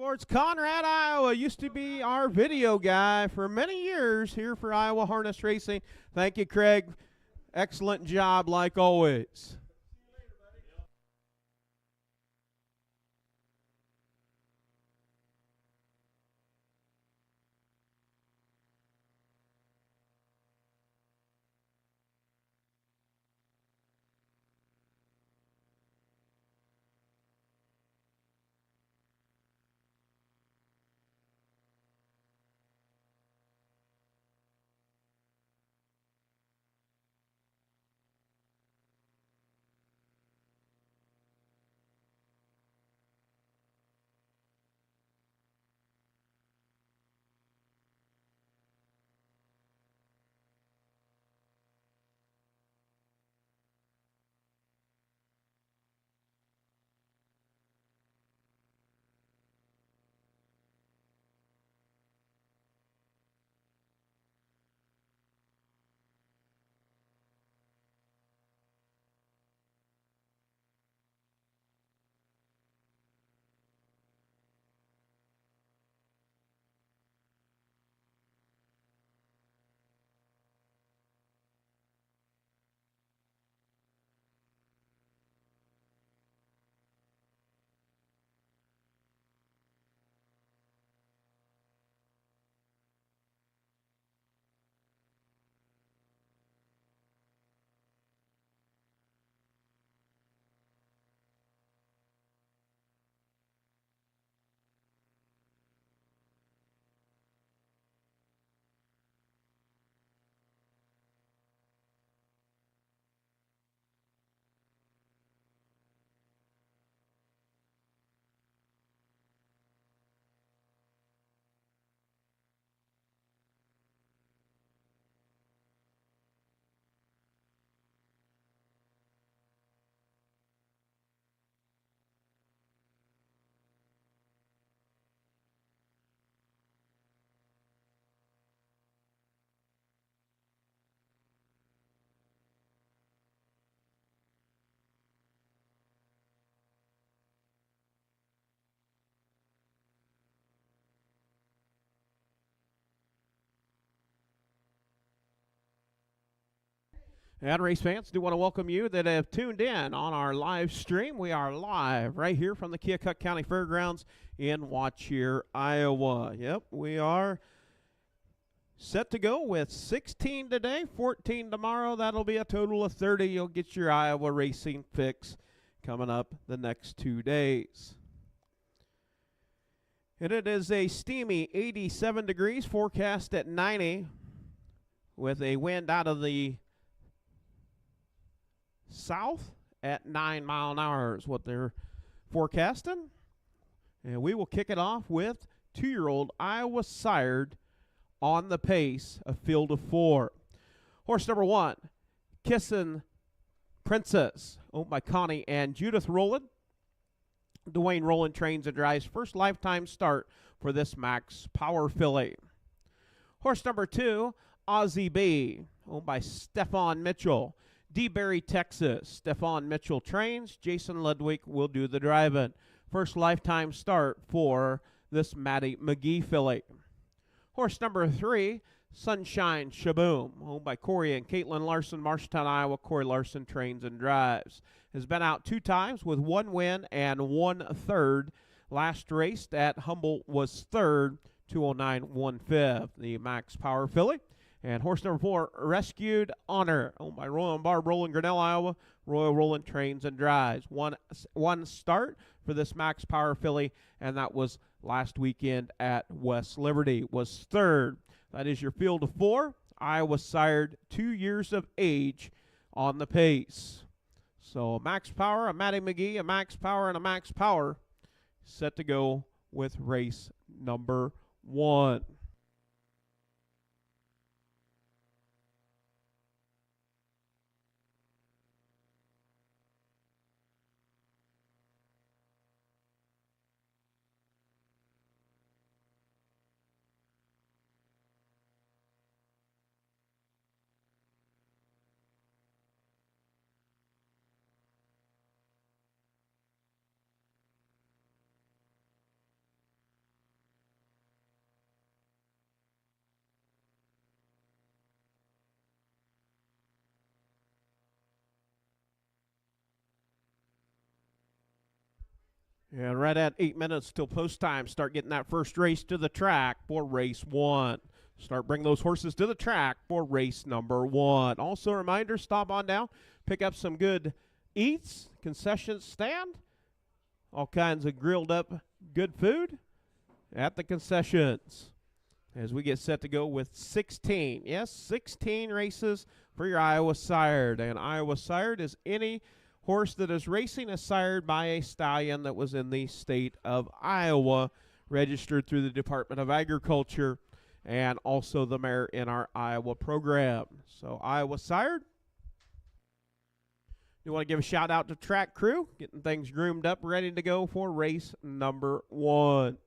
Sports Conrad, Iowa used to be our video guy for many years here for Iowa Harness Racing. Thank you, Craig. Excellent job like always. And race fans, do want to welcome you that have tuned in on our live stream. We are live right here from the Keokuk County Fairgrounds in Watcher, Iowa. Yep, we are set to go with 16 today, 14 tomorrow. That'll be a total of 30. You'll get your Iowa racing fix coming up the next 2 days. And it is a steamy 87 degrees, forecast at 90 with a wind out of the south at 9 mile an hour is what they're forecasting. And we will kick it off with 2-year-old Iowa sired on the pace, a field of 4. Horse number 1, Kissin' Princess, owned by Connie and Judith Rowland. Dwayne Rowland trains and drives, first lifetime start for this Max Power filly. Horse number 2, Aussie B, owned by Stefan Mitchell. DeBerry, Texas. Stefan Mitchell trains. Jason Ludwig will do the driving. First lifetime start for this Maddie McGee filly. Horse number 3, Sunshine Shaboom, owned by Corey and Caitlin Larson, Marshtown, Iowa. Corey Larson trains and drives. Has been out 2 times with 1 win and 1 third. Last race at Humboldt was 3rd, 209 1/5. The Max Power filly. And horse number 4, Rescued Honor, owned by Royal and Barb Roland, Grinnell, Iowa. Royal Roland trains and drives. One start for this Max Power filly, and that was last weekend at West Liberty, was 3rd. That is your field of 4. Iowa sired 2 years of age on the pace. So a Max Power, a Maddie McGee, a Max Power, and a Max Power set to go with race number 1. And right at 8 minutes till post time, start getting that first race to the track for race 1. Start bringing those horses to the track for race number 1. Also a reminder, stop on down, pick up some good eats, concession stand, all kinds of grilled up good food at the concessions as we get set to go with 16. Yes, 16 races for your Iowa Sired. And Iowa Sired is any horse that is racing is sired by a stallion that was in the state of Iowa, registered through the Department of Agriculture, and also the mare in our Iowa program. So Iowa Sired. You want to give a shout out to track crew, getting things groomed up, ready to go for race number 1.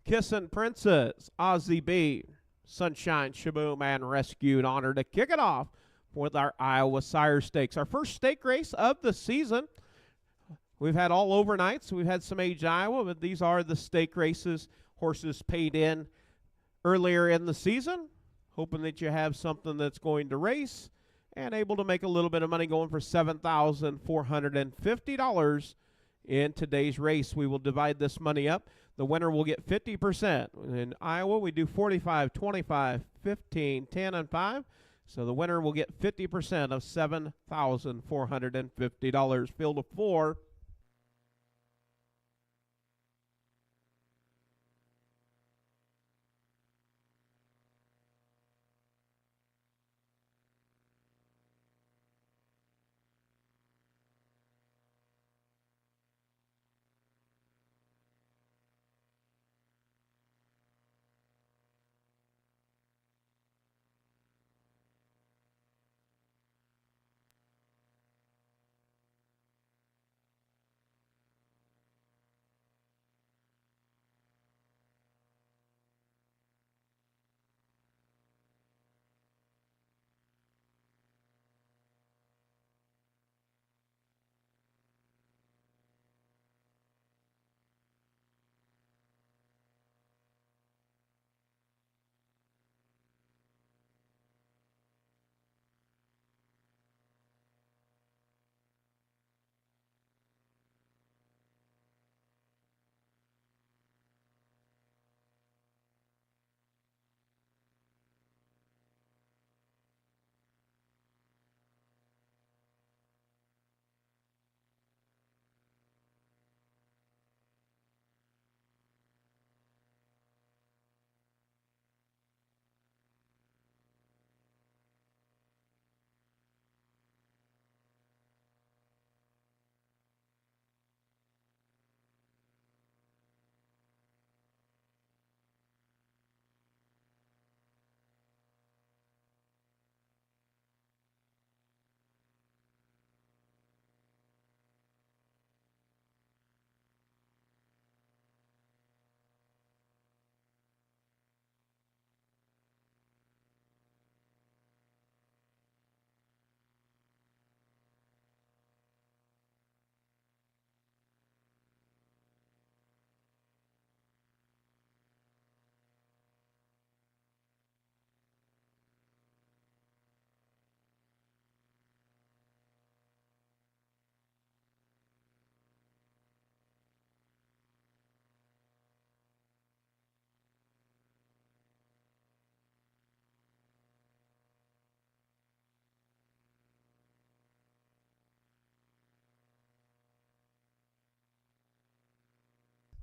Kissin' Princess, Ozzie B, Sunshine, Shaboom, and Rescued Honor to kick it off with our Iowa Sire Stakes. Our first stake race of the season. We've had all overnights. We've had some Age Iowa, but these are the stake races. Horses paid in earlier in the season, hoping that you have something that's going to race and able to make a little bit of money, going for $7,450 in today's race. We will divide this money up. The winner will get 50%. In Iowa, we do 45, 25, 15, 10, and 5. So the winner will get 50% of $7,450. Field of 4.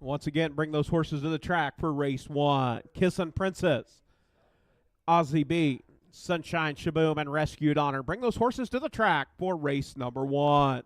Once again, bring those horses to the track for race 1. Kissin' Princess, Ozzie B, Sunshine, Shaboom, and Rescued Honor. Bring those horses to the track for race number 1.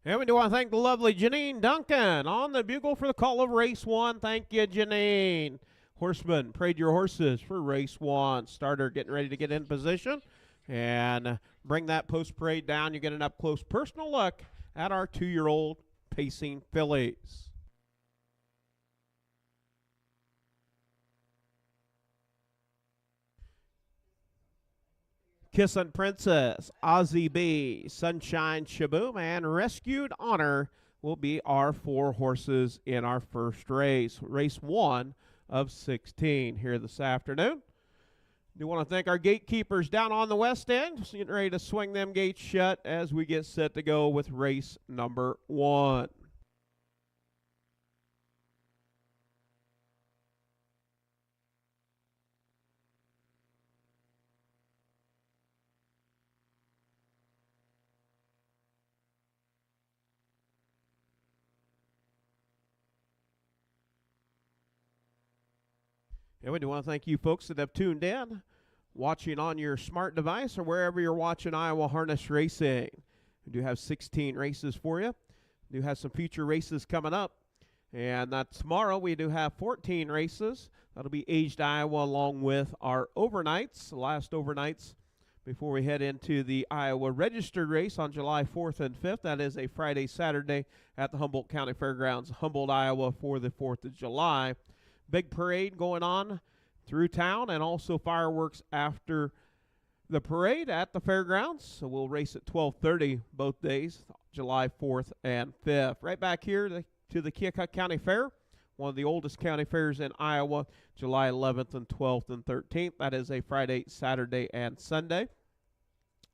And we do want to thank the lovely Janine Duncan on the bugle for the call of race 1. Thank you, Janine. Horsemen, parade your horses for race 1. Starter getting ready to get in position. And bring that post parade down. You get an up close personal look at our 2-year-old pacing fillies. Kissin' Princess, Ozzie B, Sunshine Shaboom, and Rescued Honor will be our 4 horses in our first race. Race 1 of 16 here this afternoon. We want to thank our gatekeepers down on the west end. Just getting ready to swing them gates shut as we get set to go with race number 1. And we do want to thank you folks that have tuned in, watching on your smart device or wherever you're watching Iowa Harness Racing. We do have 16 races for you. We do have some future races coming up. And tomorrow we do have 14 races. That'll be Aged Iowa along with our overnights, the last overnights before we head into the Iowa registered race on July 4th and 5th. That is a Friday, Saturday at the Humboldt County Fairgrounds, Humboldt, Iowa for the 4th of July. Big parade going on through town, and also fireworks after the parade at the fairgrounds. So we'll race at 12:30 both days, July 4th and 5th. Right back here to the Keokuk County Fair, one of the oldest county fairs in Iowa, July 11th and 12th and 13th. That is a Friday, Saturday, and Sunday.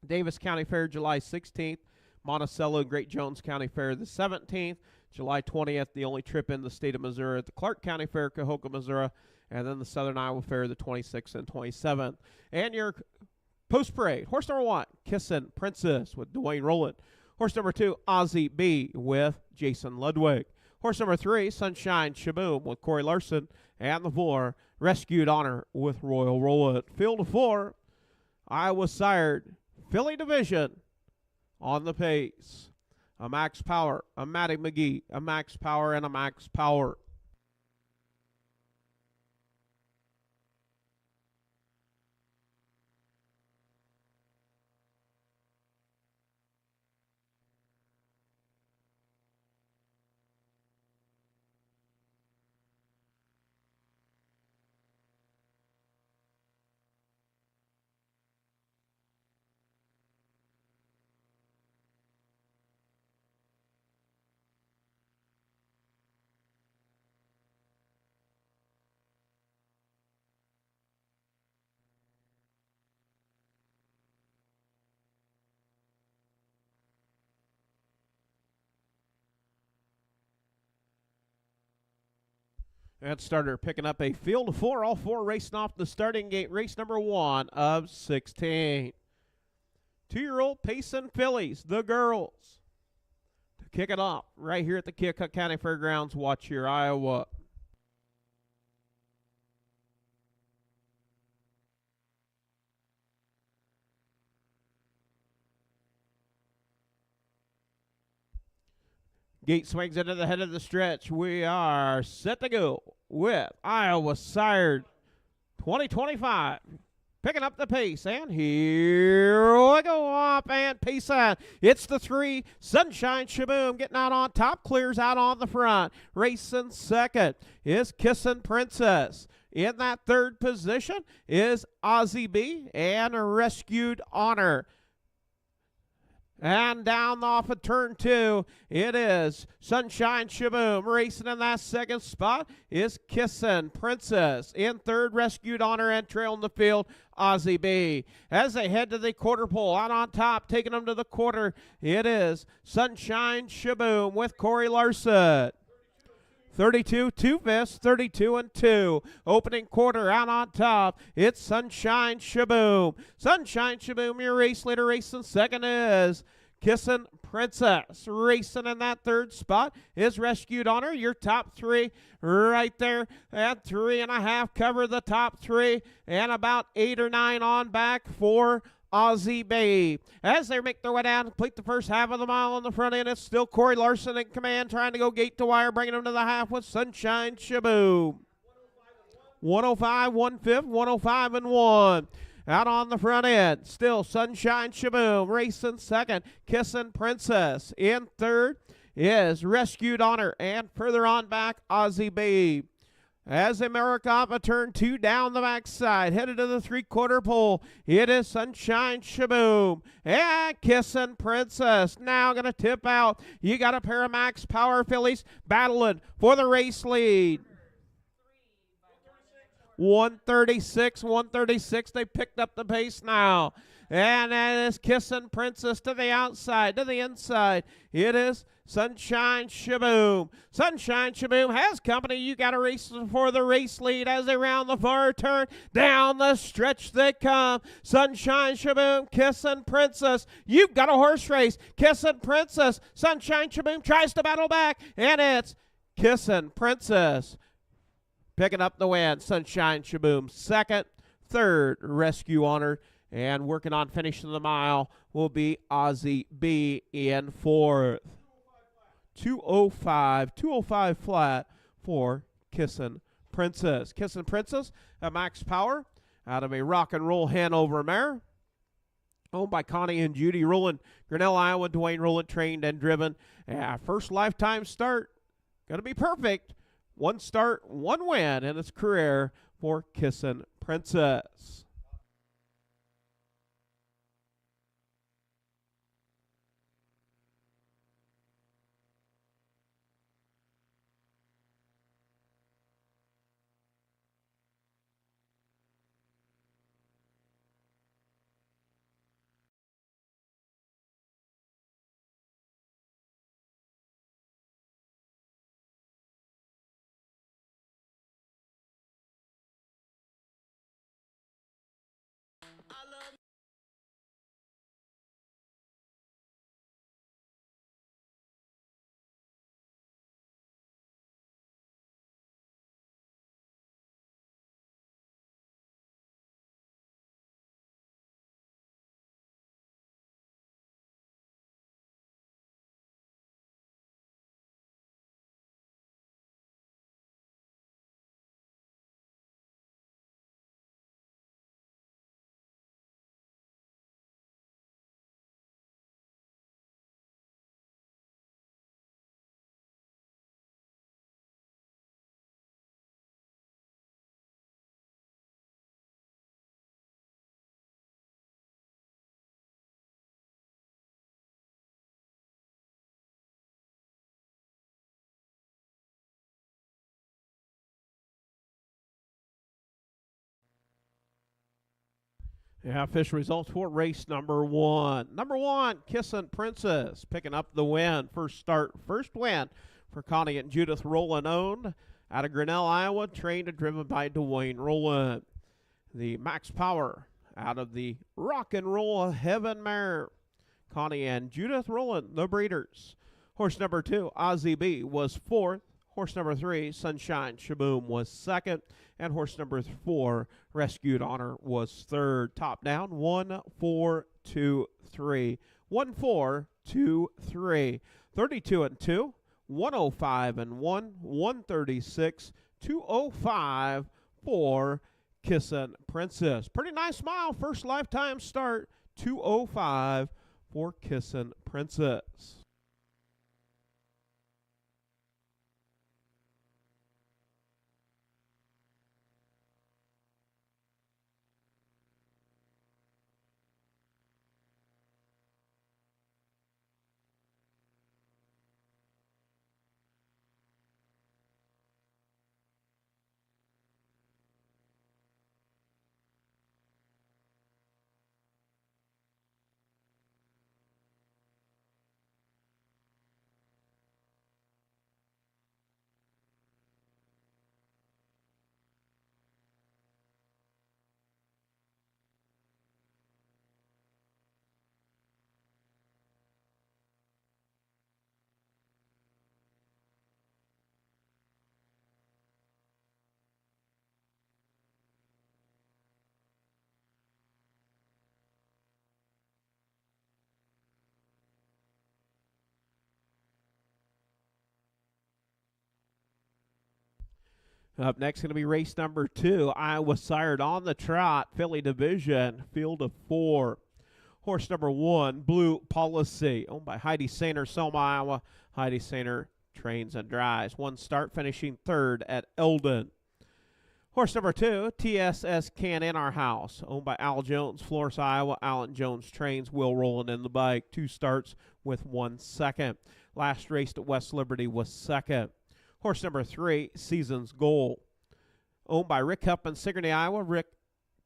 Davis County Fair, July 16th. Monticello and Great Jones County Fair, the 17th. July 20th, the only trip in the state of Missouri at the Clark County Fair, Keokuk, Missouri, and then the Southern Iowa Fair, the 26th and 27th. And your post parade, horse number 1, Kissin' Princess with Dwayne Rowland. Horse number 2, Ozzie B with Jason Ludwig. Horse number 3, Sunshine Shaboom with Corey Larson. And the 4, Rescued Honor with Royal Rowland. Field of 4, Iowa sired filly division on the pace. A Max Power, a Matty McGee, a Max Power, and a Max Power. That starter picking up a field of 4, all 4 racing off the starting gate, race number 1 of 16. 2-year-old Pacing fillies, the girls. To kick it off right here at the Keokuk County Fairgrounds, watch your Iowa. Gate swings into the head of the stretch. We are set to go with Iowa sired 2025. Picking up the pace, and here we go up and pace on. It's the 3, Sunshine Shaboom getting out on top, clears out on the front. Racing second is Kissin' Princess. In that third position is Ozzie B and Rescued Honor. And down off of turn 2, it is Sunshine Shaboom. Racing in that second spot is Kissin' Princess. In third, Rescued Honor, and trailing the field, Ozzie B. As they head to the quarter pole, out on top, taking them to the quarter, it is Sunshine Shaboom with Corey Larson. 32, 2-5, 32 and 2. Opening quarter out on top. It's Sunshine Shaboom. Sunshine Shaboom, your race leader. Racing second is Kissin' Princess. Racing in that third spot is Rescued Honor. Your top 3 right there at 3.5 cover the top 3, and about 8 or 9 on back for Aussie Bay. As they make their way down, complete the first half of the mile on the front end, it's still Corey Larson in command, trying to go gate to wire, bringing them to the half with Sunshine Shaboom. 105, 1/5, 105 and 1. Out on the front end, still Sunshine Shaboom. Racing second, Kissin' Princess. In third is Rescued Honor. And further on back, Aussie Babe. As they mark off a turn 2 down the backside, headed to the 3/4 pole, it is Sunshine Shaboom and Kissin' Princess. Now going to tip out. You got a pair of Max Power fillies battling for the race lead. 136. They picked up the pace now. And that is Kissin' Princess to the outside, to the inside. It is Sunshine Shaboom. Sunshine Shaboom has company. You got a race for the race lead as they round the far turn. Down the stretch they come. Sunshine Shaboom, Kissin' Princess. You've got a horse race. Kissin' Princess. Sunshine Shaboom tries to battle back. And it's Kissin' Princess picking up the win. Sunshine Shaboom second. Third, Rescue Honor. And working on finishing the mile will be Aussie B in fourth. 205 flat for Kissin' Princess. Kissin' Princess at Max Power out of a Rock and Roll Hanover mare. Owned by Connie and Judy Rowland. Grinnell, Iowa, Dwayne Rowland, trained and driven. First lifetime start. Going to be perfect. One start, one win in its career for Kissin' Princess. Yeah, official results for race number 1. Number 1, Kissin' Princess picking up the win. First start, first win for Connie and Judith Rowland, owned out of Grinnell, Iowa, trained and driven by Dwayne Rowland. The Max Power out of the Rock and Roll Heaven mare. Connie and Judith Rowland, the breeders. Horse number 2, Aussie B, was 4th. Horse number 3, Sunshine Shaboom, was 2nd. And horse number 4, Rescued Honor, was 3rd. Top down, 1, 4, 2, 3. 1, 4, 2, 3. 32 and 2, 105 and 1, 136, 205 for Kissin' Princess. Pretty nice mile, first lifetime start, 205 for Kissin' Princess. Up next, going to be race number 2, Iowa Sired on the Trot, Filly Division, field of 4. Horse number 1, Blue Policy, owned by Heidi Sainer, Selma, Iowa. Heidi Sainer trains and drives. 1 start, finishing 3rd at Eldon. Horse number 2, TSS Can in Our House, owned by Al Jones, Florence, Iowa. Alan Jones trains, Will Rowland in the bike. 2 starts with 1 second. Last race at West Liberty was 2nd. Horse number 3, Season's Goal, owned by Rick Huffman, Sigourney, Iowa. Rick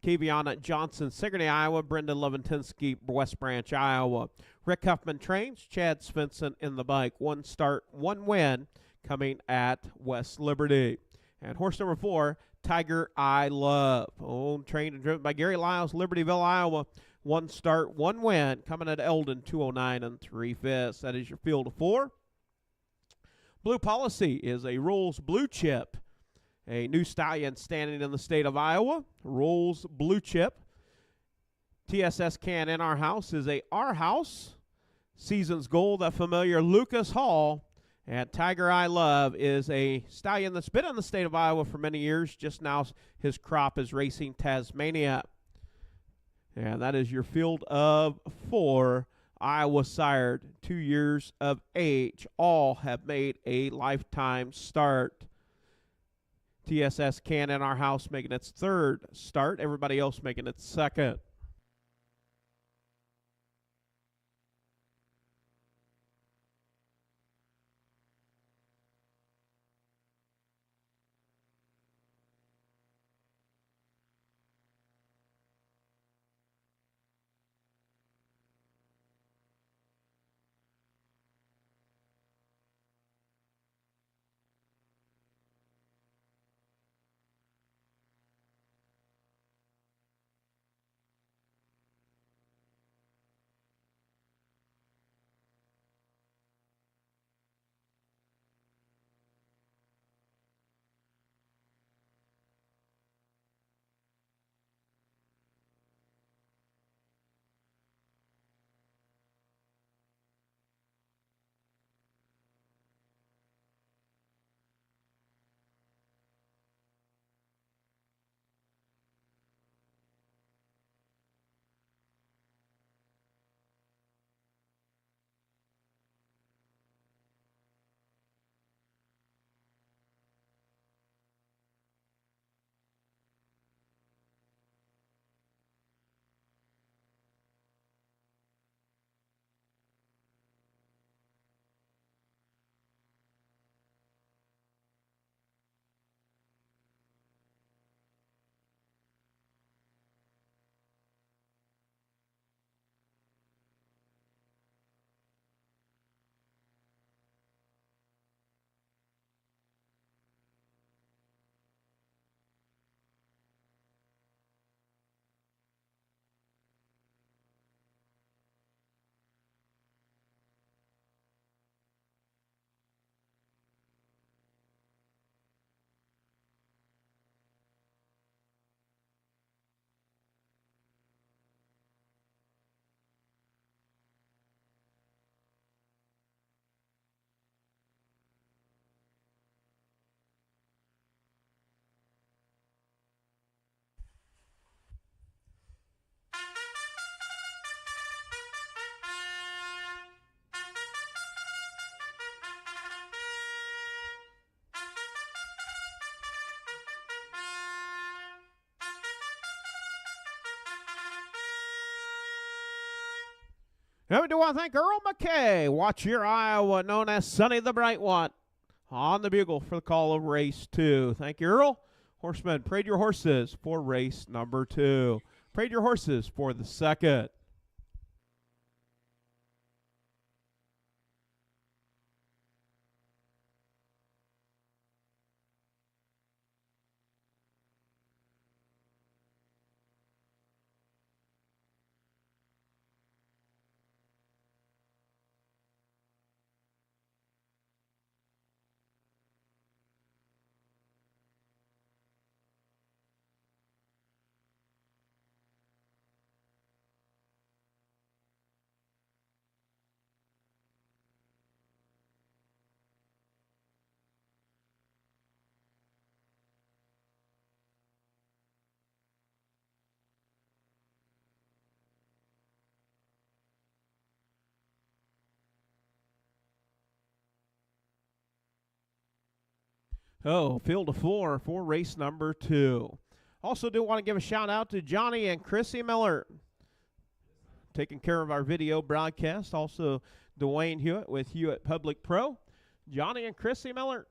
Kaviana Johnson, Sigourney, Iowa. Brendan Leventinsky, West Branch, Iowa. Rick Huffman trains, Chad Svensson in the bike. 1 start, 1 win, coming at West Liberty. And horse number 4, Tiger I Love, owned, trained, and driven by Gary Lyles, Libertyville, Iowa. 1 start, 1 win, coming at Eldon, 209 3/5. That is your field of 4. Blue Policy is a Rolls Blue Chip, a new stallion standing in the state of Iowa. Rolls Blue Chip. TSS Can in Our House is a Our House. Season's Goal, that familiar Lucas Hall. And Tiger I Love is a stallion that's been in the state of Iowa for many years. Just now his crop is racing Tasmania. And that is your field of 4. Iowa Sired, 2 years of age. All have made a lifetime start. TSS Can in Our House making its 3rd start. Everybody else making its 2nd. And we do want to thank Earl McKay, Watch Your Iowa, known as Sonny the Bright One, on the bugle for the call of race 2. Thank you, Earl. Horsemen, parade your horses for race number 2. Parade your horses for the 2nd. Oh, field of 4 for race number 2. Also do want to give a shout out to Johnny and Chrissy Miller, taking care of our video broadcast. Also Dwayne Hewitt with Hewitt Public Pro. Johnny and Chrissy Miller,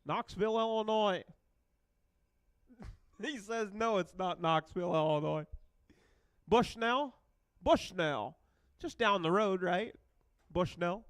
Knoxville, Illinois. He says, no, it's not Knoxville, Illinois. Bushnell? Bushnell. Just down the road, right? Bushnell.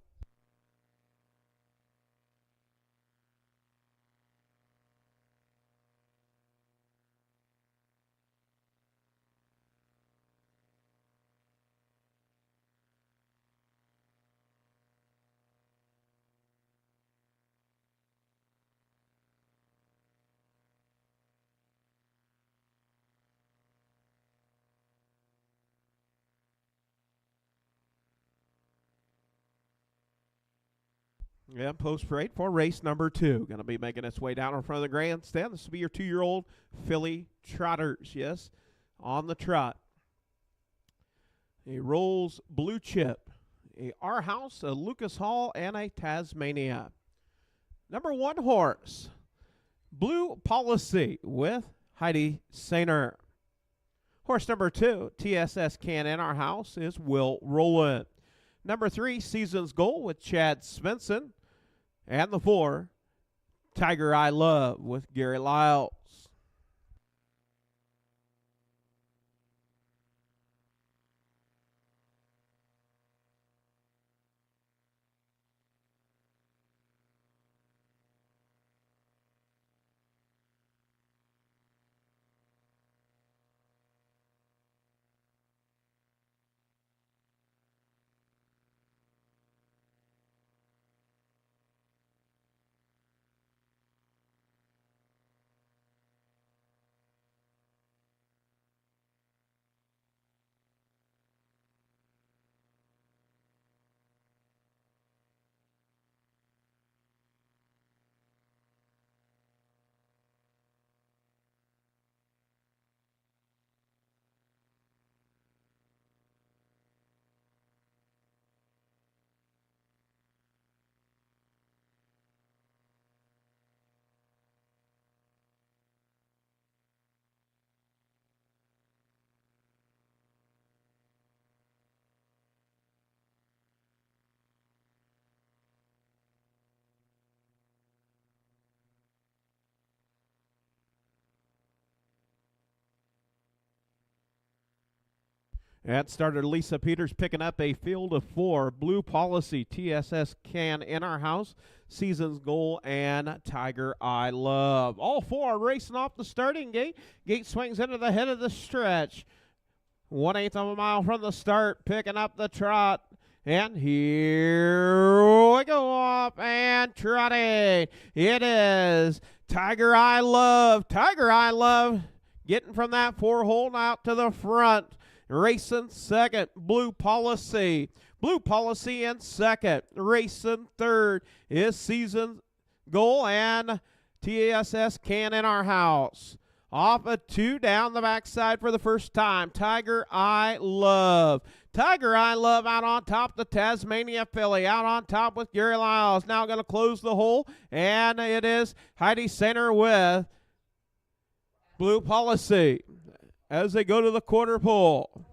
Yeah, post parade for race number 2. Going to be making its way down in front of the grandstand. This will be your 2-year-old filly trotters, yes, on the trot. A Rolls Blue Chip, a Our House, a Lucas Hall, and a Tasmania. Number 1 horse, Blue Policy with Heidi Sainer. Horse number 2, TSS Can in Our House, is Will Rowland. Number 3, Season's Goal with Chad Svensson. And the 4, Tiger I Love with Gary Lyles. That started Lisa Peters picking up a field of 4. Blue Policy, TSS Can in Our House, Season's Goal, and Tiger I Love. All 4 are racing off the starting gate. Gate swings into the head of the stretch. 1/8 of a mile from the start, picking up the trot. And here we go off and trotting. It is Tiger I Love. Tiger I Love getting from that 4-hole out to the front. Racing second, Blue Policy. Blue Policy in second. Racing third is Season's Goal and TSS Can in Our House. Off a 2 down the backside for the first time. Tiger I Love. Tiger I Love out on top. The Tasmania filly out on top with Gary Lyles. Now going to close the hole. And it is Heidi Sainer with Blue Policy as they go to the quarter pole.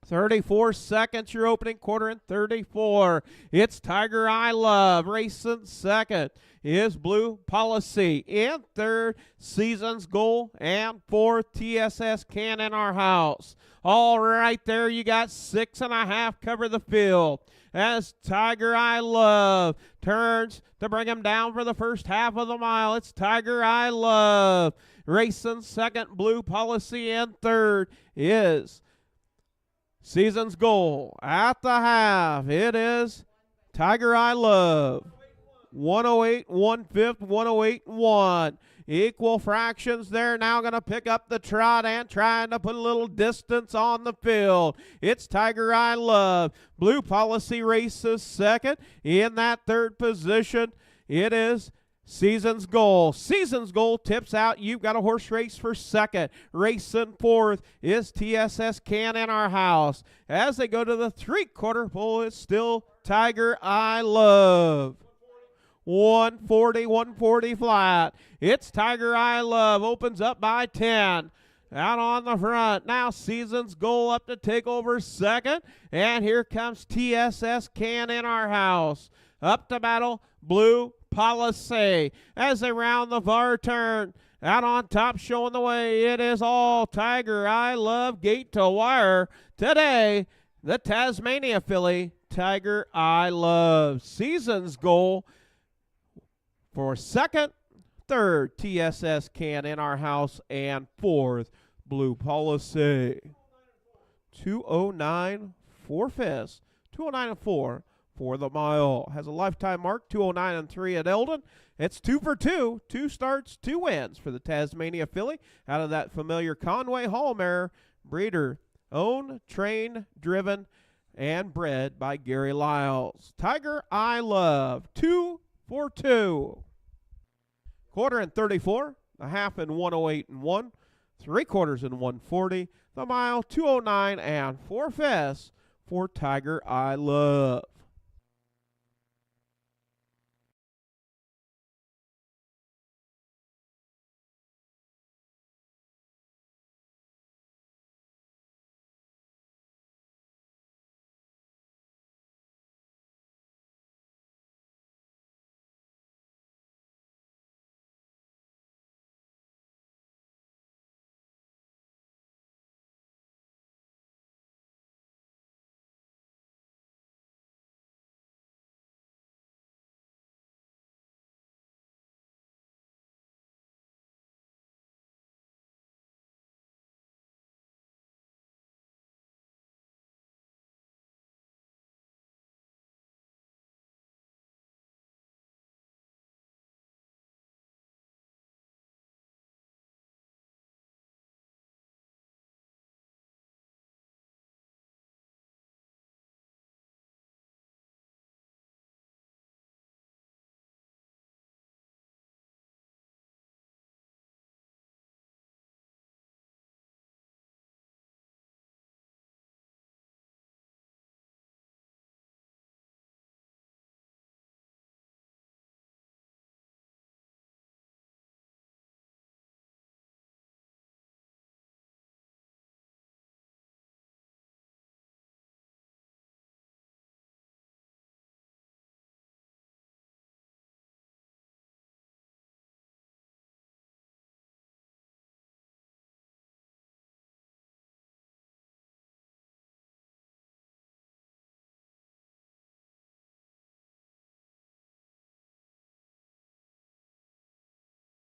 34 seconds, your opening quarter in 34. It's Tiger I Love. Racing second is Blue Policy. In third, Season's Goal. And fourth, TSS Can in Our House. All right there, you got 6.5 cover the field. As Tiger I Love turns to bring him down for the first half of the mile. It's Tiger I Love. Racing second, Blue Policy. In third is Season's Goal. At the half, it is Tiger I Love. 108, 1/5, 108, 1. Equal fractions there. Now going to pick up the trot and trying to put a little distance on the field. It's Tiger I Love. Blue Policy races second. In that third position, it is Season's Goal. Season's Goal tips out. You've got a horse race for second. Racing fourth is TSS Can in Our House. As they go to the 3/4 pole, it's still Tiger I Love. 140, 140 flat. It's Tiger I Love, opens up by 10. Out on the front, now Season's Goal up to take over second. And here comes TSS Can in Our House. Up to battle, Blue Policy as they round the far turn. Out on top, showing the way, it is all Tiger I Love, gate to wire. Today, the Tasmania filly, Tiger I Love. Season's Goal for second, third, TSS Can in Our House, and fourth, Blue Policy. 209 for fifth, 209 and 4 for the mile. Has a lifetime mark, 209 and 3 at Eldon. It's 2 for 2, 2 starts, 2 wins for the Tasmania filly out of that familiar Conway Hall mare. Breeder, owned, trained, driven, and bred by Gary Lyles. Tiger I Love, 2 for 2. Quarter and 34, a half in 108 and 1, 3/4 in 140, the mile 209 and 4 fifths for Tiger I Love.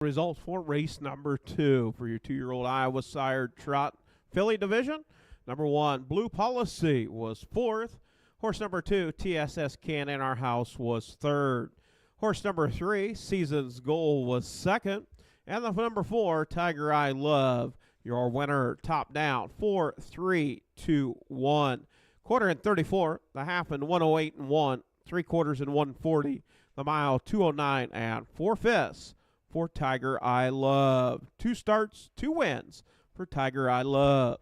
Results for race number 2 for your 2-year-old Iowa sired trot filly division. Number 1, Blue Policy, was 4th. Horse number 2, TSS Can in Our House, was 3rd. Horse number 3, Season's Goal, was 2nd. And the number 4, Tiger I Love, your winner, top down, 4, 3, 2, 1. Quarter in 34, the half in 108 and 1, 3/4 in 140, the mile 209 and 4 fifths for Tiger I Love. 2 starts, 2 wins for Tiger I Love.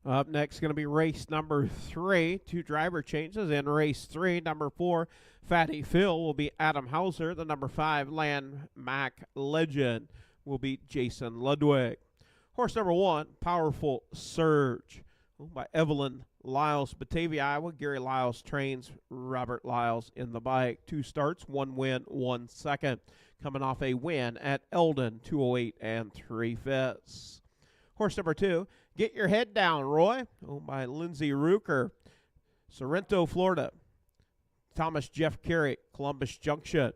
Up next, going to be race number 3. 2 driver changes in race 3. Number 4, Fatty Phil, will be Adam Hauser. The number 5, Landmark Legend, will be Jason Ludwig. Horse number 1, Powerful Surge, by Evelyn Lyles, Batavia, Iowa. Gary Lyles trains Robert Lyles in the bike. 2 starts, 1 win, 1 second. Coming off a win at Eldon, 208 3/5. Horse number 2, Get Your Head Down, Roy, by Lindsay Ruker, Sorrento, Florida. Thomas Jeff Carey, Columbus Junction.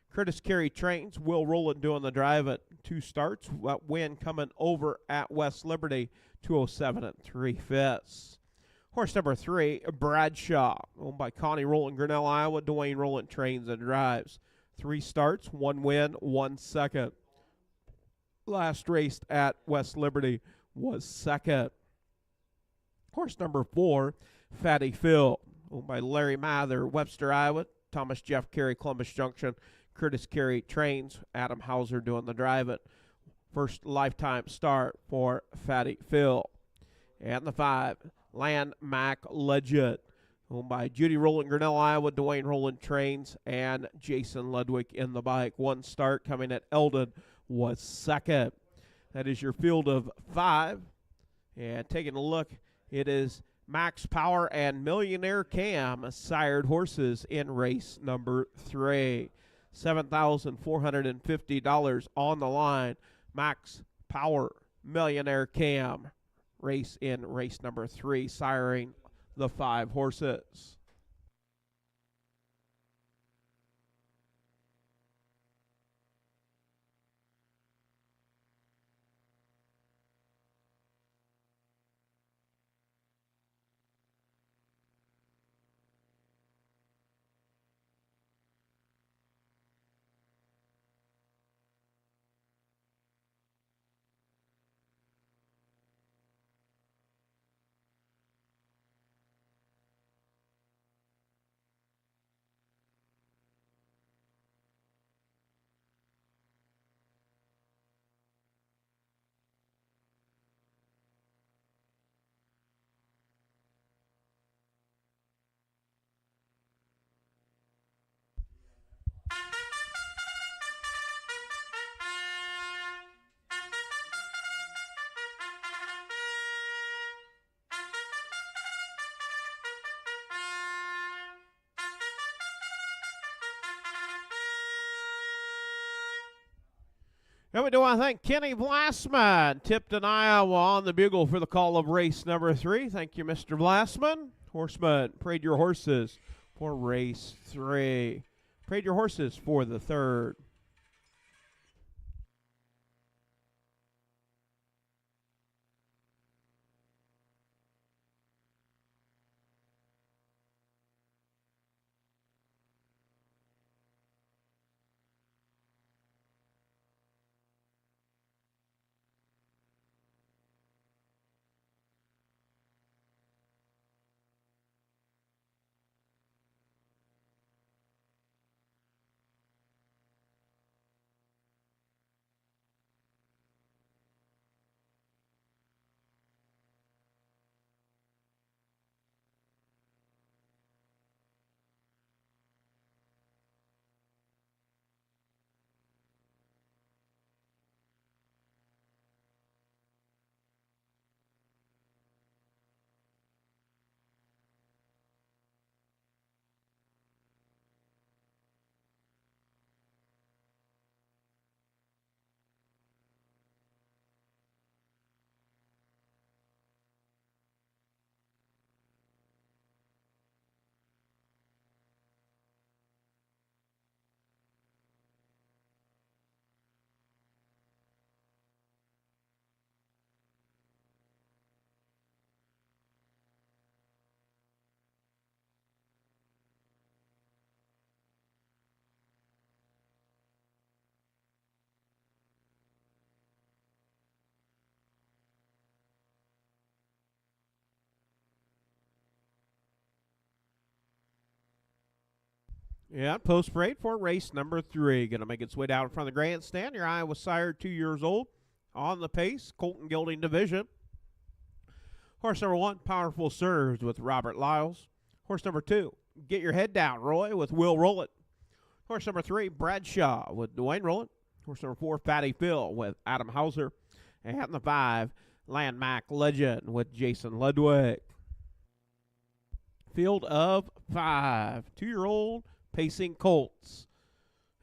Curtis Carey trains, Will Rowland doing the driving. 2 starts, win coming over at West Liberty, 207 3/5. Horse number 3, Bradshaw, owned by Connie Rowland, Grinnell, Iowa. Dwayne Rowland trains and drives. 3 starts, 1 win, 1 second. Last raced at West Liberty was second. Horse number 4, Fatty Phil, owned by Larry Mather, Webster, Iowa. Thomas Jeff Carey, Columbus Junction. Curtis Carey trains, Adam Hauser doing the driving. First lifetime start for Fatty Phil. And the 5, Landmark Legend, owned by Judy Rowland, Grinnell, Iowa. Dwayne Rowland trains, and Jason Ludwig in the bike. 1 start coming at Eldon was second. That is your field of 5. And taking a look, it is Max Power and Millionaire Cam sired horses in race number 3. $7,450 on the line. Max Power, Millionaire Cam, race in race number 3, siring the 5 horses. And we do want to thank Kenny Blassman, Tipton, Iowa, on the bugle for the call of race number 3. Thank you, Mr. Blassman. Horsemen, parade your horses for race 3. Parade your horses for the 3rd. Yeah, post parade for race number 3. Going to make its way down in front of the grandstand. Your Iowa sire, 2 years old, on the pace, Colton Gelding Division. Horse number 1, Powerful Surge with Robert Lyles. Horse number 2, Get Your Head Down, Roy, with Will Rowland. Horse number 3, Bradshaw with Dwayne Rowland. Horse number 4, Fatty Phil with Adam Hauser. And the 5, Landmark Legend with Jason Ludwig. Field of 5. 2-year-old Pacing Colts.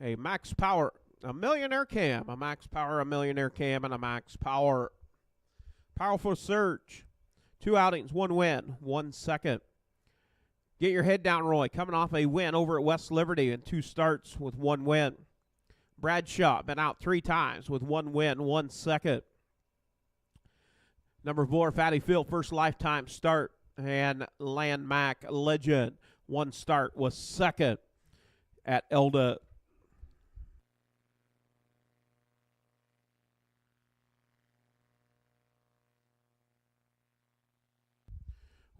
A Max Power, a Millionaire Cam. A Max Power, a Millionaire Cam, and a Max Power. Powerful Surge. 2 outings, 1 win, 1 second. Get Your Head Down, Roy, coming off a win over at West Liberty in 2 starts with 1 win. Bradshaw been out 3 times with 1 win, 1 second. Number 4, Fatty Phil, first lifetime start. And Landmark Legend, 1 start, was second at Elda.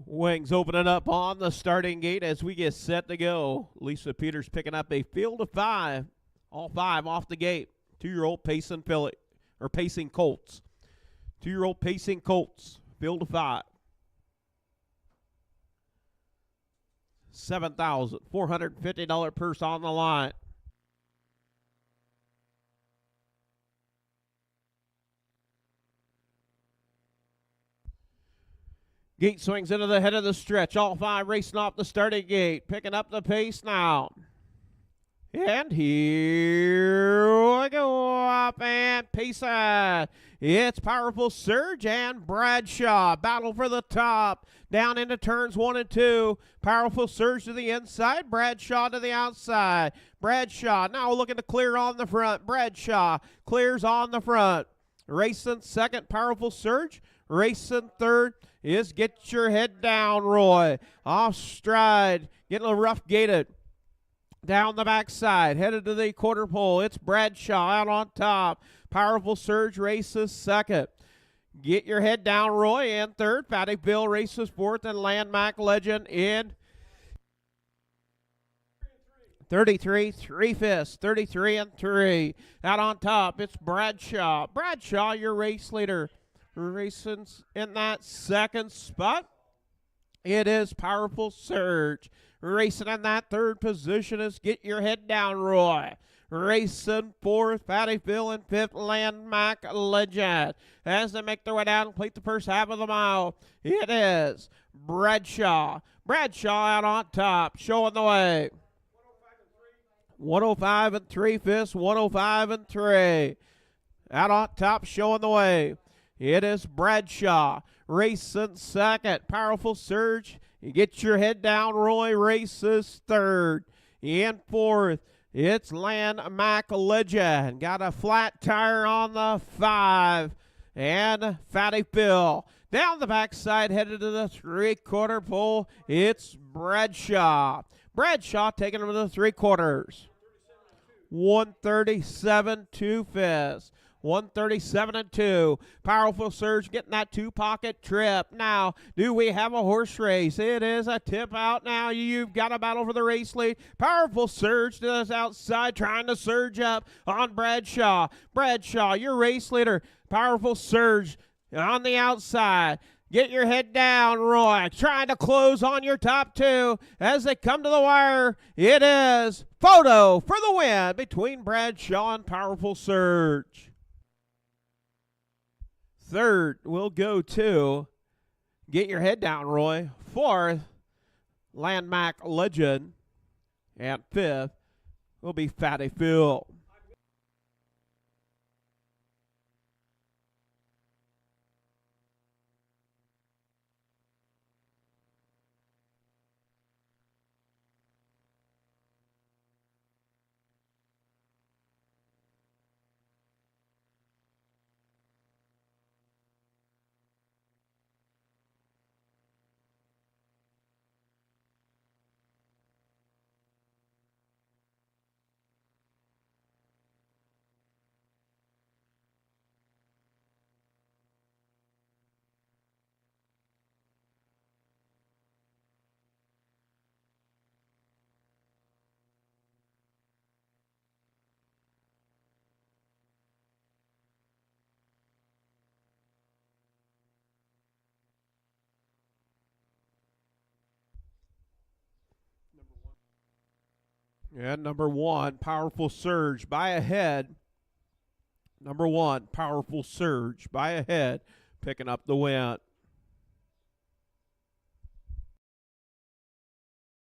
Wings opening up on the starting gate as we get set to go. Lisa Peters picking up a field of 5. All 5 off the gate. 2-year-old Pacing Colts. 2-year-old Pacing Colts. Field of 5. $7,450 purse on the line. Gate swings into the head of the stretch. All 5 racing off the starting gate. Picking up the pace now. And here we go, up and pacing. It's Powerful Surge and Bradshaw. Battle for the top. Down into turns 1 and 2. Powerful Surge to the inside. Bradshaw to the outside. Bradshaw now looking to clear on the front. Bradshaw clears on the front. Racing second, Powerful Surge. Racing third is Get Your Head Down, Roy. Off stride. Getting a little rough gated. Down the backside, headed to the quarter pole. It's Bradshaw out on top. Powerful Surge races second. Get Your Head Down, Roy, in third. Fatty Bill races fourth, and Landmark Legend in 33, 3/5, 33 and 3. Out on top, it's Bradshaw. Bradshaw, your race leader. Racing in that second spot. It is Powerful Surge. Racing in that third position is Get Your Head Down, Roy. Racing fourth, Fatty Phil, and fifth, Landmark Legend. As they make their way down and complete the first half of the mile, it is Bradshaw. Bradshaw out on top, showing the way. 105 and 3/5, 105 and 3. Out on top, showing the way. It is Bradshaw. Racing second, Powerful Surge. You Get Your Head Down, Roy races third. In fourth, it's Landmark Legend. Got a flat tire on the 5. And Fatty Phil. Down the backside, headed to the 3/4 pole, it's Bradshaw. Bradshaw taking him to the 3/4. 137 2/5. 137 and 2. Powerful Surge getting that 2-pocket trip. Now, do we have a horse race? It is a tip out now. You've got a battle for the race lead. Powerful Surge to the outside, trying to surge up on Bradshaw. Bradshaw, your race leader. Powerful Surge on the outside. Get Your Head Down, Roy. Trying to close on your top 2 as they come to the wire. It is Photo for the win between Bradshaw and Powerful Surge. Third will go to Get Your Head Down, Roy. Fourth, Landmark Legend. And fifth will be Fatty Phil. And number 1, Powerful Surge by ahead. Number 1, Powerful Surge by ahead, picking up the win.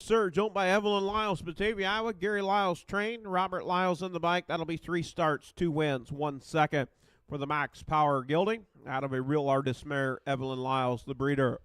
Surge owned by Evelyn Lyles, Batavia, Iowa. Gary Lyles trained. Robert Lyles in the bike. That'll be 3 starts, 2 wins, 1 second for the Max Power gelding. Out of a Real Artist mare, Evelyn Lyles, the breeder.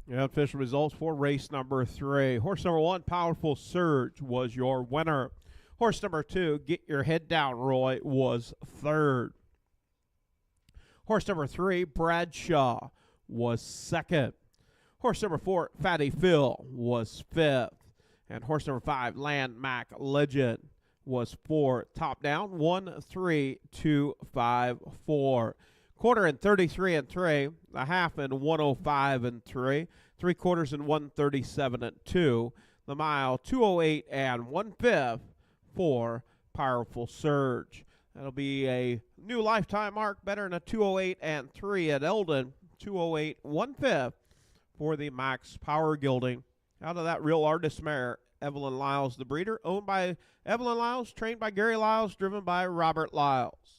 And official results for race number 3. Horse number 1, Powerful Surge, was your winner. Horse number 2, Get Your Head Down, Roy, was third. Horse number 3, Bradshaw, was second. Horse number 4, Fatty Phil, was fifth. And horse number 5, Land Mac Legend, was fourth. Top down, 1, 3, 2, 5, 4. Quarter in 33 and 3, a half in 105 and 3, 3/4 in 137 and 2, the mile 208 and 1/5 for Powerful Surge. That'll be a new lifetime mark, better than a 208 and 3 at Eldon, 208 1/5 for the Max Power gelding. Out of that Real Artist mare, Evelyn Lyles, the breeder, owned by Evelyn Lyles, trained by Gary Lyles, driven by Robert Lyles.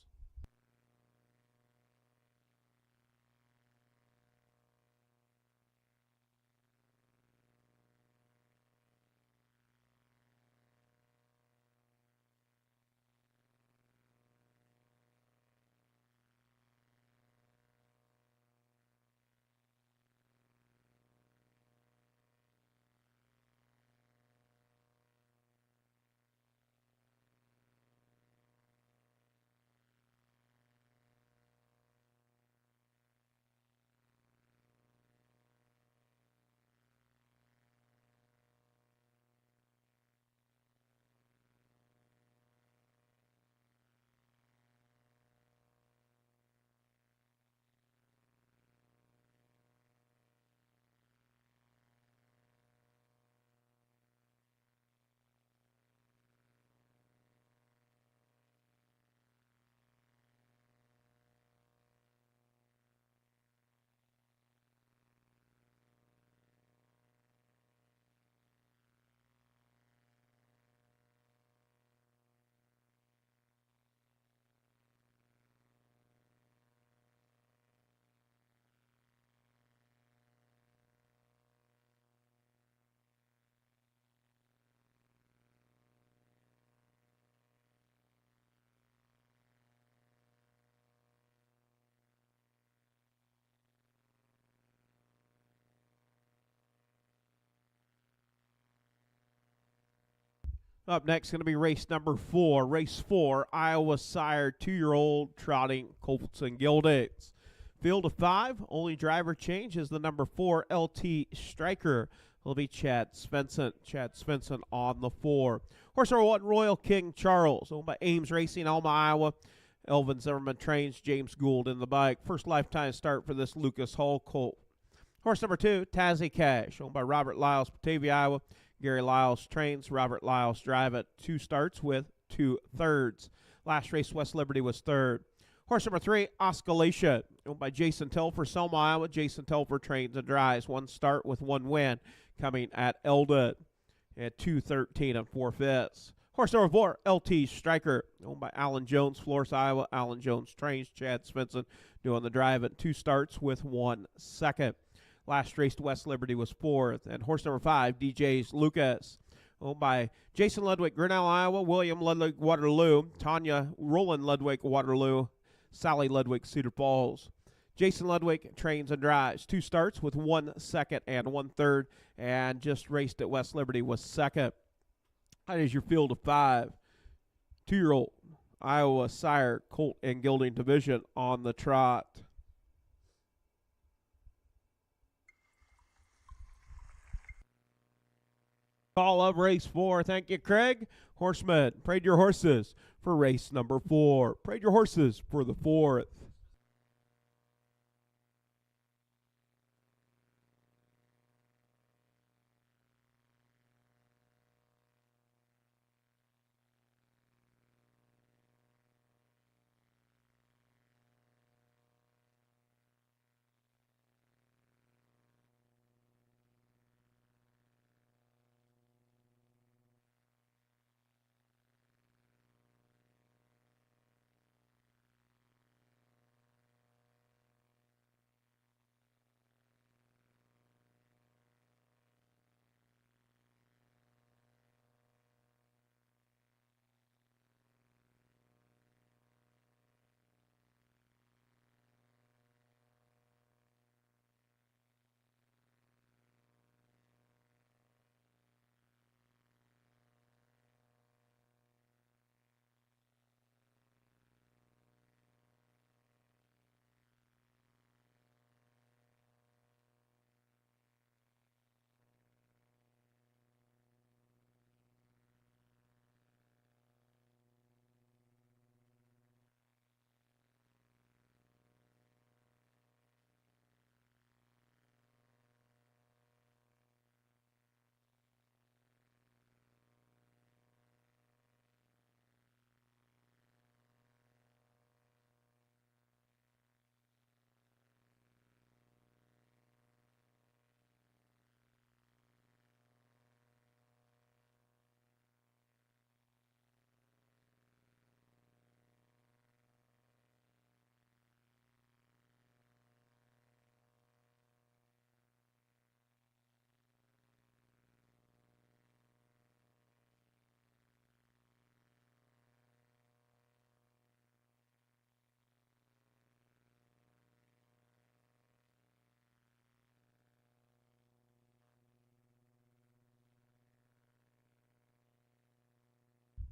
Up next, going to be race number 4. Race 4, Iowa Sire 2-year-old trotting colts and geldings. Field of 5, only driver change is the number 4 LT Striker. Will be Chad Svensson. Chad Svensson on the 4. Horse number 1, Royal King Charles, owned by Ames Racing, Alma, Iowa. Elvin Zimmerman trains James Gould in the bike. First lifetime start for this Lucas Hall colt. Horse number 2, Tazzy Cash, owned by Robert Lyles, Batavia, Iowa. Gary Lyles trains, Robert Lyles drive it. 2 starts with 2 thirds. Last race, West Liberty was 3rd. Horse number 3, Oscillation, owned by Jason Telfer, Selma, Iowa. Jason Telfer trains and drives. 1 start with 1 win, coming at Eldon at 2:13 4/5. Horse number 4, LT Striker, owned by Alan Jones, Florence, Iowa. Alan Jones trains, Chad Svensson doing the drive at 2 starts with 1 second. Last race to West Liberty was 4th. And horse number 5, DJ's Lucas, owned by Jason Ludwig, Grinnell, Iowa. William Ludwig, Waterloo. Tanya Roland Ludwig, Waterloo. Sally Ludwig, Cedar Falls. Jason Ludwig trains and drives. 2 starts with 1 second and 1 third. And just raced at West Liberty was 2nd. That is your field of 5. 2-year-old Iowa Sire colt and gelding division on the trot. Call of race 4. Thank you, Craig. Horsemen, parade your horses for race number 4. Parade your horses for the 4th.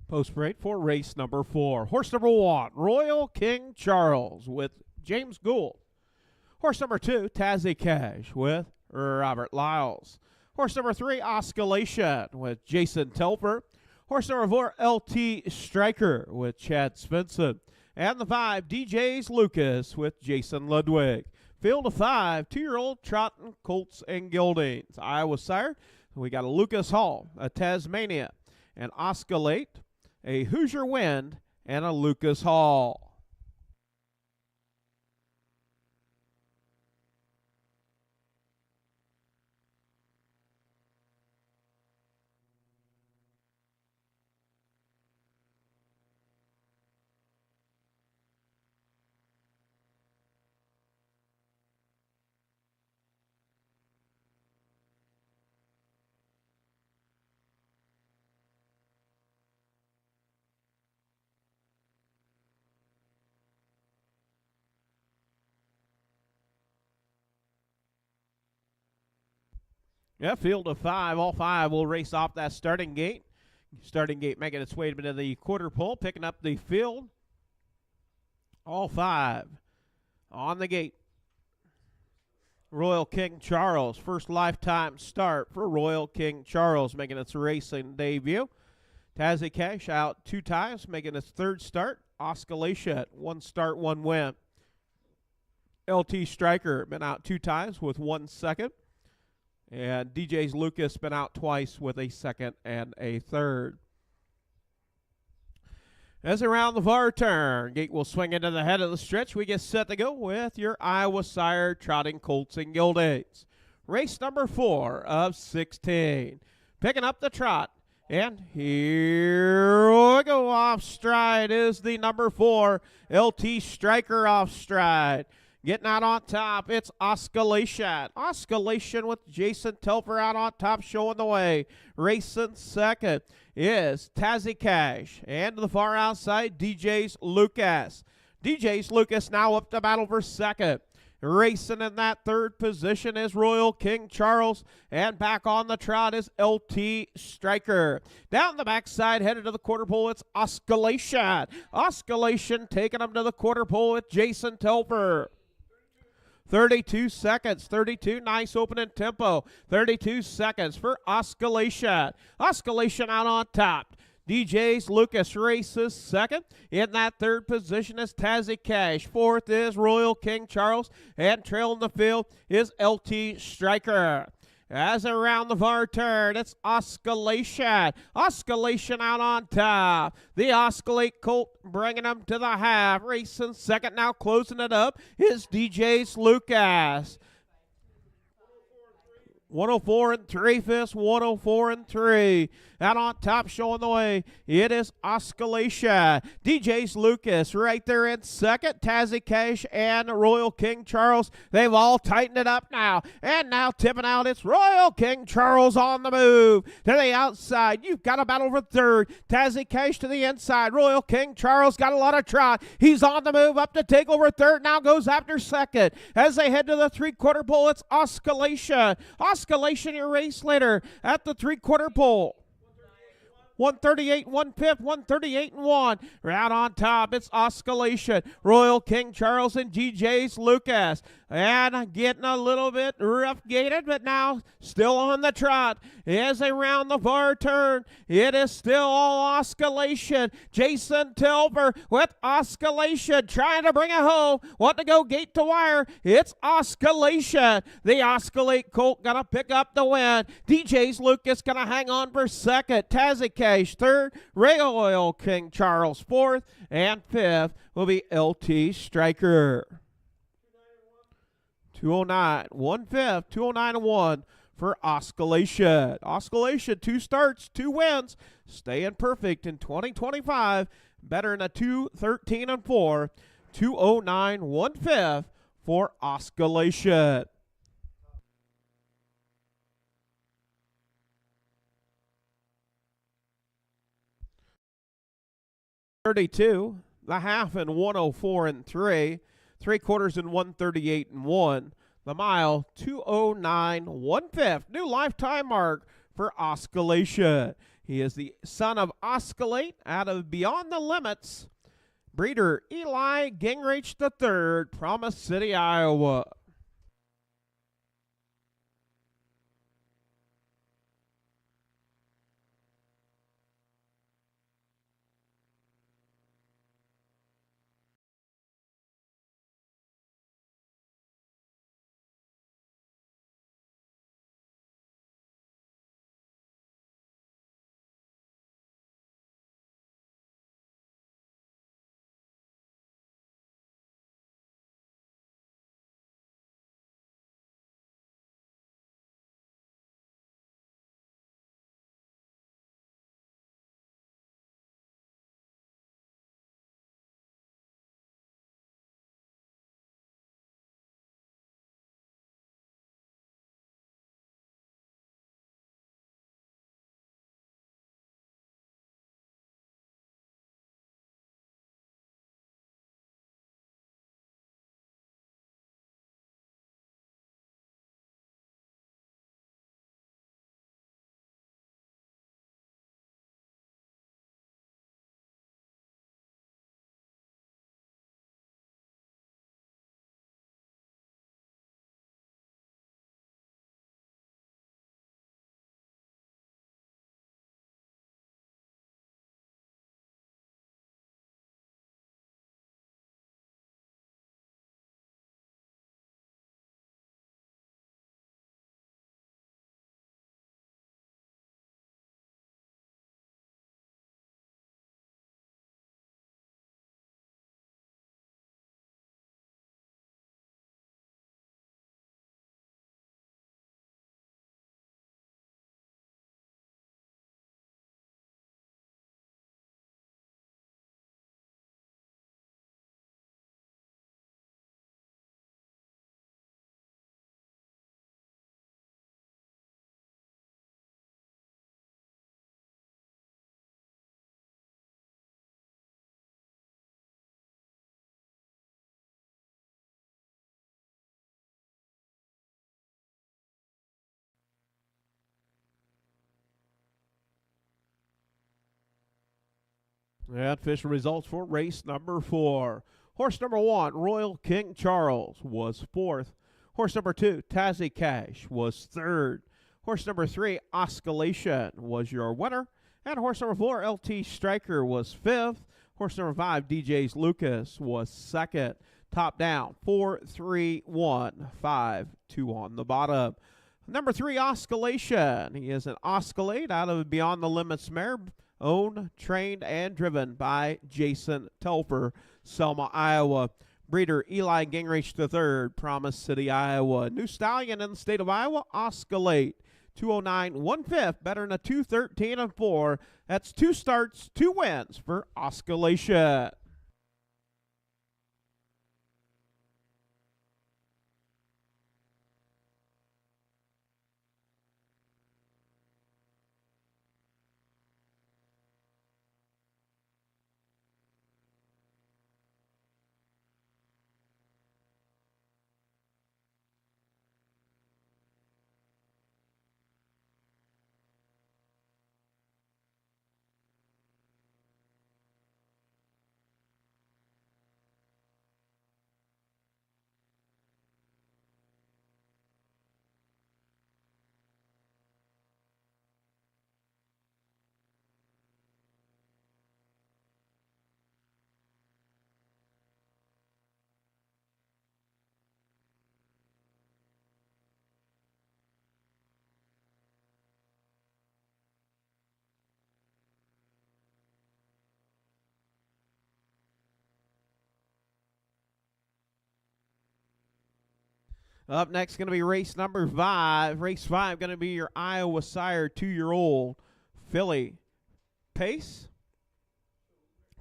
Post parade for race number 4. Horse number 1, Royal King Charles with James Gould. Horse number 2, Tazzy Cash with Robert Lyles. Horse number 3, Oscillation with Jason Telfer. Horse number 4, LT Striker with Chad Svensson. And the 5, DJ's Lucas with Jason Ludwig. Field of 5, 2-year-old trotting colts and geldings. Iowa Sire, we got a Lucas Hall, a Tasmania, an Oscillate, a Hoosier Wind, and a Lucas Hall. Yeah, field of 5. All 5 will race off that starting gate. Starting gate making its way into the quarter pole, picking up the field. All 5 on the gate. Royal King Charles, first lifetime start for Royal King Charles, making its racing debut. Tazzy Cash out 2 times, making its 3rd start. Oscillation, 1 start, 1 win. LT Striker been out 2 times with 1 second. And DJ's Lucas been out twice with a 2nd and a 3rd. As around the far turn, gate will swing into the head of the stretch. We get set to go with your Iowa Sire trotting colts and gildays. Race number 4 of 16. Picking up the trot. And here we go. Off stride is the number 4, LT Striker off stride. Getting out on top, it's Oscillation. Oscillation with Jason Telfer out on top, showing the way. Racing second is Tazzy Cash. And to the far outside, DJ's Lucas. DJ's Lucas now up to battle for second. Racing in that 3rd position is Royal King Charles. And back on the trot is LT Striker. Down the backside, headed to the quarter pole, it's Oscillation. Oscillation taking him to the quarter pole with Jason Telfer. 32 seconds, 32, nice opening tempo. 32 seconds for Oscillation. Oscillation out on top. DJ's Lucas races second. In that 3rd position is Tazzy Cash. 4th is Royal King Charles. And trailing the field is LT Striker. As around the far turn, it's Oscillation. Oscillation out on top. The Oscillate Colt bringing them to the half. Racing second, now closing it up is DJ's Lucas. 104 and 3/5, 104 and 3. Out on top, showing the way, it is Oscillation. DJ's Lucas right there in second. Tazzy Cash and Royal King Charles, they've all tightened it up now. And now tipping out, it's Royal King Charles on the move. To the outside, you've got a battle for 3rd. Tazzy Cash to the inside. Royal King Charles got a lot of trot. He's on the move up to take over 3rd. Now goes after 2nd. As they head to the 3/4 pole, it's Oscillation. Oscillation, your race leader at the 3/4 pole. 138, 1/5, 138 and 1. Right on top, it's Oscillation. Royal King Charles and DJ's Lucas. And getting a little bit rough gated, but now still on the trot. As they round the far turn, it is still all Oscillation. Jason Telfer with Oscillation, trying to bring it home. Want to go gate to wire. It's Oscillation. The Oscillate Colt gonna pick up the win. DJ's Lucas gonna hang on for second. Tazzy Cash 3rd. Royal King Charles 4th. And 5th will be LT Striker. 209, 1/5, 209 and 1 for Oscillation. Oscillation, 2 starts, 2 wins, staying perfect in 2025. Better than a 213 and 4, 209, 1/5 for Oscillation. .32, the half in 104 and 3. 3/4 in 138 and 1. The mile 209 1/5. New lifetime mark for Oscillation. He is the son of Oscillate out of Beyond the Limits. Breeder Eli Gingrich III, Promise City, Iowa. And official results for race number 4. Horse number 1, Royal King Charles, was 4th. Horse number 2, Tazzy Cash, was 3rd. Horse number 3, Oscillation, was your winner. And horse number 4, LT Striker, was 5th. Horse number 5, DJ's Lucas, was 2nd. Top down, 4, 3, 1, 5, 2 on the bottom. Number 3, Oscillation. He is an Oscillate out of Beyond the Limits mare, owned, trained, and driven by Jason Telfer, Selma, Iowa. Breeder Eli Gingrich III, Promise City, Iowa. New stallion in the state of Iowa, Oscillate. 209 1/5, better than a 213 and 4. That's 2 starts, 2 wins for Oscillation. Up next going to be race number 5. Race 5 going to be your Iowa Sire 2-year-old filly. Pace,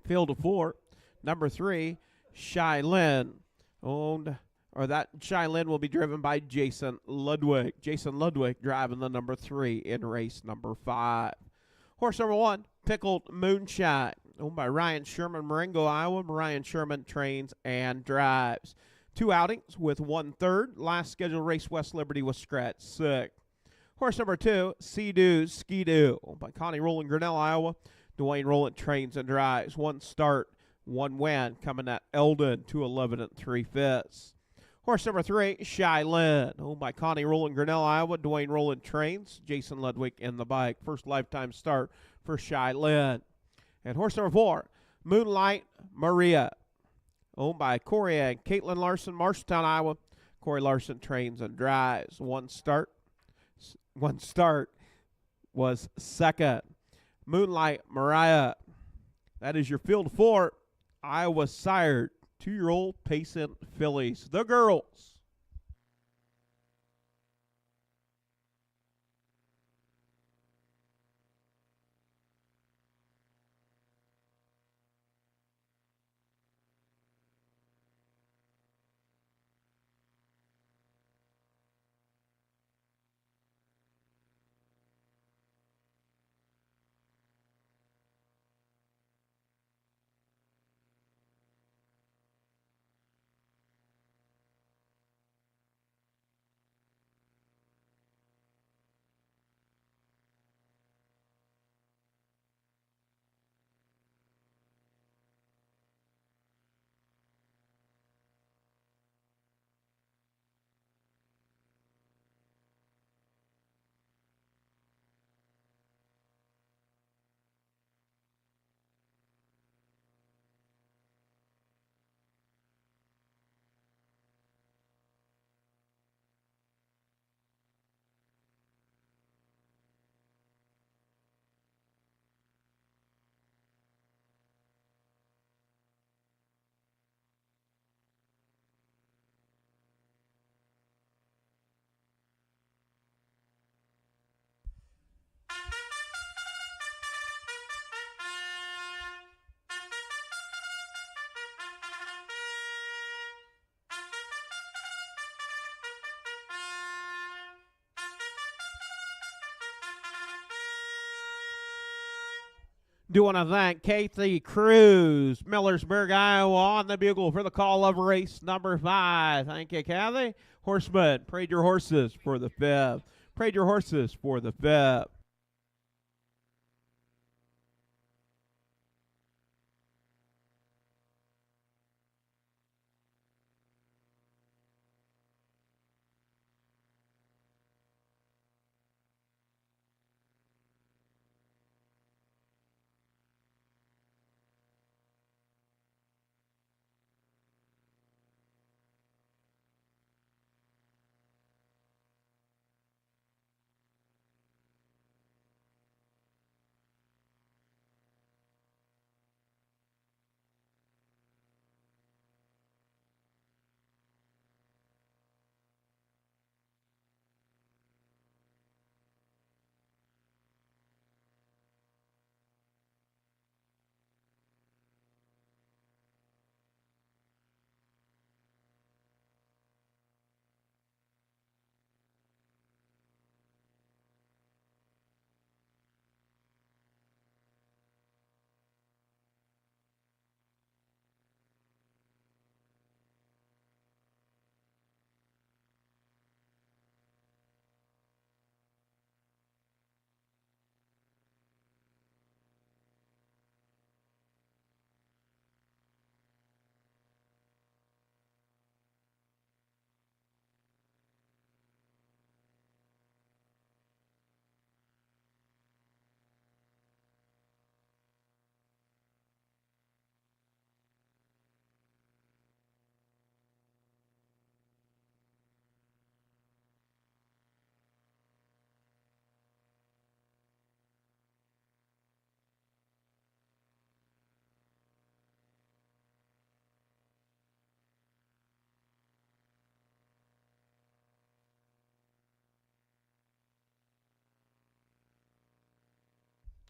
field of 4. Number 3, Shy Lynn. Shy Lynn will be driven by Jason Ludwig. Jason Ludwig driving the number 3 in race number 5. Horse number 1, Pickled Moonshine, owned by Ryan Sherman, Marengo, Iowa. Ryan Sherman trains and drives. 2 outings with 1/3. Last scheduled race, West Liberty, was scratched 6th. Horse number 2, Sea-Doo Ski-Doo, owned by Connie Rowland, Grinnell, Iowa. Dwayne Rowland trains and drives. 1 start, 1 win, coming at Eldon, 211 3/5. Horse number 3, Shy Lynn, owned by Connie Rowland, Grinnell, Iowa. Dwayne Rowland trains. Jason Ludwig in the bike. First lifetime start for Shy Lynn. And horse number 4, Moonlight Maria, owned by Corey and Caitlin Larson, Marshalltown, Iowa. Corey Larson trains and drives. 1 start was 2nd. Moonlight Mariah. That is your field of 4. Iowa sired 2-year-old Payson fillies. The girls. Do want to thank Kathy Cruz, Millersburg, Iowa, on the bugle for the call of race number 5. Thank you, Kathy. Horsemen, parade your horses for the 5th. Parade your horses for the 5th.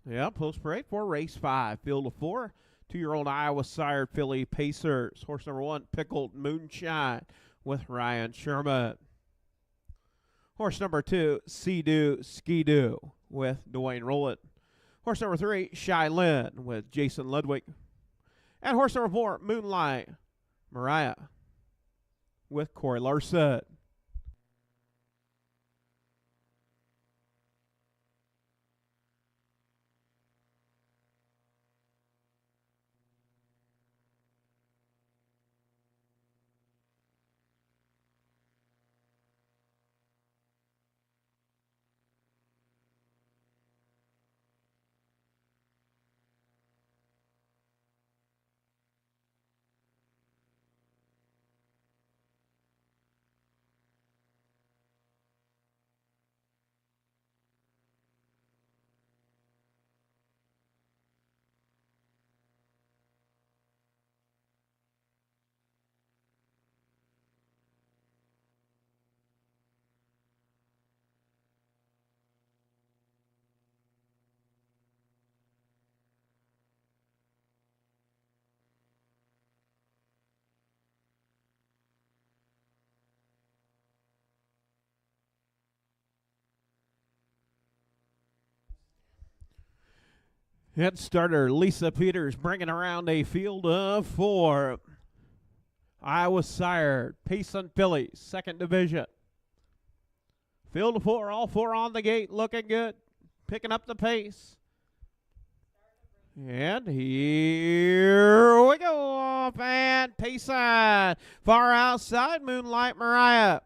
Yeah, post parade for race 5. Field of 4. 2-year-old Iowa sired filly Pacers. Horse number 1, Pickled Moonshine with Ryan Sherman. Horse number 2, Sea-Doo Ski-Doo with Dwayne Rowland. Horse number 3, Shy Lynn with Jason Ludwig. And horse number 4, Moonlight Mariah with Corey Larson. Head starter Lisa Peters bringing around a field of 4. Iowa sired Pace and Phillies, 2nd division. Field of 4, all 4 on the gate, looking good, picking up the pace. And here we go off and Payson. Far outside, Moonlight Mariah.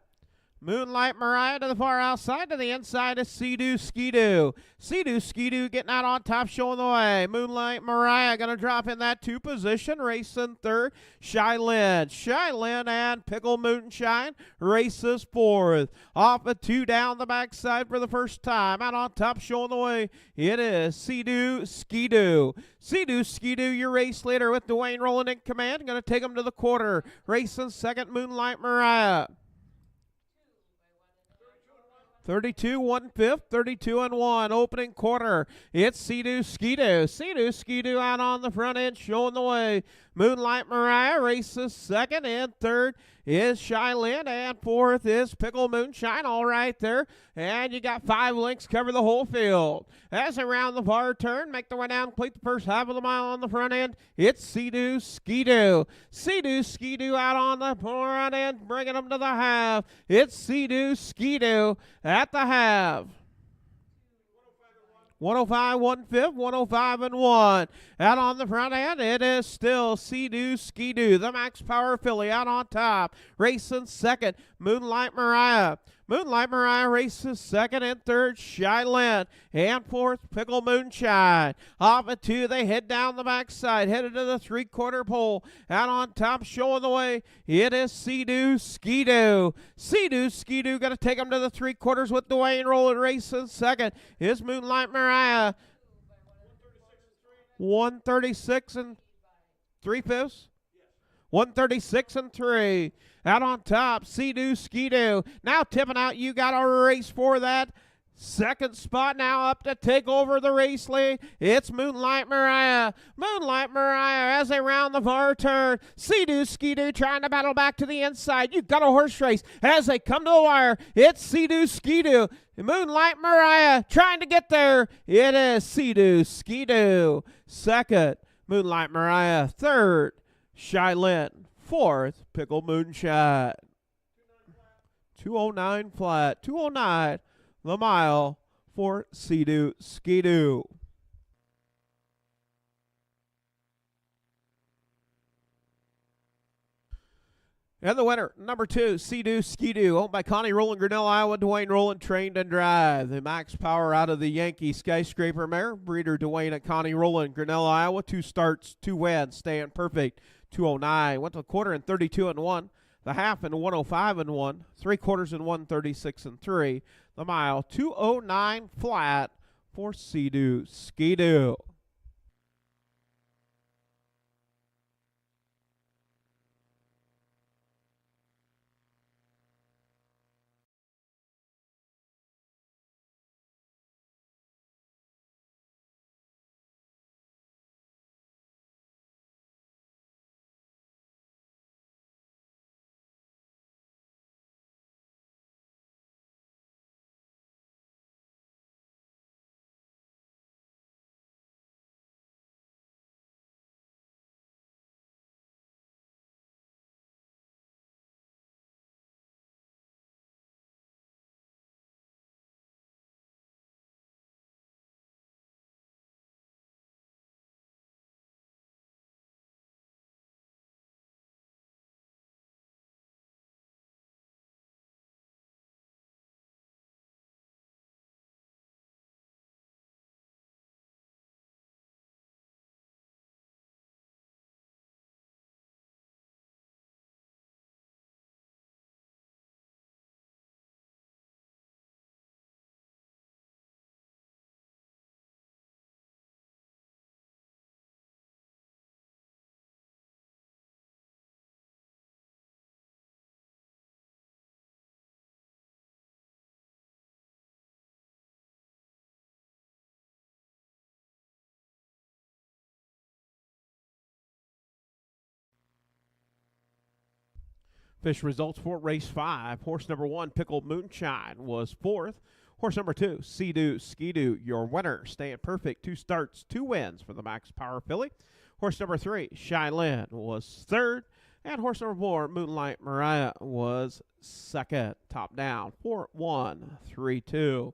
Moonlight Mariah to the far outside. To the inside is Sea-Doo Ski-Doo. Sea-Doo Ski-Doo getting out on top, showing the way. Moonlight Mariah going to drop in that 2 position. Racing 3rd, Shy Lynn. Shy Lynn and Pickle Moonshine races 4th. Off a 2 down the backside for the first time. Out on top, showing the way. It is Sea-Doo Ski-Doo. Sea-Doo Ski-Doo, your race leader with Dwayne Rowland in command. Going to take him to the quarter. Racing 2nd, Moonlight Mariah. 32 1/5, 32 and 1. Opening quarter. It's Sea-Doo Ski-Doo. Sea-Doo Ski-Doo out on the front end, showing the way. Moonlight Mariah races 2nd, and 3rd is Shy Lynn, and 4th is Pickle Moonshine, all right there. And you got 5 lengths cover the whole field. As around the far turn, make the way down, complete the first half of the mile on the front end. It's Sea-Doo Ski-Doo. Sea-Doo Ski-Doo out on the front end, bringing them to the half. It's Sea-Doo Ski-Doo at the half. 105 1/5, 105 and 1. Out on the front end, it is still Sea-Doo Ski-Doo, the Max Power filly out on top. Racing 2nd, Moonlight Mariah. Moonlight Mariah races 2nd, and 3rd, Shy Lynn. And 4th, Pickle Moonshine. Off at 2, they head down the backside, headed to the 3/4 pole. Out on top, showing the way, it is Sea-Doo Ski-Doo. Sea-Doo Ski-Doo going to take them to the 3/4 with Dwayne Rowland racing 2nd. Is Moonlight Mariah. 136 and 3/5. 136 and 3. Out on top, Sea-Doo Ski-Doo. Now tipping out, you got a race for that 2nd spot. Now up to take over the race lead. It's Moonlight Mariah. Moonlight Mariah as they round the far turn. Sea-Doo Ski-Doo trying to battle back to the inside. You've got a horse race as they come to the wire. It's Sea-Doo Ski-Doo. Moonlight Mariah trying to get there. It is Sea-Doo Ski-Doo. 2nd, Moonlight Mariah. 3rd, Shy Lynn. 4th, Pickle Moonshine. 209 flat. 209 the mile for Sea-Doo Ski-Doo. And the winner, number 2, Sea-Doo Ski-Doo, owned by Connie Rowland, Grinnell, Iowa. Dwayne Rowland trained and drive. The Max Power out of the Yankee Skyscraper mare. Breeder Dwayne at Connie Rowland, Grinnell, Iowa. 2 starts, 2 wins, staying perfect. 209. Went to the quarter in 32 and 1. The half in 105 and 1. 3/4 in 136 and 3. The mile 209 flat for Sea-Doo Ski-Doo. Fish results for race 5. Horse number 1, Pickled Moonshine, was 4th. Horse number 2, Sea-Doo Ski-Doo, your winner, staying perfect. 2 starts, 2 wins for the Max Power filly. Horse number 3, Shylin, was 3rd. And horse number 4, Moonlight Mariah, was 2nd. Top down, 4-1, 3-2.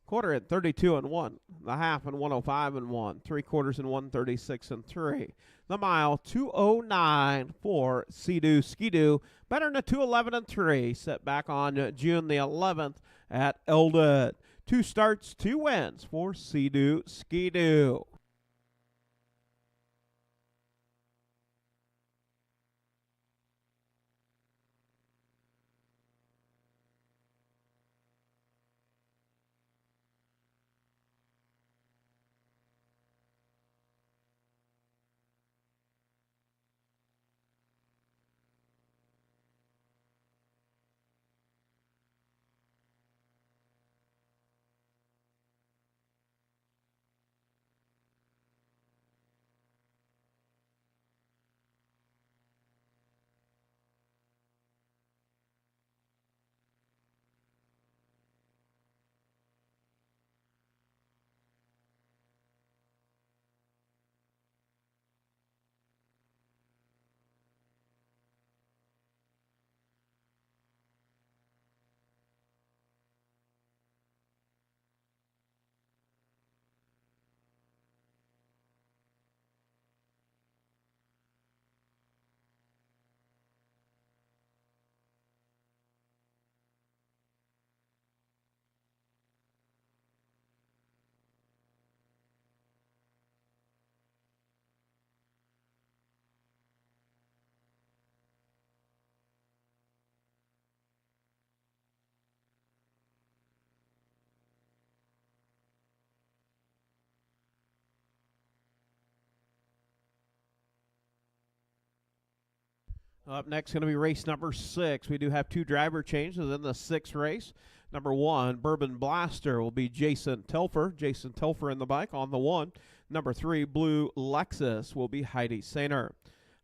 Quarter at 32 and 1. The half and 105 and 1. 3/4 and 136 and 3. The mile 209 for Sea-Doo Ski-Doo. Better than a 211 and 3. Set back on June the 11th at Eldon. 2 starts, 2 wins for Sea-Doo Ski-Doo. Up next going to be race number 6. We do have 2 driver changes in the 6th race. Number 1, Bourbon Blaster, will be Jason Telfer. Jason Telfer in the bike on the 1. Number 3, Blue Lexus, will be Heidi Sainer.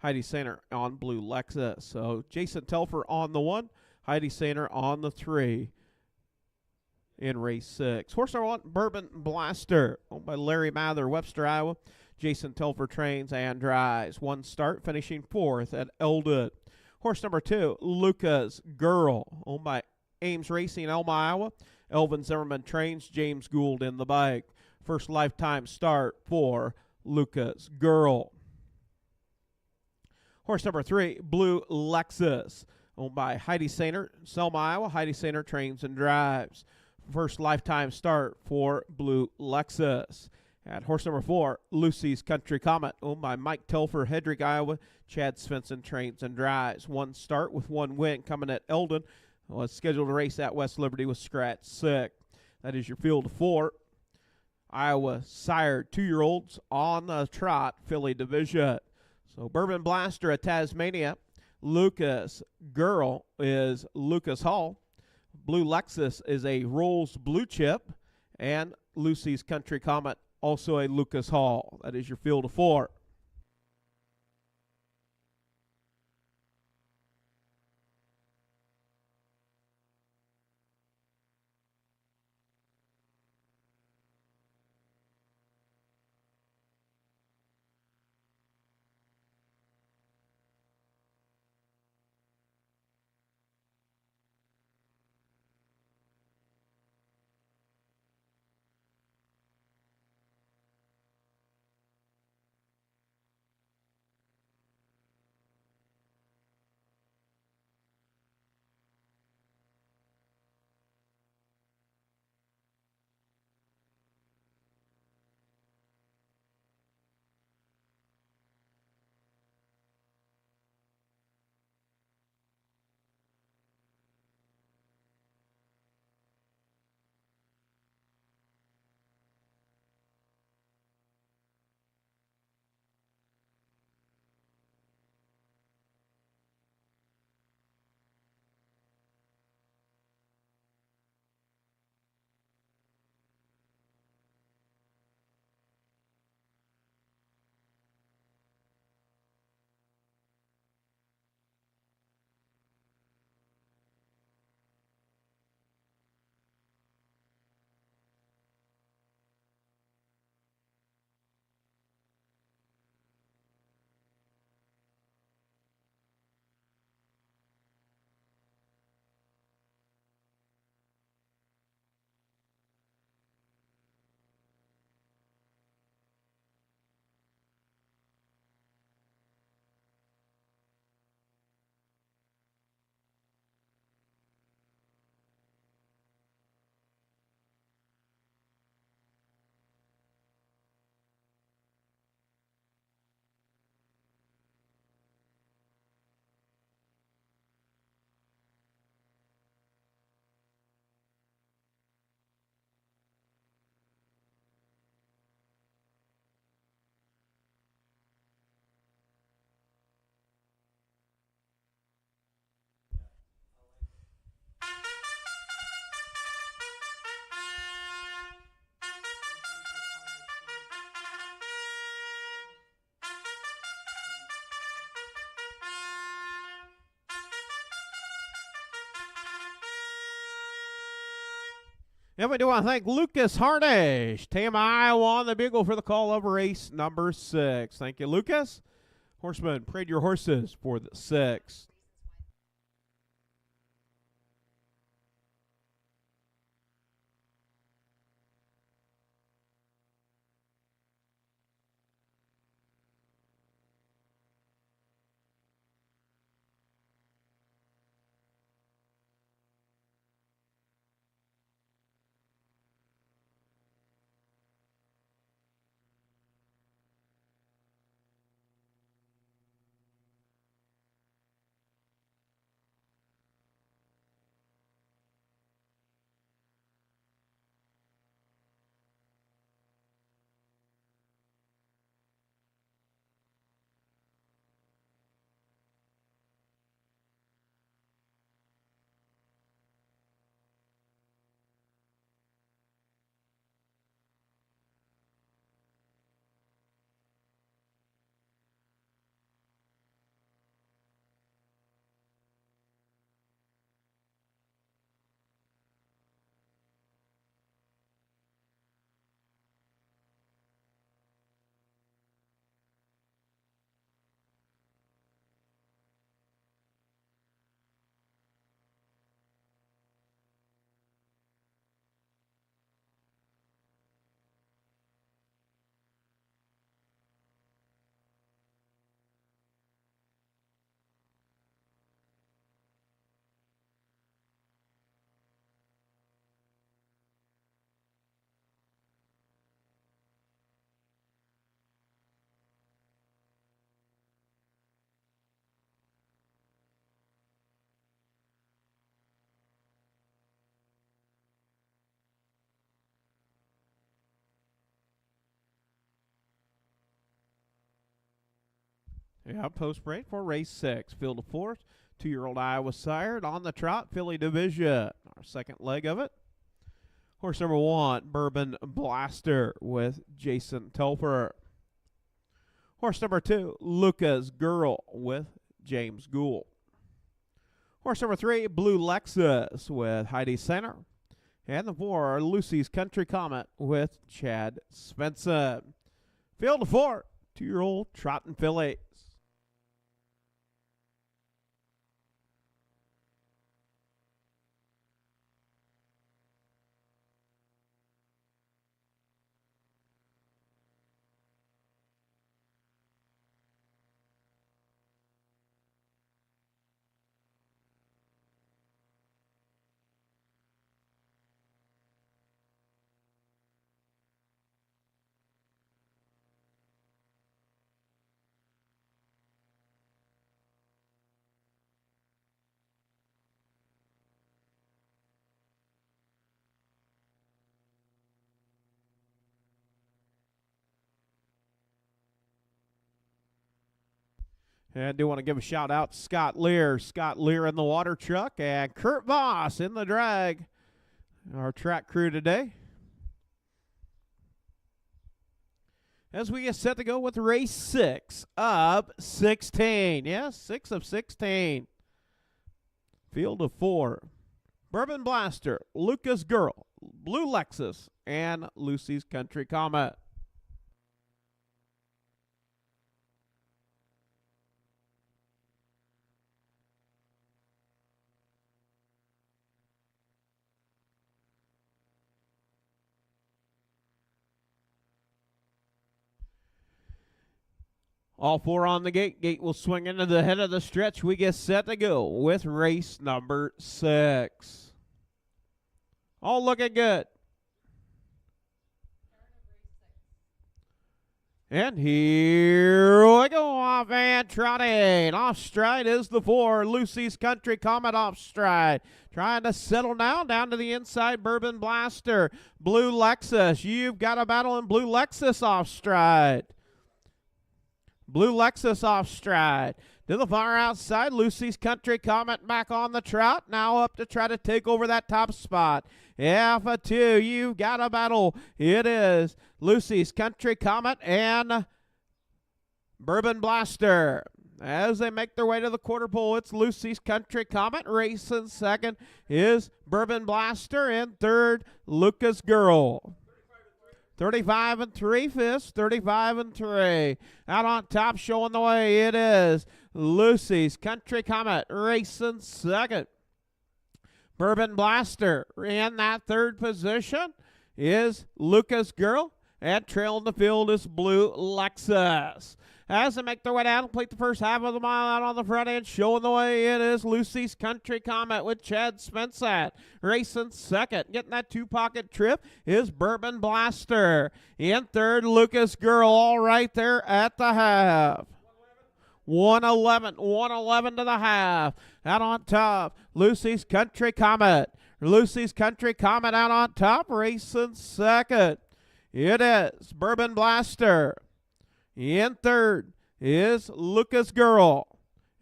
Heidi Sainer on Blue Lexus. So Jason Telfer on the 1, Heidi Sainer on the 3 in race 6. Horse number 1, Bourbon Blaster, owned by Larry Mather, Webster, Iowa. Jason Telfer trains and drives. 1 start, finishing 4th at Eldon. Horse number 2, Luca's Girl, owned by Ames Racing, Elma, Iowa. Elvin Zimmerman trains, James Gould in the bike. First lifetime start for Luca's Girl. Horse number 3, Blue Lexus, owned by Heidi Sainer, Selma, Iowa. Heidi Sainer trains and drives. First lifetime start for Blue Lexus. At horse number 4, Lucy's Country Comet, owned by Mike Telfer, Hedrick, Iowa. Chad Svensson trains and drives. 1 start with 1 win coming at Eldon. Was scheduled to race at West Liberty with scratch 6. That is your field of 4. Iowa sired 2-year-olds on the trot filly division. So Bourbon Blaster at Tasmania. Lucas Girl is Lucas Hall. Blue Lexus is a Rolls Blue Chip. And Lucy's Country Comet, also a Lucas Hall. That is your field of 4. And we do want to thank Lucas Harnish, Tama, Iowa, on the bugle for the call of race number 6. Thank you, Lucas. Horsemen, parade your horses for the 6th. Yeah, post break for race 6. Field of 4, 2-year-old Iowa sired on the trot, filly division. Our second leg of it. Horse number 1, Bourbon Blaster with Jason Telfer. Horse number 2, Luca's Girl with James Gould. Horse number 3, Blue Lexus with Heidi Center. And the 4, Lucy's Country Comet with Chad Svensson. Field of 4, 2-year-old trotting fillies. And I do want to give a shout out to Scott Lear. Scott Lear in the water truck and Kurt Voss in the drag. Our track crew today. As we get set to go with race 6 of 16. Yes, 6 of 16. Field of 4. Bourbon Blaster, Luca's Girl, Blue Lexus, and Lucy's Country Comet. All 4 on the gate. Gate will swing into the head of the stretch. We get set to go with race number 6. All looking good. And here we go, off and trotting. Off stride is the 4, Lucy's Country Comet off stride. Trying to settle down to the inside, Bourbon Blaster. Blue Lexus, you've got a battle in Blue Lexus off stride. Blue Lexus off stride. To the far outside, Lucy's Country Comet back on the trot. Now up to try to take over that top spot. Alpha 2, you've got a battle. It is Lucy's Country Comet and Bourbon Blaster. As they make their way to the quarter pole, it's Lucy's Country Comet. Racing second is Bourbon Blaster. And third, Lucas Girl. 35 and 3/5, 35 and 3. Out on top, showing the way, it is Lucy's Country Comet. Racing second. Bourbon Blaster in that third position is Lucas Girl. And trailing the field is Blue Lexus. As they make their way down, complete the first half of the mile out on the front end, showing the way, it is Lucy's Country Comet with Chad Spensat. Racing second, getting that two-pocket trip is Bourbon Blaster. In third, Lucas Girl, all right there at the half. 111 to the half. Out on top, Lucy's Country Comet. Lucy's Country Comet out on top, racing second. It is Bourbon Blaster. In third is Lucas Girl.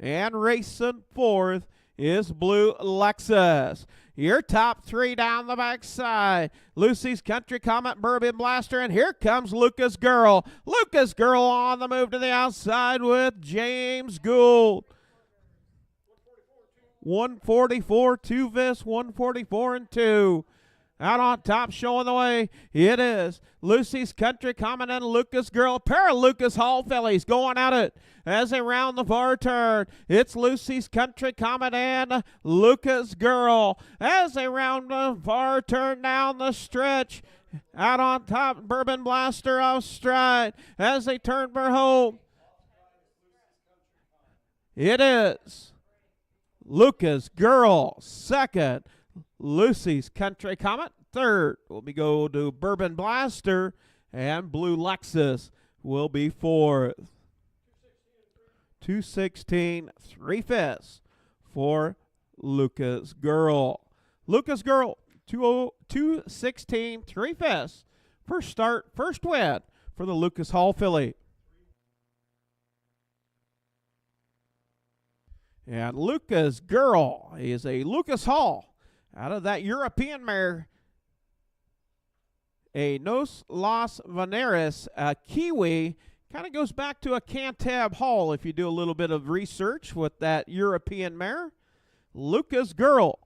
And racing fourth is Blue Lexus. Your top three down the backside. Lucy's Country Comet, Bourbon Blaster, and here comes Lucas Girl. Lucas Girl on the move to the outside with James Gould. 144, 2-5, 144 and 2. Out on top, showing the way, it is Lucy's Country Comet and Lucas Girl. Pair of Lucas Hall fillies going at it as they round the far turn. It's Lucy's Country Comet and Lucas Girl as they round the far turn down the stretch. Out on top, Bourbon Blaster off stride as they turn for home. It is Lucas Girl second. Lucy's Country Comet third will be go to Bourbon Blaster, and Blue Lexus will be fourth. 216 3/5 for Lucas Girl. Lucas Girl 216 3/5. First start, first win for the Lucas Hall filly. And Lucas Girl is a Lucas Hall out of that European mare, a Nos Los Veneres, a Kiwi. Kind of goes back to a Cantab Hall if you do a little bit of research with that European mare. Lucas Girl,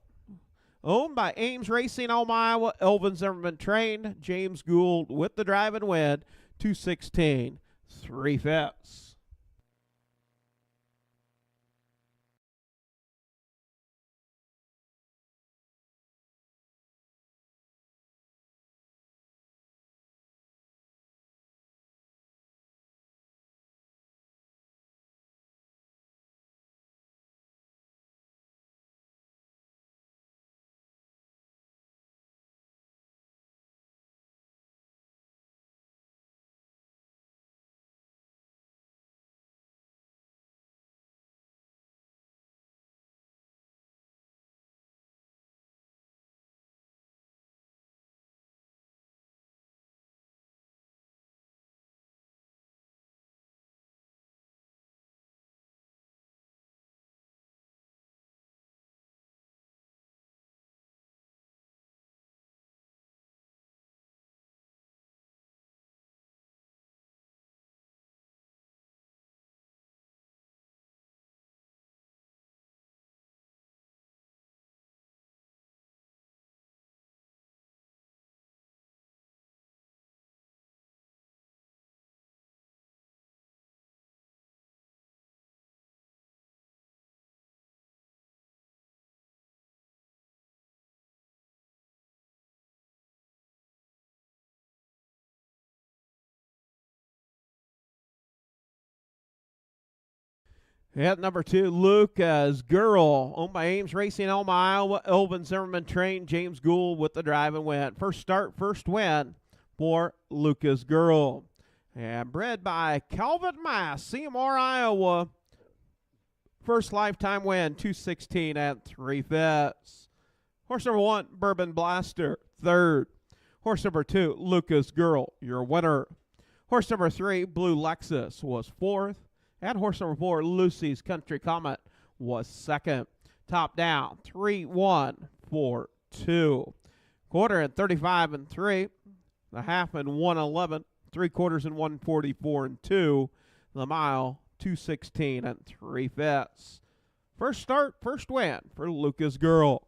owned by Ames Racing, Alma, Iowa. Elvin Zimmerman trained. James Gould with the drive and win. 216 3/5. At number 2, Lucas Girl, owned by Ames Racing, Alma, Iowa. Elvin Zimmerman trained. James Gould with the drive and win. First start, first win for Lucas Girl. And bred by Calvin Mass, Seymour, Iowa. First lifetime win, 216 3/5. Horse number 1, Bourbon Blaster, third. Horse number 2, Lucas Girl, your winner. Horse number 3, Blue Lexus, was fourth. And horse number 4, Lucy's Country Comet, was second. Top down, 3-1, 4-2. Quarter and 35 and 3. The half and 111. 3/4 and 144 and 2. The mile, 2:16 3/5. First start, first win for Lucas Girl.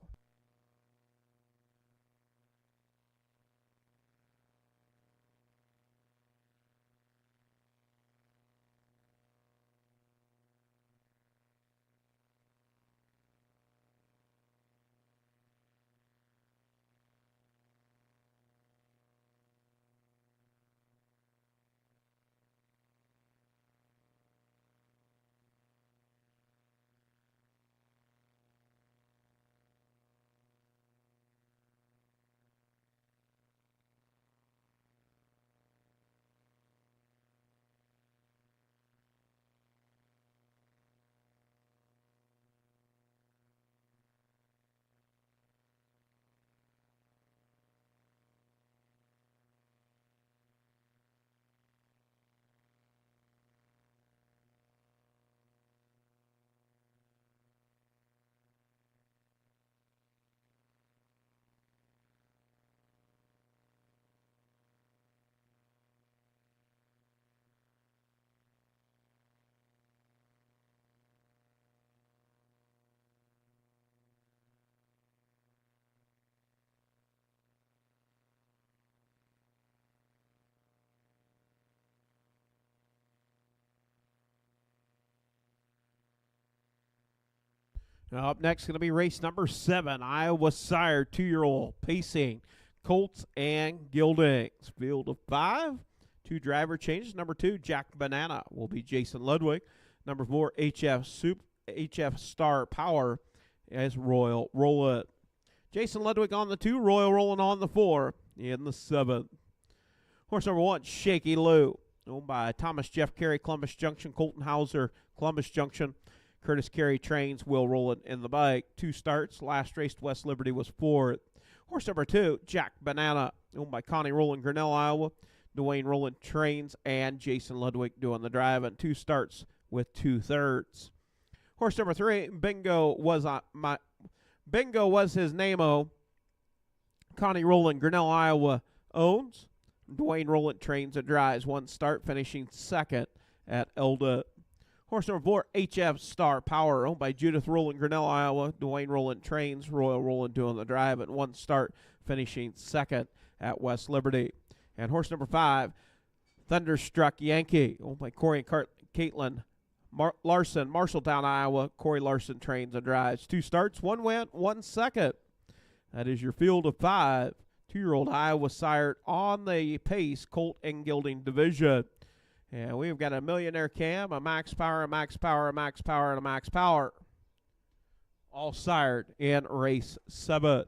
Now up next going to be race number 7, Iowa Sire 2-year-old pacing colts and geldings. Field of 5. 2 driver changes. Number 2, Jack Banana, will be Jason Ludwig. Number 4, HF Star Power as Royal Roll It. Jason Ludwig on the 2, Royal Rolling on the 4 in the 7th. Horse number 1, Shaky Lou, owned by Thomas Jeff Carey, Columbus Junction, Colton Hauser, Columbus Junction. Curtis Carey trains, Will Roll It in the bike. 2 starts. Last race, West Liberty was 4th. Horse number 2, Jack Banana, owned by Connie Rowland, Grinnell, Iowa. Dwayne Rowland trains, and Jason Ludwig doing the driving. 2 starts with 2 thirds. Horse number 3, Bingo was his name-o. Connie Rowland, Grinnell, Iowa owns. Dwayne Rowland trains and drives. 1 start, finishing 2nd at Elda. Horse number 4, HF Star Power, owned by Judith Rowland, Grinnell, Iowa. Dwayne Rowland trains, Royal Rowland doing the drive at 1 start, finishing 2nd at West Liberty. And horse number 5, Thunderstruck Yankee, owned by Corey and Caitlin Larson, Marshalltown, Iowa. Corey Larson trains and drives. 2 starts, 1 win, 1 second. That is your field of 5. 2-year-old Iowa sired on the pace, colt and gelding division. And we've got a Millionaire Cam, a Max Power, a Max Power, a Max Power, and a Max Power. All sired in race 7.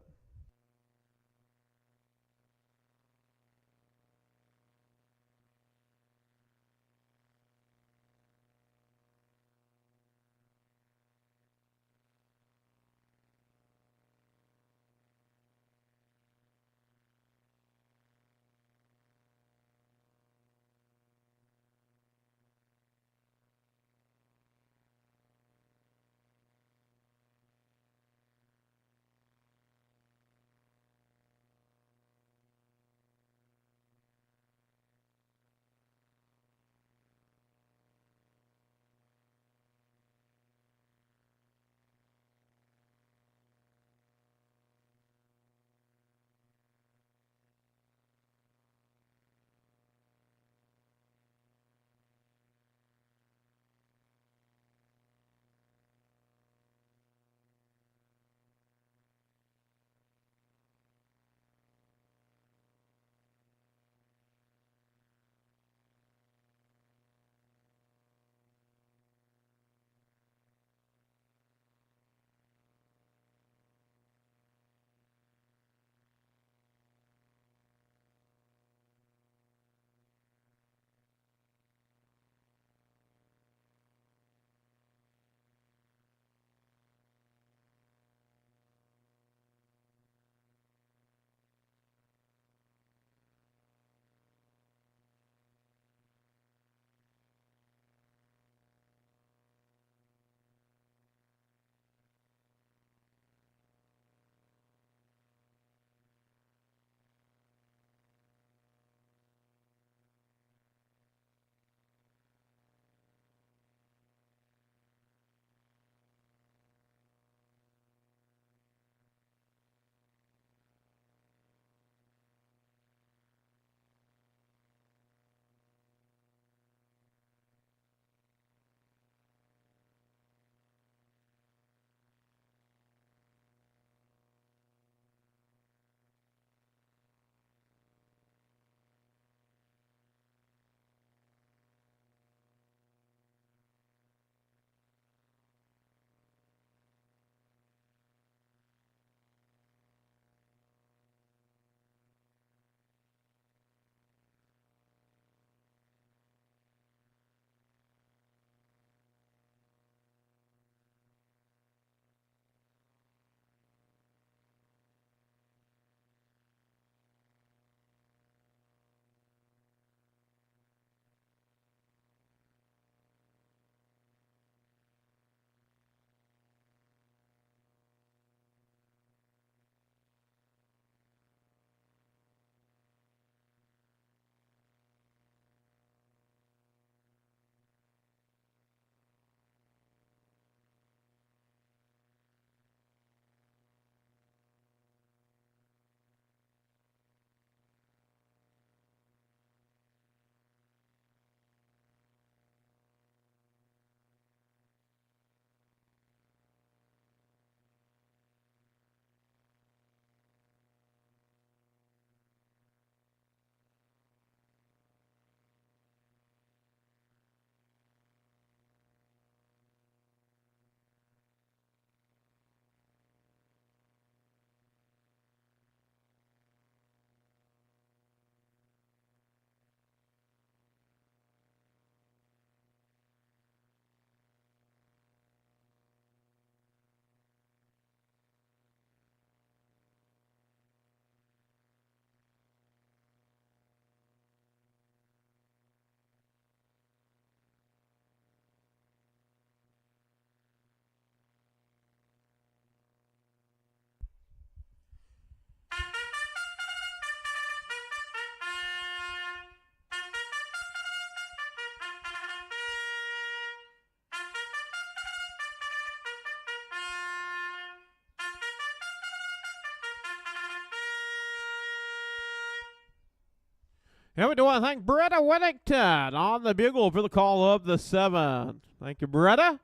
And we do want to thank Bretta Whittington on the bugle for the call of the 7th. Thank you, Bretta.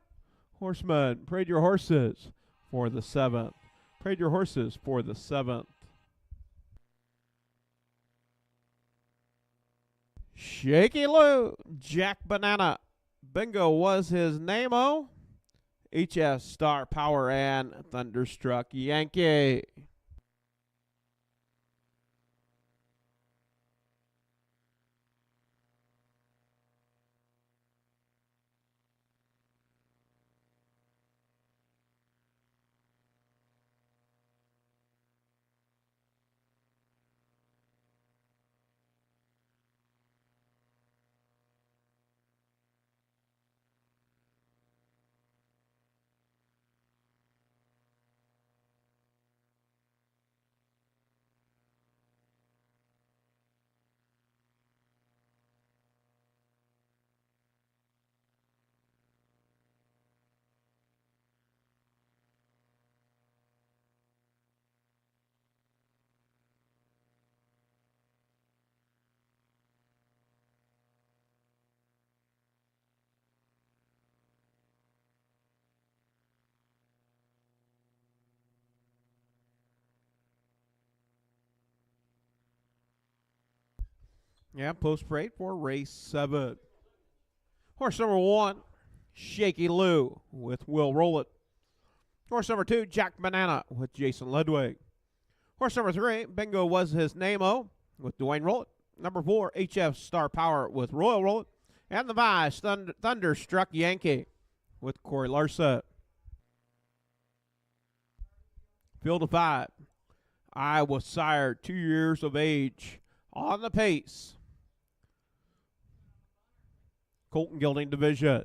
Horsemen, parade your horses for the 7th. Parade your horses for the 7th. Shaky Lou, Jack Banana. Bingo was his name-o. HS Star Power and Thunderstruck Yankee. Yeah, post parade for race 7. Horse number 1, Shaky Lou with Will Roll It. Horse number 2, Jack Banana with Jason Ludwig. Horse number 3, Bingo was his name-o with Dwayne Roll It. Number 4, HF Star Power with Royal Roll It. And the Vice, Thunderstruck Yankee with Corey Larsa. Field of 5. I was sired 2 years of age on the pace. Colton Gilding Division.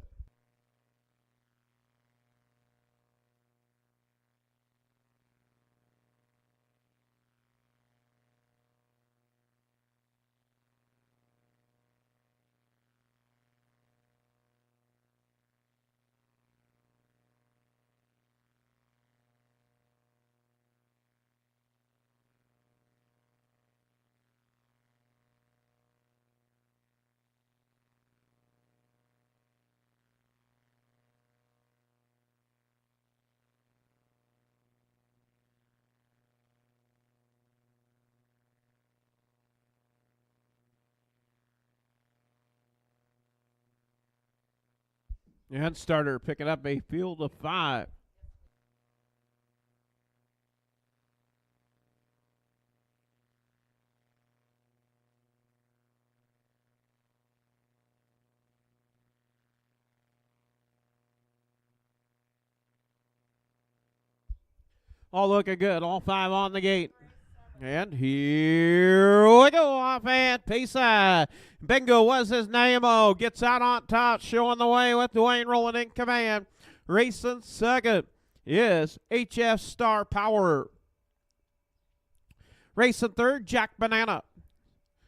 And starter picking up a field of 5. All looking good. All 5 on the gate. And here we go off and Pace. Bingo was his name-o. Gets out on top, showing the way with Dwayne rolling in command. Racing second is HF Star Power. Racing third, Jack Banana.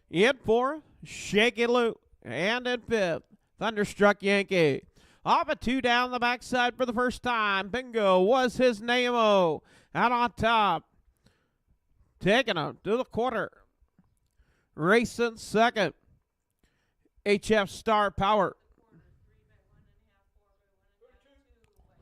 In fourth, Shaky Lou. And in fifth, Thunderstruck Yankee. Off a 2 down the backside for the first time. Bingo was his name-o. Out on top. Taking him to the quarter. Racing second. HF Star Power.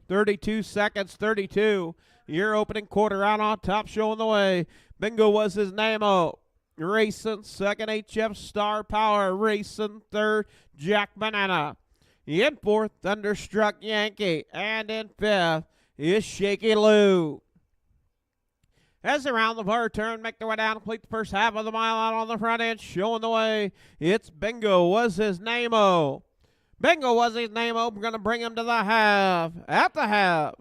32 seconds, 32. Your opening quarter out on top, showing the way. Bingo was his name-o. Racing second, HF Star Power. Racing third, Jack Banana. In fourth, Thunderstruck Yankee. And in fifth is Shaky Lou. As they round the far turn, make their way down, complete the first half of the mile out on the front end, showing the way. It's Bingo was his name-o. Bingo was his name-o. We're going to bring him to the half. At the half.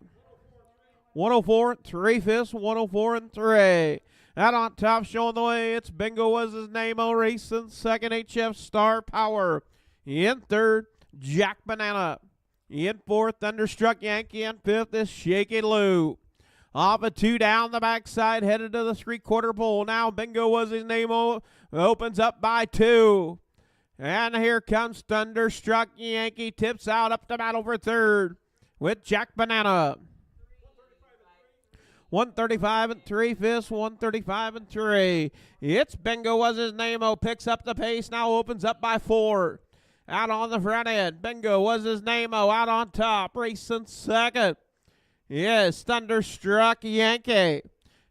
104 3/5, 104 3. Out on top, showing the way. It's Bingo was his name-o. Racing second, HF Star Power. In third, Jack Banana. In fourth, Thunderstruck Yankee. In fifth is Shaky Lou. Off a 2 down the backside, headed to the 3/4 pole. Now Bingo was his name-o. Opens up by 2. And here comes Thunderstruck Yankee. Tips out up to battle for third with Jack Banana. 135 and 3/5, 135 and 3. It's Bingo was his name-o, picks up the pace, now opens up by 4. Out on the front end, Bingo was his name-o, out on top, racing second. Yes, Thunderstruck Yankee.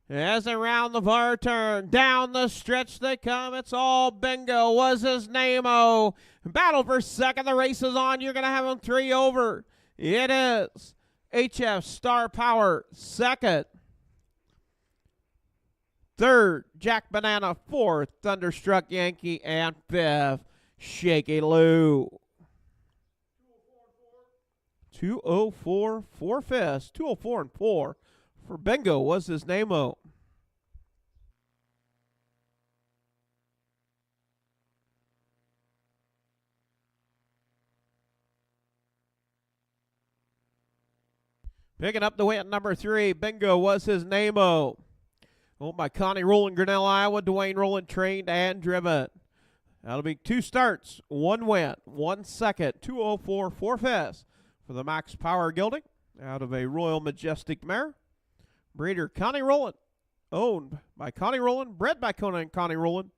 As around the far turn, down the stretch they come. It's all Bingo was his name-o. Battle for second. The race is on. You're going to have him 3 over. It is HF Star Power second. Third, Jack Banana. Fourth, Thunderstruck Yankee. And fifth, Shaky Lou. 204 4 fifths. 204 and 4 for Bingo was his name-o. Picking up the win at number 3, Bingo was his name-o. Owned by Connie Rowland, Grinnell, Iowa. Dwayne Rowland trained and driven. That'll be 2 starts, 1 win, 1 second, 204 4 fifths for the Max Power Gelding out of a Royal Majestic mare. Breeder Connie Rowland, owned by Connie Rowland, bred by Connie Rowland.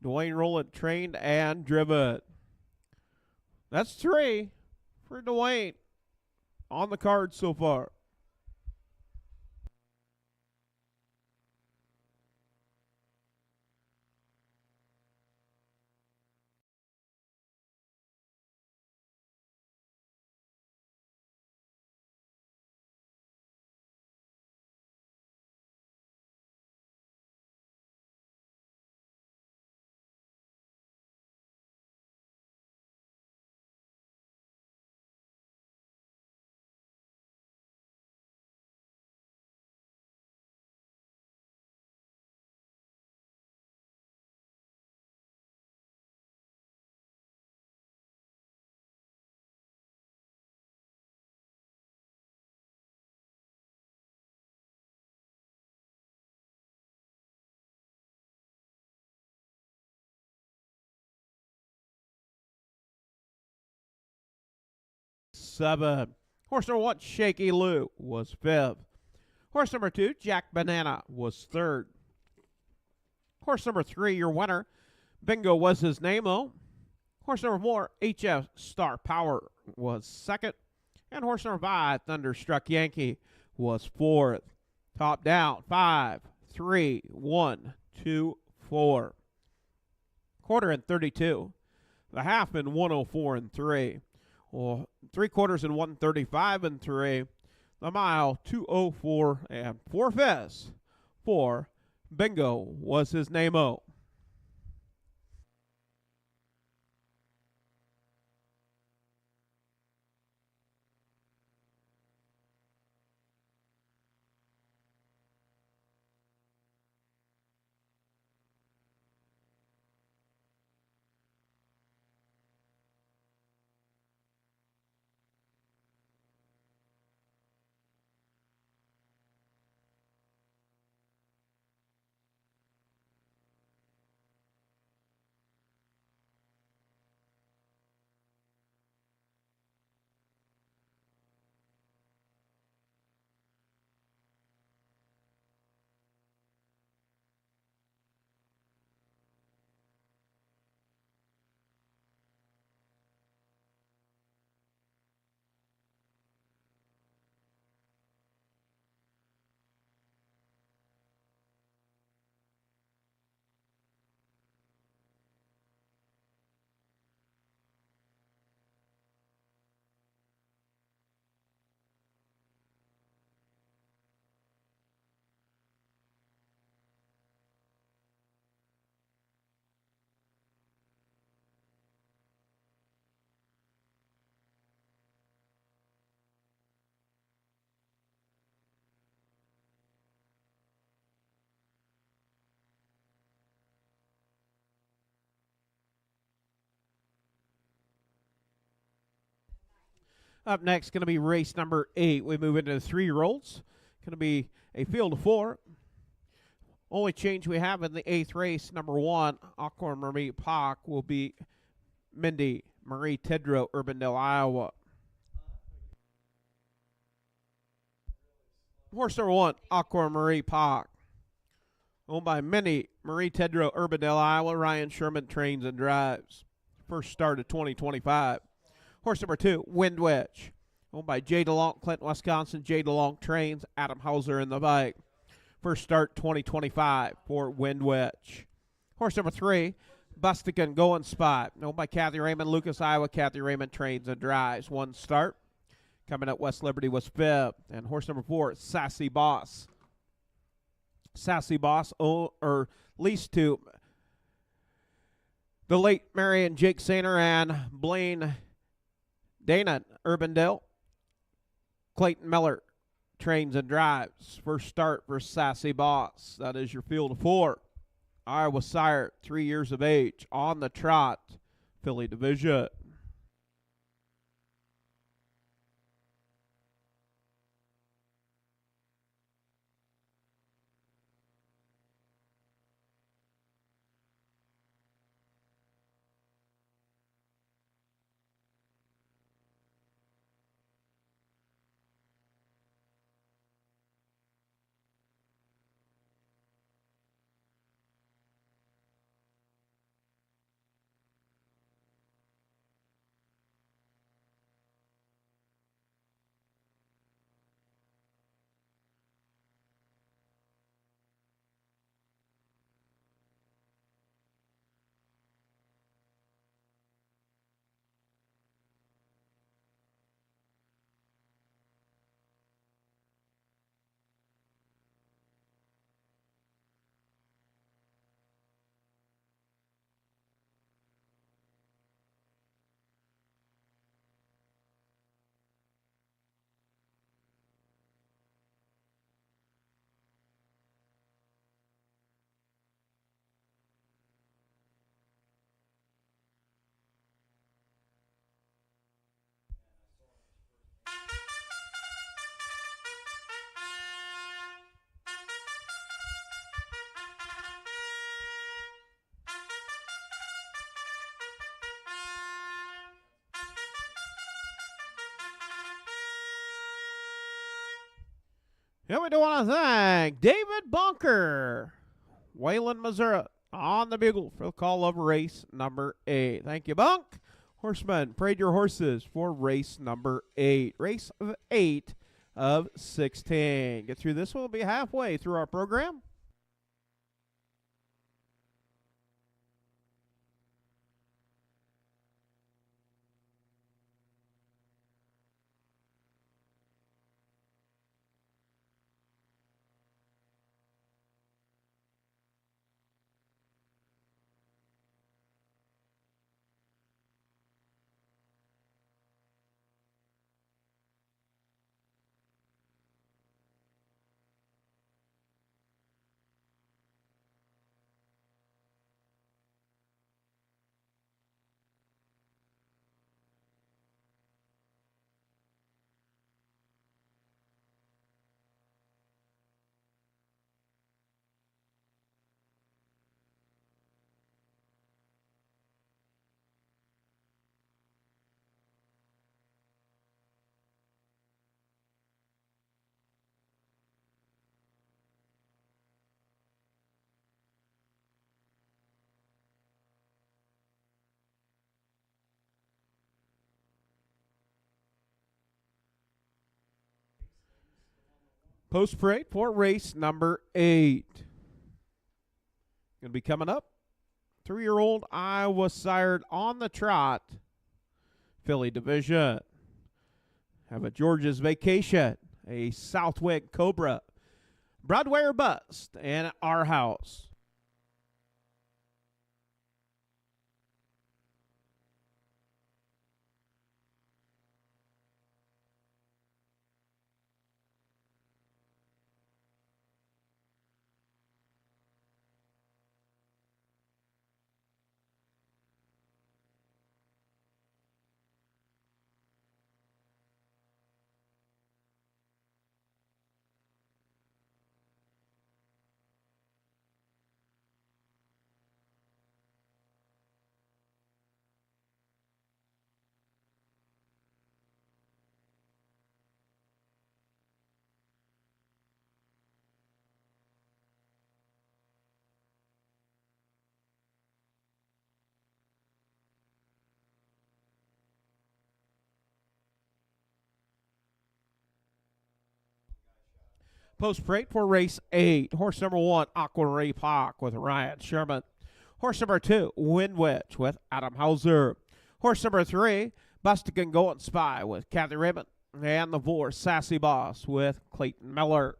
Dwayne Rowland trained and driven. That's 3 for Dwayne on the card so far. Seven. Horse number 1, Shaky Lou, was 5th. Horse number 2, Jack Banana, was 3rd. Horse number 3, your winner, Bingo was his name-o. Horse number 4, HF Star Power, was 2nd. And horse number 5, Thunderstruck Yankee, was 4th. Top down, 5, 3, 1, 2, 4. Quarter in 32. The half in 104 and 3. Well, 3/4 in 135 and 3. The mile 204 and 4 fifths for Bingo was his name-o. Up next, going to be race number 8. We move into the 3-year-olds. Going to be a field of 4. Only change we have in the 8th race, number 1, Aqua Marie Park, will be Mindy Marie Tedrow, Urbandale, Iowa. Horse number 1, Aqua Marie Park. Owned by Minnie Marie Tedrow, Urbandale, Iowa. Ryan Sherman trains and drives. First start of 2025. Horse number 2, Wind Witch. Owned by Jay DeLong, Clinton, Wisconsin. Jay DeLong trains. Adam Hauser in the bike. First start 2025 for Wind Witch. Horse number 3, Bustigan Going Spot. Owned by Kathy Raymond, Lucas, Iowa. Kathy Raymond trains and drives. One start. Coming up, West Liberty was 5th. And horse number 4, Sassy Boss. Sassy Boss, or leased to the late Marion Jake Sainer and Blaine Dana, Urbandale. Clayton Miller trains and drives. First start for Sassy Boss. That is your field of 4. Iowa sire, 3 years of age, on the trot, filly division. And we do want to thank David Bunker, Wayland, Missouri, on the bugle for the call of race number 8. Thank you, Bunk. Horsemen, parade your horses for race number 8. Race of 8 of 16. Get through this one. We'll be halfway through our program. Post parade for race number 8. Going to be coming up. 3-year-old Iowa sired on the trot, filly division. Have a George's Vacation, a Southwick Cobra, Broadway or Bust, and Our House. Post parade for race 8. Horse number 1, Aqua Ray Park with Ryan Sherman. Horse number 2, Wind Witch with Adam Hauser. Horse number 3, Bustic and Going Spy with Kathy Raymond. And the 4, Sassy Boss with Clayton Miller.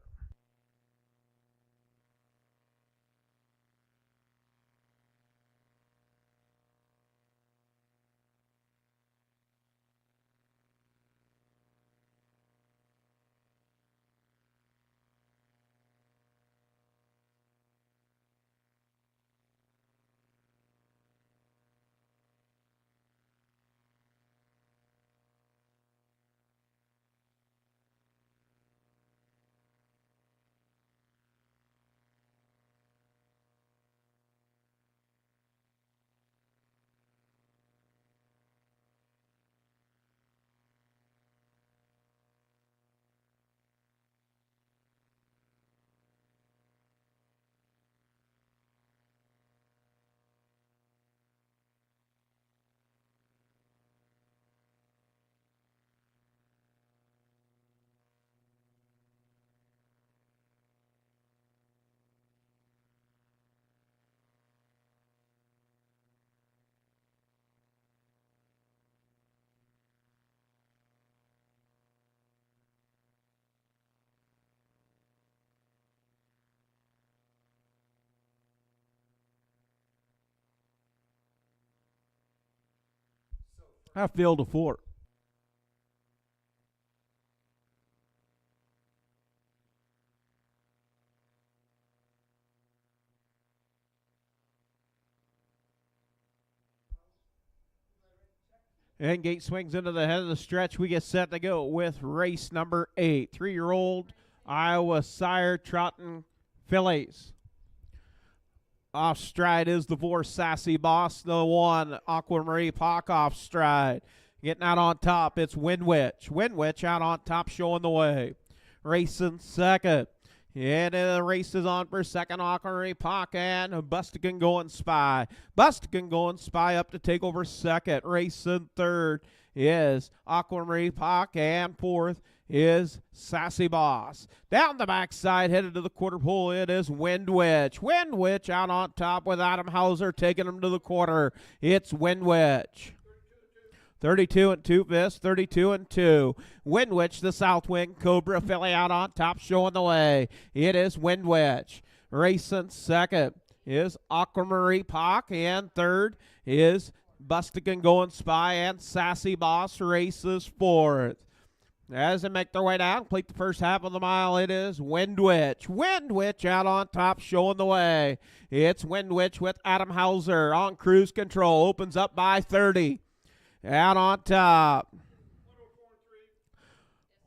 Outfield to 4. And gate swings into the head of the stretch. We get set to go with race number 8. 3-year-old Iowa sire trotting fillies. Off stride is the 4, Sassy Boss. The 1, Aquamarine Park off stride. Getting out on top, it's Wind Witch. Wind Witch out on top, showing the way. Racing second. And the race is on for second, Aquamarine Park and Bustigan Going Spy. Bustigan Going Spy up to take over second. Racing third is Aquamarine Park, and fourth is Sassy Boss. Down the backside, headed to the quarter pole, it is Wind Witch. Wind Witch out on top with Adam Hauser taking him to the quarter. It's Wind Witch. 32 and 2 fists, 32 and 2. Wind Witch, the South Wing Cobra filly out on top, showing the way. It is Wind Witch. Racing second is Aquamarine Park, and third is Bustigan Going Spy, and Sassy Boss races fourth. As they make their way down, complete the first half of the mile, it is Wind Witch. Wind Witch out on top, showing the way. It's Wind Witch with Adam Hauser on cruise control. Opens up by 30. Out on top.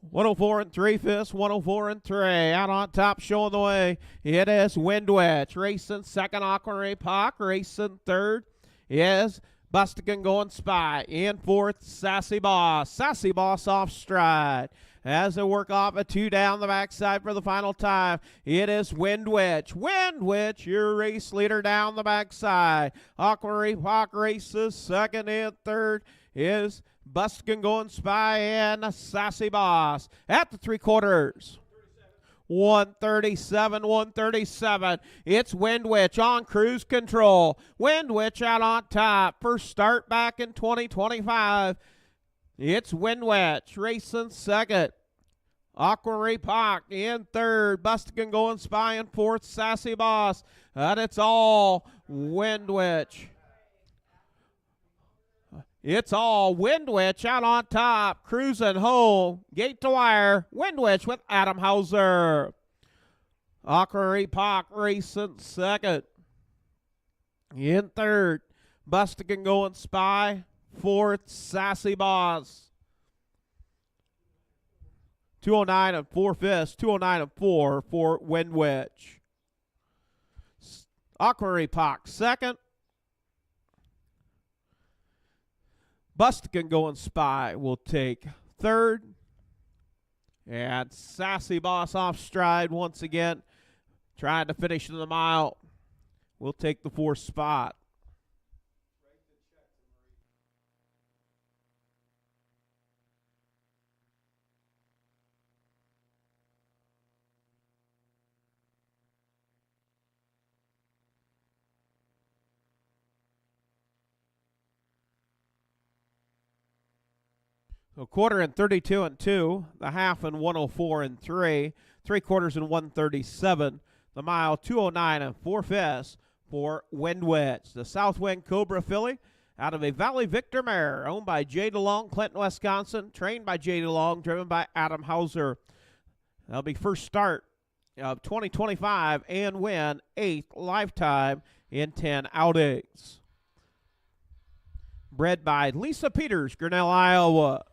104 and 3 fists, 104 and 3. Out on top, showing the way. It is Wind Witch. Racing second, Aquamarine Park. Racing third is Bustigan Going Spy. In fourth, Sassy Boss. Sassy Boss off stride. As they work off a 2 down the backside for the final time, it is Wind Witch. Wind Witch, your race leader down the backside. Aquamarine Park races second, and third is Bustigan Going Spy and Sassy Boss. At the 3/4. 137, 137. It's Wind Witch on cruise control. Wind Witch out on top. First start back in 2025. It's Wind Witch racing second. Aquamarine Park in third. Bustigan Going Spy in fourth. Sassy Boss. And it's all Wind Witch. It's all Wind Witch out on top, cruising home, gate to wire. Wind Witch with Adam Hauser. Aquamarine Park racing second. In third, Bustigan Going Spy. Fourth, Sassy Boss. 209 and 4 fists, 209 and 4 for Wind Witch. Aquamarine Park second. Bustigan Going Spy will take third. And Sassy Boss off stride once again, trying to finish in the mile. Will take the fourth spot. A quarter in 32 and 2, the half in 104 and 3, 3/4 in 137, the mile 209 and 4/5 for Wind Wedge. The Southwind Cobra filly out of a Valley Victor mare owned by Jay DeLong, Clinton, Wisconsin, trained by Jay DeLong, driven by Adam Hauser. That'll be first start of 2025 and win 8th lifetime in 10 outings. Bred by Lisa Peters, Grinnell, Iowa.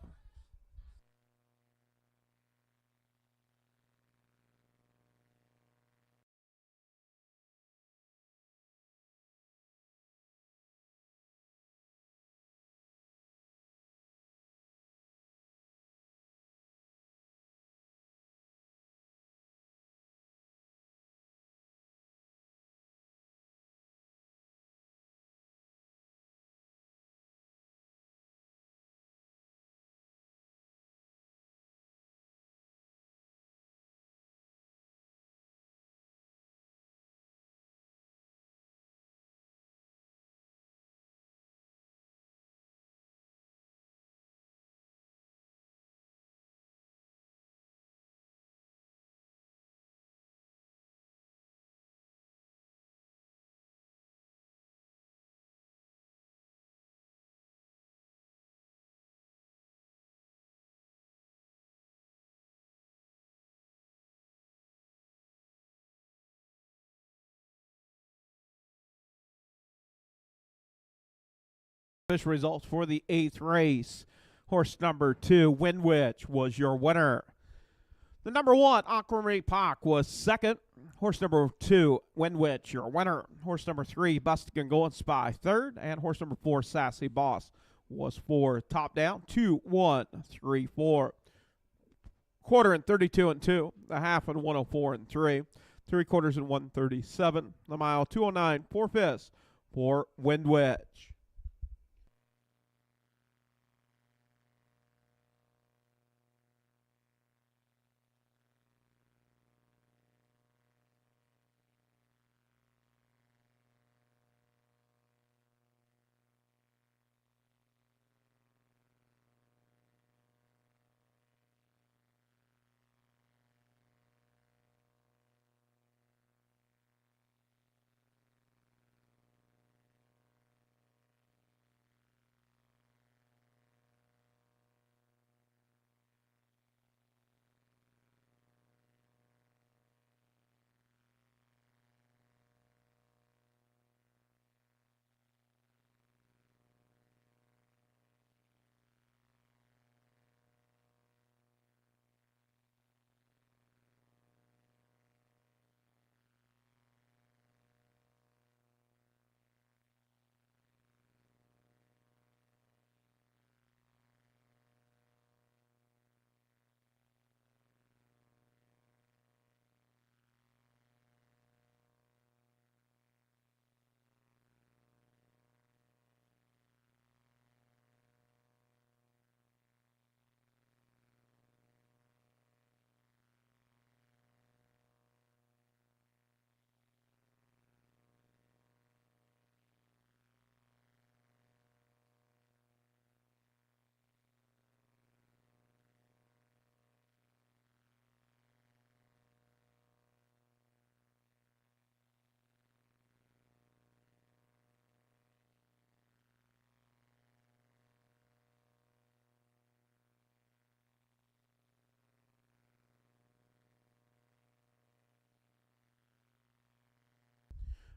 Official results for the 8th race. Horse number 2, Wind Wedge, was your winner. The number 1, Aquamarine Park, was second. Horse number 2, Wind Wedge, your winner. Horse number 3, Buskin' Going Spy, third. And horse number 4, Sassy Boss, was fourth. Top down, 2, 1, 3, 4. Quarter in 32 and 2, the half in 104 and 3, 3/4 in 137, the mile 209 4/5 for Wind Wedge.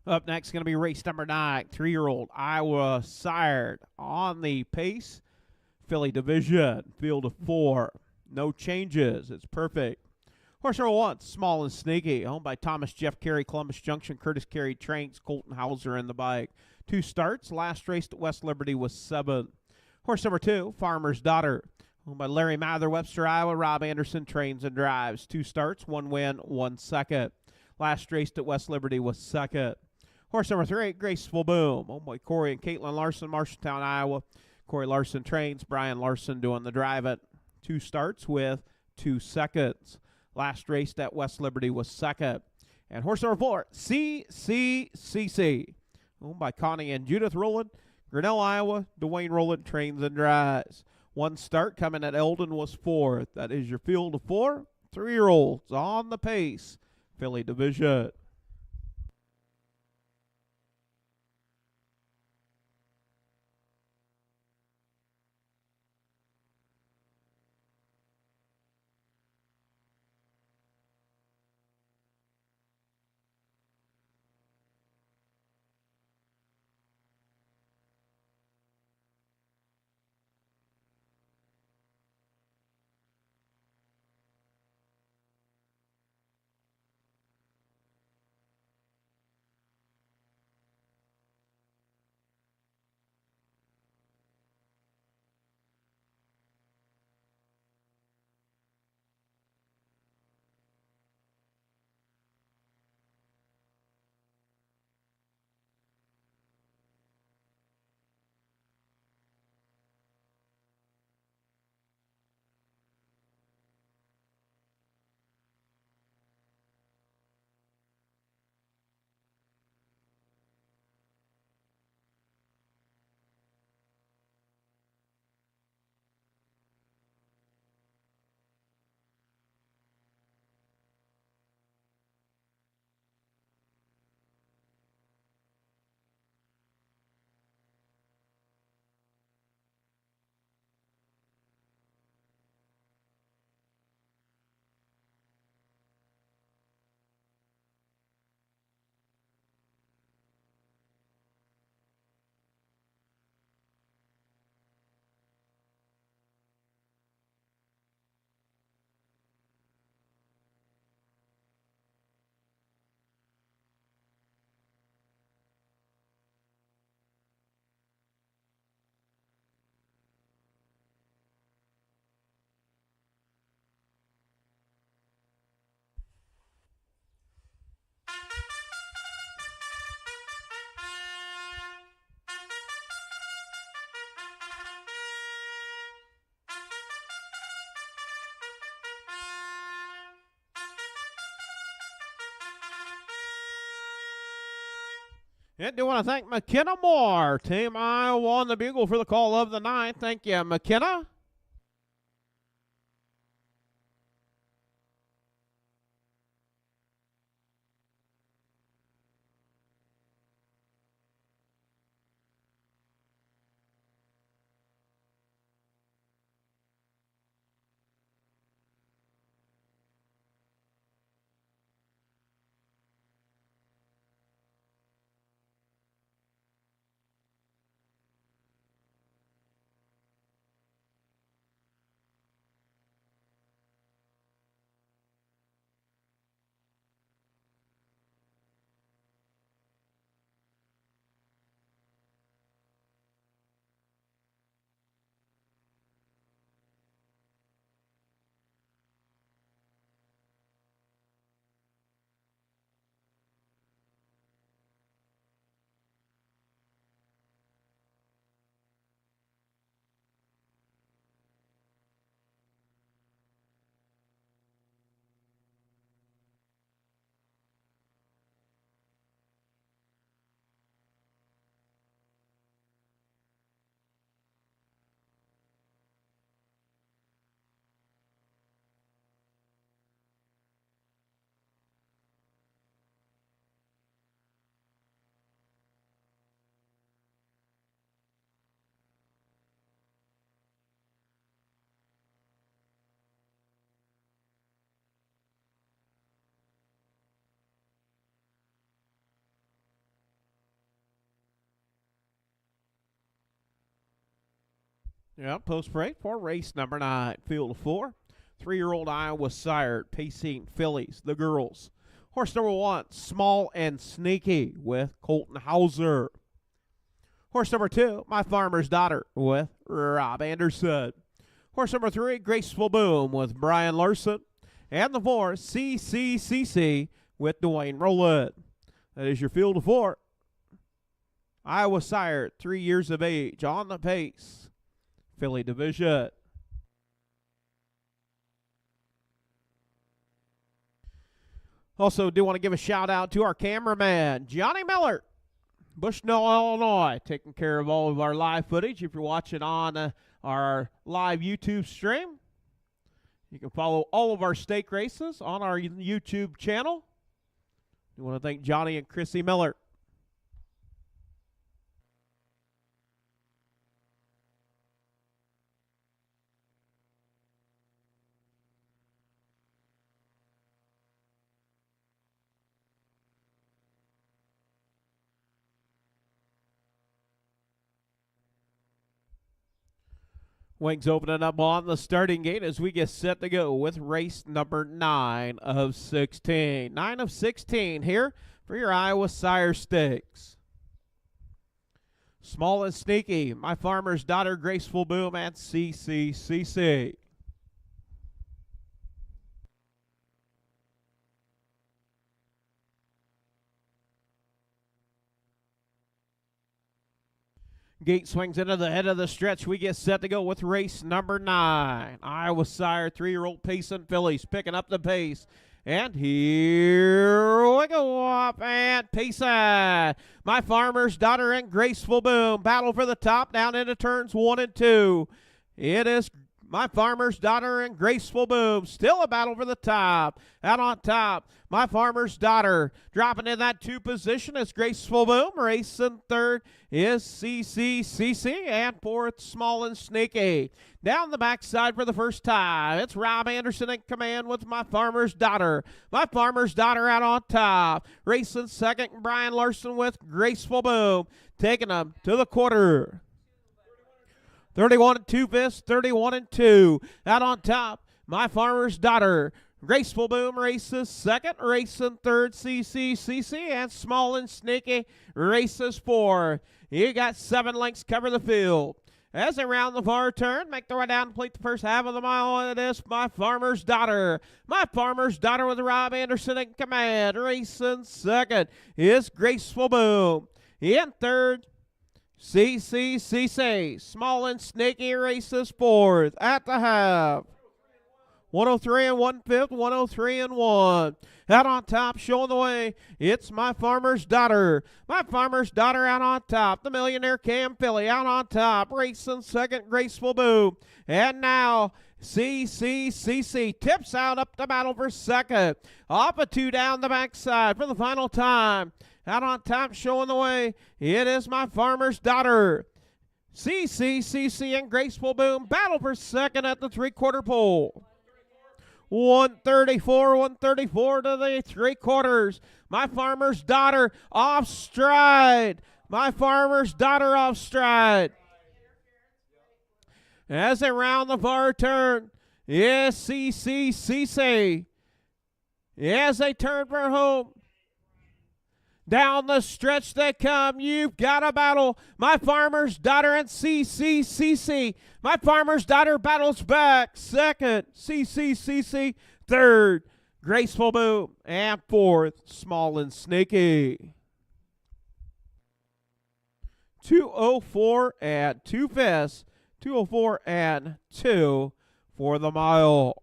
Up next, going to be race number 9, 3-year-old Iowa sired on the Pace filly division. Field of 4. No changes. It's perfect. Horse number 1, Small and Sneaky, owned by Thomas Jeff Carey, Columbus Junction, Curtis Carey trains, Colton Hauser in the bike. 2 starts. Last race at West Liberty was 7. Horse number 2, Farmer's Daughter, owned by Larry Mather, Webster, Iowa. Rob Anderson trains and drives. 2 starts, 1 win, 1 second. Last race at West Liberty was 2nd. Horse number 3, Graceful Boom, owned by Corey and Caitlin Larson, Marshalltown, Iowa. Corey Larson trains, Brian Larson doing the driving. 2 starts with 2 seconds. Last race at West Liberty was 2nd. And horse number 4, CCCC, owned by Connie and Judith Rowland, Grinnell, Iowa. Dwayne Rowland trains and drives. One start coming at Eldon was fourth. That is your field of four. 3-year-olds on the pace. Filly division. And do want to thank McKenna Moore, Team Iowa on the bugle for the call of the ninth. Thank you, McKenna. Yeah, post parade for race number 9, field of 4. 3-year-old Iowa sired, pacing fillies, the girls. Horse number 1, Small and Sneaky with Colton Hauser. Horse number 2, My Farmer's Daughter with Rob Anderson. Horse number 3, Graceful Boom with Brian Larson. And the 4, CCCC with Dwayne Rowland. That is your field of 4. Iowa sired, 3 years of age, on the pace. Filly division. Also, do want to give a shout out to our cameraman, Johnny Miller. Bushnell, Illinois, taking care of all of our live footage. If you're watching on our live YouTube stream, you can follow all of our stake races on our YouTube channel. We want to thank Johnny and Chrissy Miller. Wings opening up on the starting gate as we get set to go with race number 9 of 16. 9 of 16 here for your Iowa Sire Stakes. Small and Sneaky, My Farmer's Daughter, Graceful Boom, and CCCC. Gate swings into the head of the stretch. We get set to go with race number 9. Iowa Sire, 3-year-old Pace and Fillies picking up the pace. And here we go up and Pace My Farmer's Daughter and Graceful Boom. Battle for the top down into turns 1 and 2. It is My Farmer's Daughter and Graceful Boom. Still a battle for the top. Out on top, My Farmer's Daughter. Dropping in that 2 position is Graceful Boom. Racing third is CCCC. And fourth, Small and Sneaky. Down the backside for the first time, it's Rob Anderson in command with My Farmer's Daughter. My Farmer's Daughter out on top. Racing second, Brian Larson with Graceful Boom. Taking them to the quarter. 31 and 2 fists, 31 and 2. Out on top, My Farmer's Daughter. Graceful Boom races second, racing third, CCCC, and Small and Sneaky races fourth. You got 7 lengths cover the field. As they round the far turn, make their way down to complete the first half of the mile. It is My Farmer's Daughter. My Farmer's Daughter with Rob Anderson in command. Racing second is Graceful Boom. In third, CCCC. Small and Sneaky races fourth at the half. 103 and 1/5, 103 and 1. Out on top, showing the way, it's My Farmer's Daughter. My Farmer's Daughter out on top. The Millionaire Cam Philly out on top. Racing second, Graceful Boom. And now, CCCC tips out up the battle for second. Off a 2 down the backside for the final time. Out on top, showing the way, it is My Farmer's Daughter. CCCC and Graceful Boom battle for second at the 3/4 pole. 134 to the 3/4. My Farmer's Daughter off stride. My Farmer's Daughter off stride. As they round the far turn, yes, CCCC. As they turn for home. Down the stretch they come. You've got a battle. My Farmer's Daughter and CCCC. My Farmer's Daughter battles back. Second, CCCC. Third, Graceful Boom. And fourth, Small and Sneaky. 2:04 and 2 fists. 2:04 and 2 for the mile.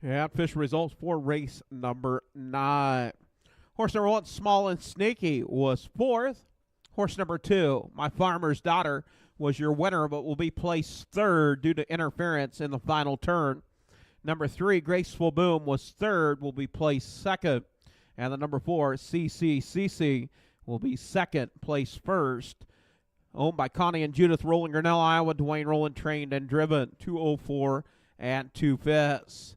And official results for race number 9. Horse number 1, Small and Sneaky, was 4th. Horse number 2, My Farmer's Daughter, was your winner, but will be placed 3rd due to interference in the final turn. Number 3, Graceful Boom, was 3rd, will be placed 2nd. And the number 4, CCCC, will be 2nd, placed 1st. Owned by Connie and Judith Rowland, Grinnell, Iowa. Dwayne Rowland, trained and driven, 204 and 2/5.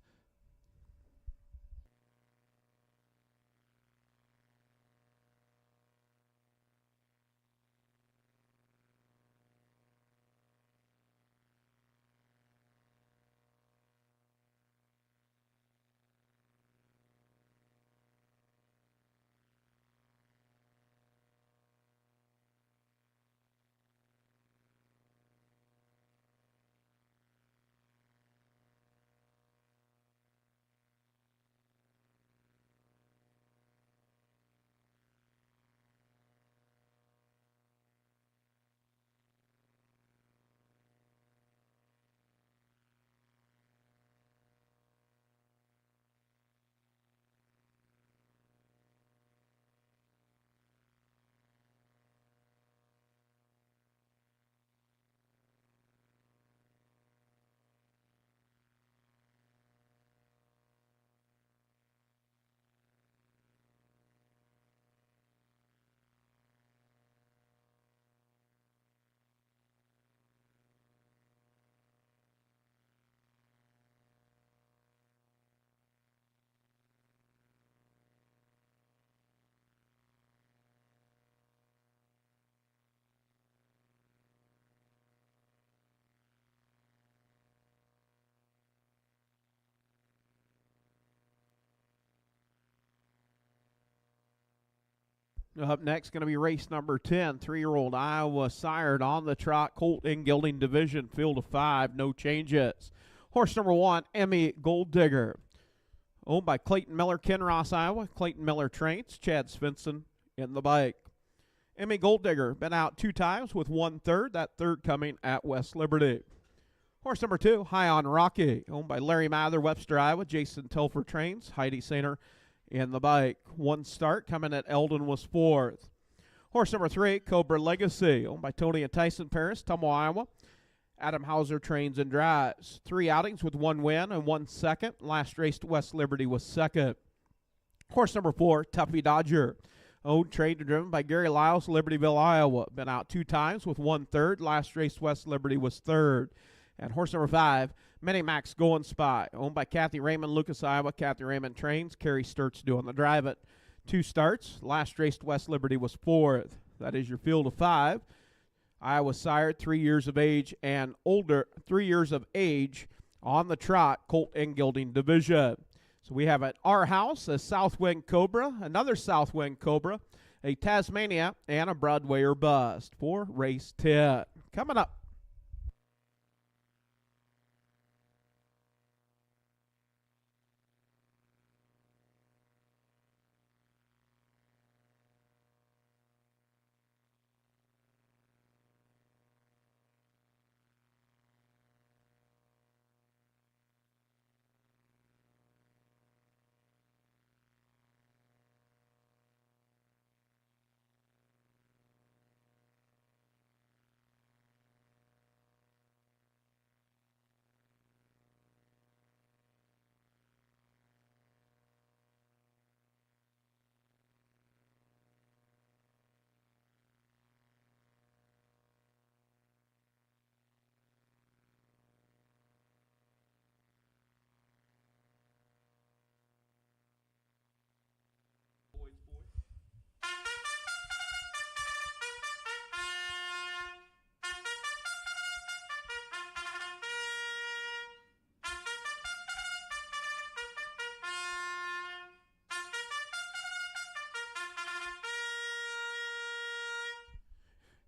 Up next, going to be race number 10, 3-year-old Iowa sired on the trot, colt and gelding division, field of 5, no changes. Horse number 1, Emmy Gold Digger, owned by Clayton Miller, Kinross, Iowa. Clayton Miller trains, Chad Svensson in the bike. Emmy Gold Digger, been out 2 times with 1/3, that 3rd coming at West Liberty. Horse number 2, High on Rocky, owned by Larry Mather, Webster, Iowa. Jason Telfer trains, Heidi Sainer in the bike. 1 start coming at Eldon was 4th. Horse number 3, Cobra Legacy, owned by Tony and Tyson Paris, Tummo, Iowa. Adam Hauser trains and drives. 3 outings with 1 win and 1 second. Last race at West Liberty was 2nd. Horse number 4, Tuffy Dodger, owned, trained, and driven by Gary Lyles, Libertyville, Iowa. Been out 2 times with 1/3. Last race West Liberty was 3rd. And horse number 5, Minimax Going Spy, owned by Kathy Raymond, Lucas, Iowa. Kathy Raymond trains, Carrie Sturts doing the drive it. 2 starts. Last race at West Liberty was 4th. That is your field of 5. Iowa sired, 3 years of age and older, 3 years of age on the trot, colt and gelding division. So we have at our house a Southwind Cobra, another Southwind Cobra, a Tasmania, and a Broadway or Bust for race 10. Coming up.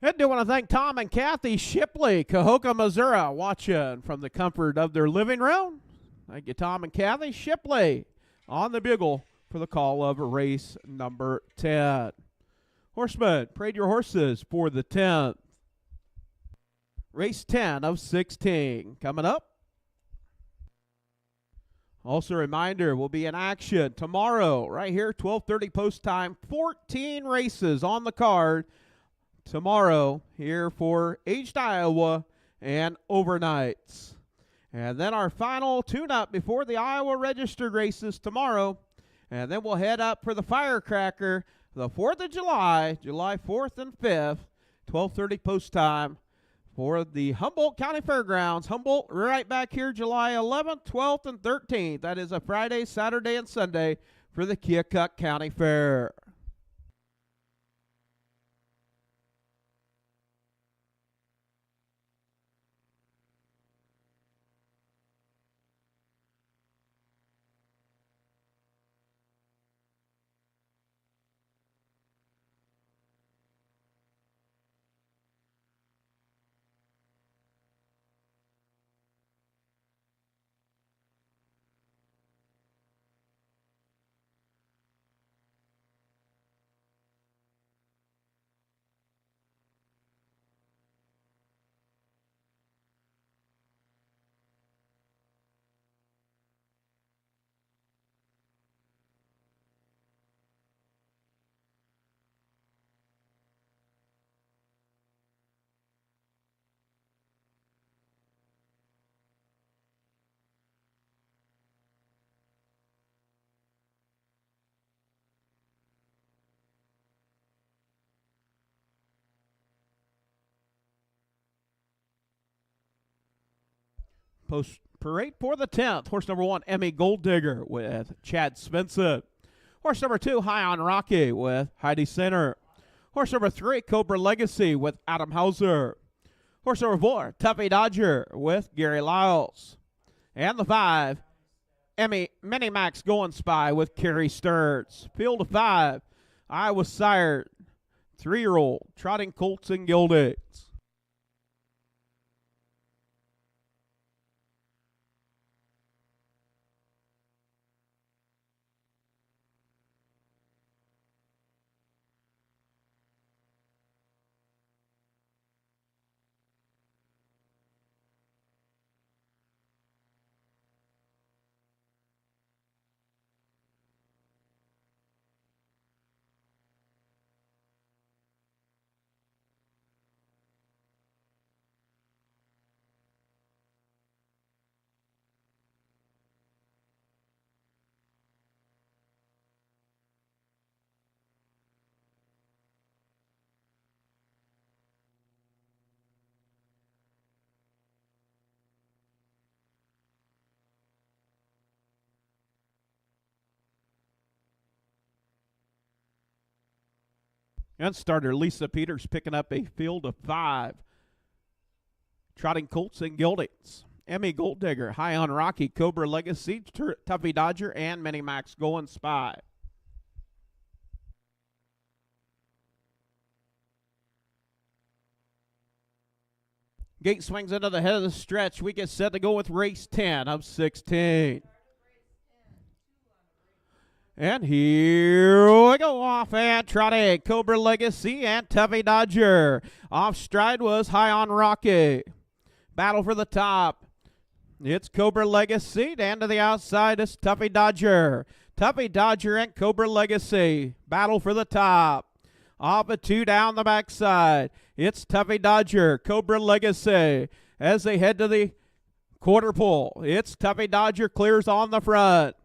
I do want to thank Tom and Kathy Shipley, Keokuk, Missouri, watching from the comfort of their living room. Thank you, Tom and Kathy Shipley, on the bugle for the call of race number 10. Horsemen, parade your horses for the 10th. Race 10 of 16. Coming up. Also, a reminder, we'll be in action tomorrow, right here, 12:30 post time. 14 races on the card tomorrow here for Aged Iowa and overnights. And then our final tune-up before the Iowa registered races tomorrow. And then we'll head up for the Firecracker, the 4th of July, July 4th and 5th, 12:30 post time, for the Humboldt County Fairgrounds. Humboldt right back here July 11th, 12th, and 13th. That is a Friday, Saturday, and Sunday for the Keokuk County Fair. Post parade for the 10th. Horse number 1, Emmy Gold Digger with Chad Svensson. Horse number 2, High on Rocky with Heidi Center. Horse number 3, Cobra Legacy with Adam Hauser. Horse number 4, Tuffy Dodger with Gary Lyles. And the 5, Mini Max Going Spy with Kerry Stearns. Field of 5, Iowa Sired, 3-year-old, Trotting Colts and Gildings. And starter Lisa Peters picking up a field of 5. Trotting Colts and Gildings. Emmy Gold Digger, High on Rocky, Cobra Legacy, Tuffy Dodger, and Mini Max Going Spy. Gate swings into the head of the stretch. We get set to go with race 10 of 16. And here we go, off and trotting, Cobra Legacy and Tuffy Dodger. Off stride was High on Rocky. Battle for the top. It's Cobra Legacy, and to the outside is Tuffy Dodger. Tuffy Dodger and Cobra Legacy. Battle for the top. Off a 2 down the backside. It's Tuffy Dodger, Cobra Legacy. As they head to the quarter pole, it's Tuffy Dodger clears on the front.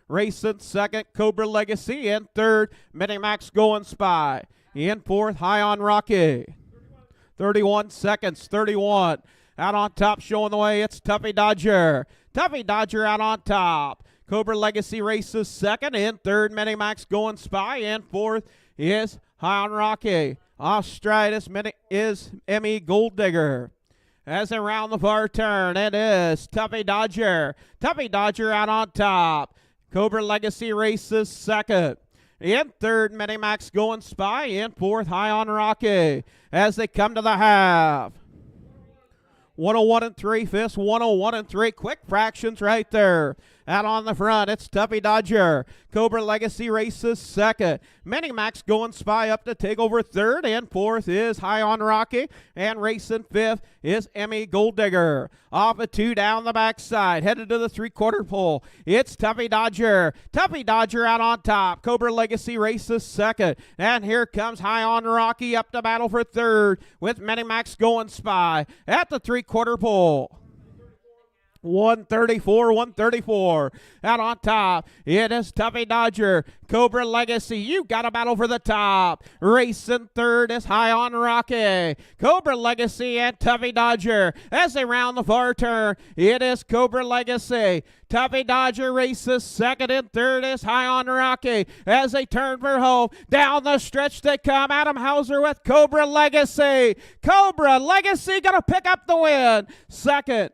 Racing second, Cobra Legacy. In third, Mini Max Going Spy. In fourth, High on Rocky. 31 seconds, 31. Out on top, showing the way, it's Tuffy Dodger. Tuffy Dodger out on top. Cobra Legacy races second. In third, Mini Max Going Spy. In fourth is High on Rocky. Off stride is Emmy Gold Digger. As they round the far turn, it is Tuffy Dodger. Tuffy Dodger out on top. Cobra Legacy races second. In third, Mini Max Going Spy. In fourth, High on Rocky. As they come to the half. 101 and 3/5, 101 and 3. Quick fractions right there. Out on the front, it's Tuffy Dodger. Cobra Legacy races second. Minimax going Spy up to take over third, and fourth is High on Rocky, and racing fifth is Emmy Gold Digger. Off a two down the backside, headed to the three-quarter pole. It's Tuffy Dodger. Tuffy Dodger out on top. Cobra Legacy races second, and here comes High on Rocky up to battle for third with Minimax going Spy at the three-quarter pole. 134. Out on top, it is Tuffy Dodger. Cobra Legacy, you got a battle for the top. Racing third is High on Rocky. Cobra Legacy and Tuffy Dodger as they round the far turn. It is Cobra Legacy. Tuffy Dodger races second, and third is High on Rocky as they turn for home. Down the stretch they come. Adam Hauser with Cobra Legacy. Cobra Legacy gonna pick up the win. Second,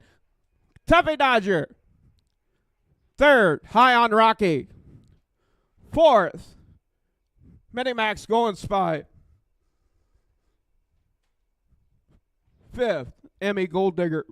Tuffy Dodger. Third, High on Rocky. Fourth, Minimax going Spy. Fifth, Emmy Gold Digger.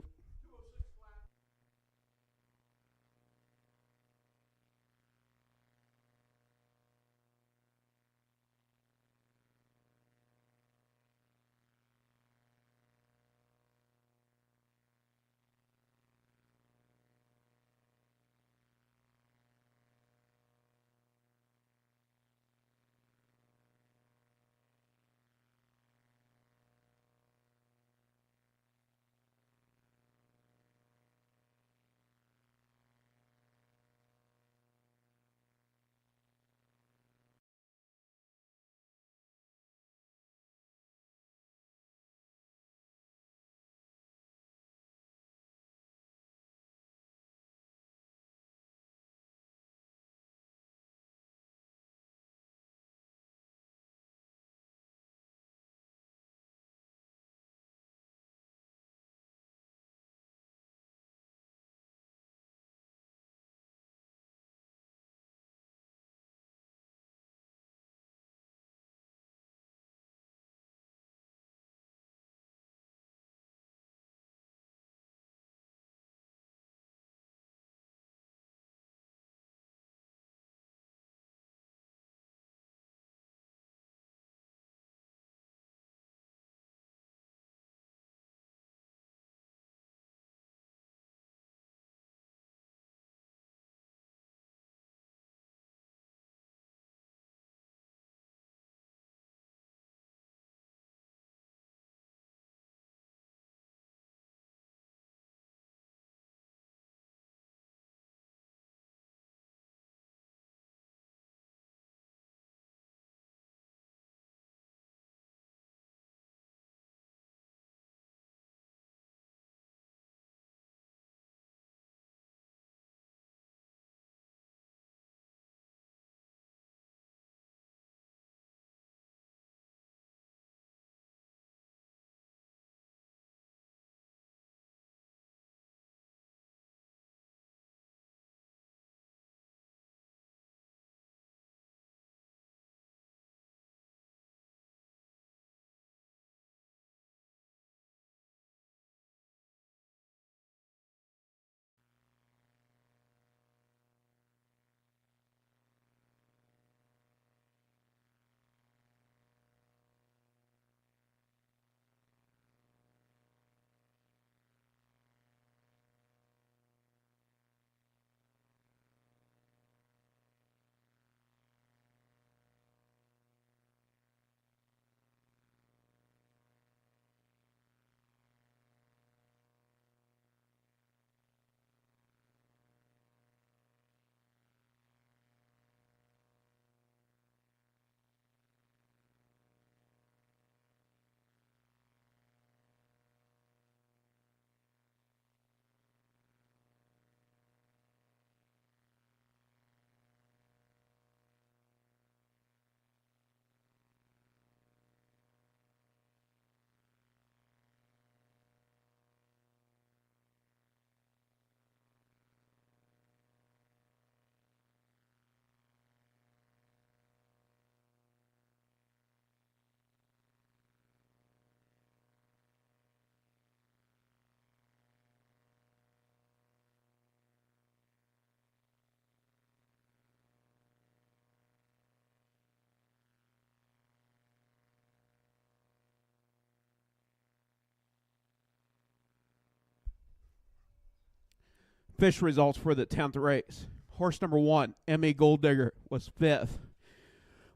Fish results for the 10th race. Horse number 1, Emmy Gold Digger, was 5th.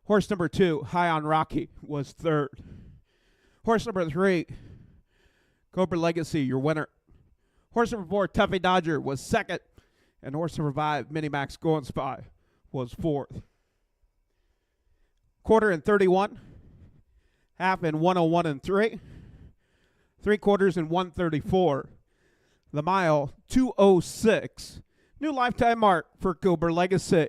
Horse number 2, High on Rocky, was 3rd. Horse number 3, Cobra Legacy, your winner. Horse number 4, Tuffy Dodger, was 2nd. And horse number 5, Minimax Going Spy, was 4th. Quarter in 31. Half in 101 and 3. 3/4 in 134. The mile, 2:06. New lifetime mark for Cobra Legacy.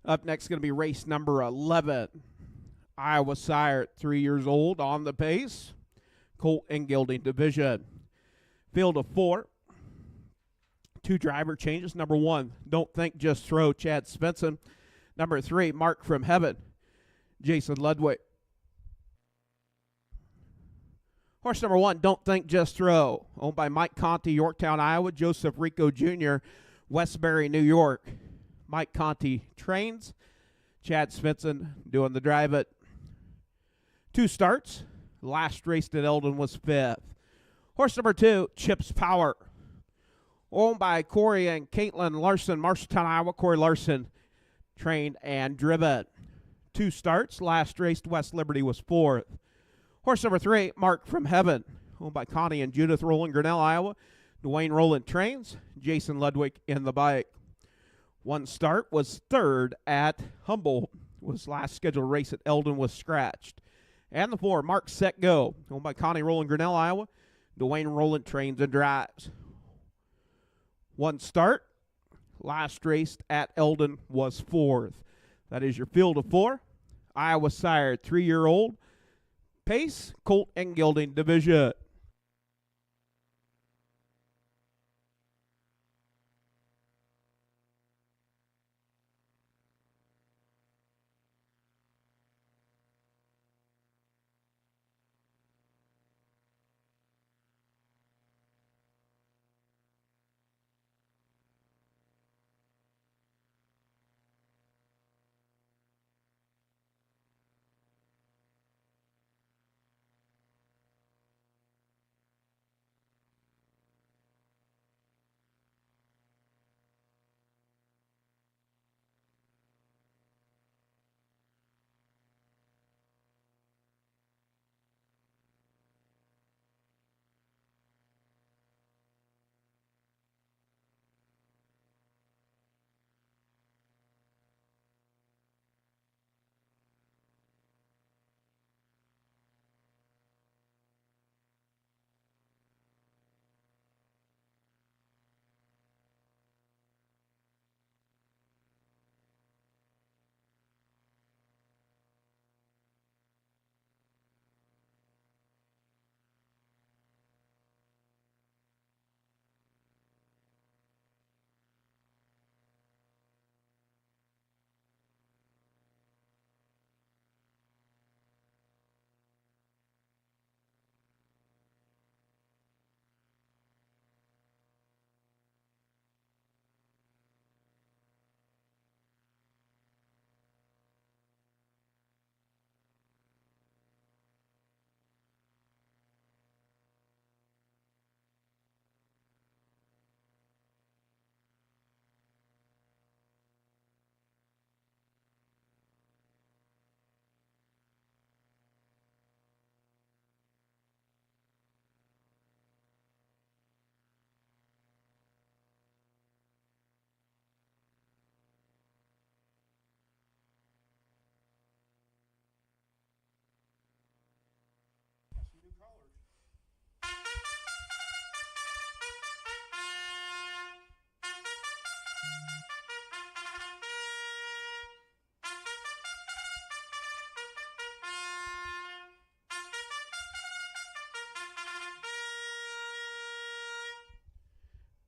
Up next is going to be race number 11. Iowa Sire, 3 years old, on the pace. Colt and Gelding division. Field of 4. 2 driver changes. Number 1, Don't Think, Just Throw, Chad Svensson. Number 3, Mark from Heaven, Jason Ludwig. Horse number 1, Don't Think, Just Throw, owned by Mike Conti, Yorktown, Iowa. Joseph Rico Jr., Westbury, New York. Mike Conti trains. Chad Svensson doing the drive it. 2 starts. Last race at Eldon was 5th. Horse number 2, Chips Power, owned by Corey and Caitlin Larson, Marshalltown, Iowa. Corey Larson trained and driven. 2 starts. Last race to West Liberty was 4th. Horse number 3, Mark from Heaven, owned by Connie and Judith Rowland, Grinnell, Iowa. Dwayne Rowland trains. Jason Ludwig in the bike. 1 start, was 3rd at Humboldt. Was last scheduled race at Eldon was scratched. And the 4, Mark Set Go, owned by Connie Rowland, Grinnell, Iowa. Dwayne Rowland trains and drives. 1 start. Last race at Eldon was 4th. That is your field of 4. Iowa Sire, 3-year-old. Pace, Colt and Gelding division.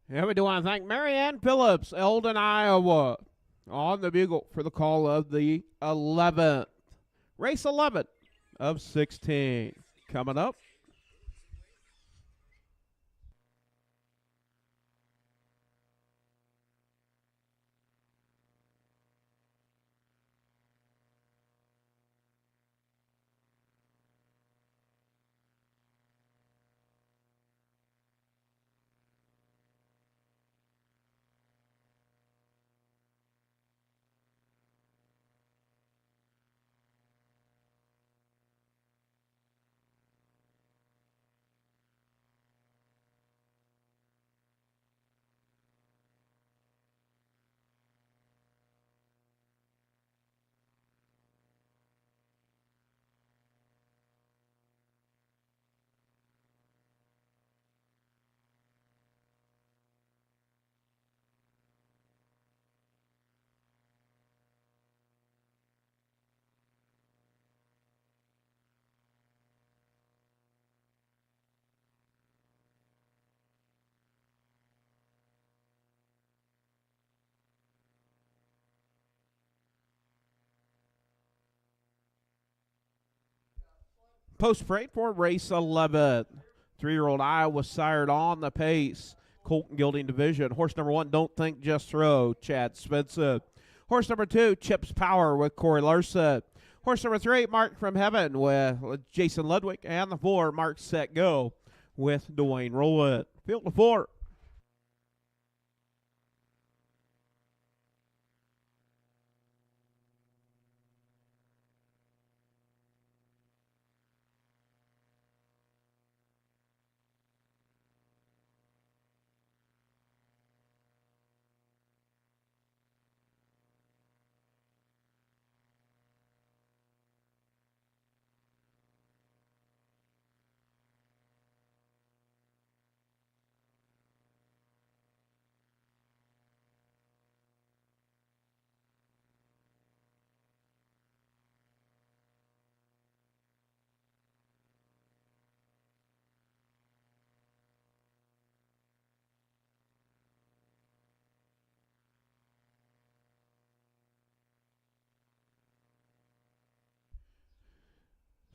And we do want to thank Marianne Phillips, Eldon, Iowa, on the bugle for the call of the 11th. Race 11 of 16. Coming up. Post parade for race 11. 3-year-old Iowa sired on the pace. Colton Gilding Division. Horse number 1, Don't Think, Just Throw, Chad Spencer. Horse number 2, Chips Power with Corey Larson. Horse number 3, Mark from Heaven with Jason Ludwig. And the 4, Mark Set Go with Dwayne Rowland. Field of 4.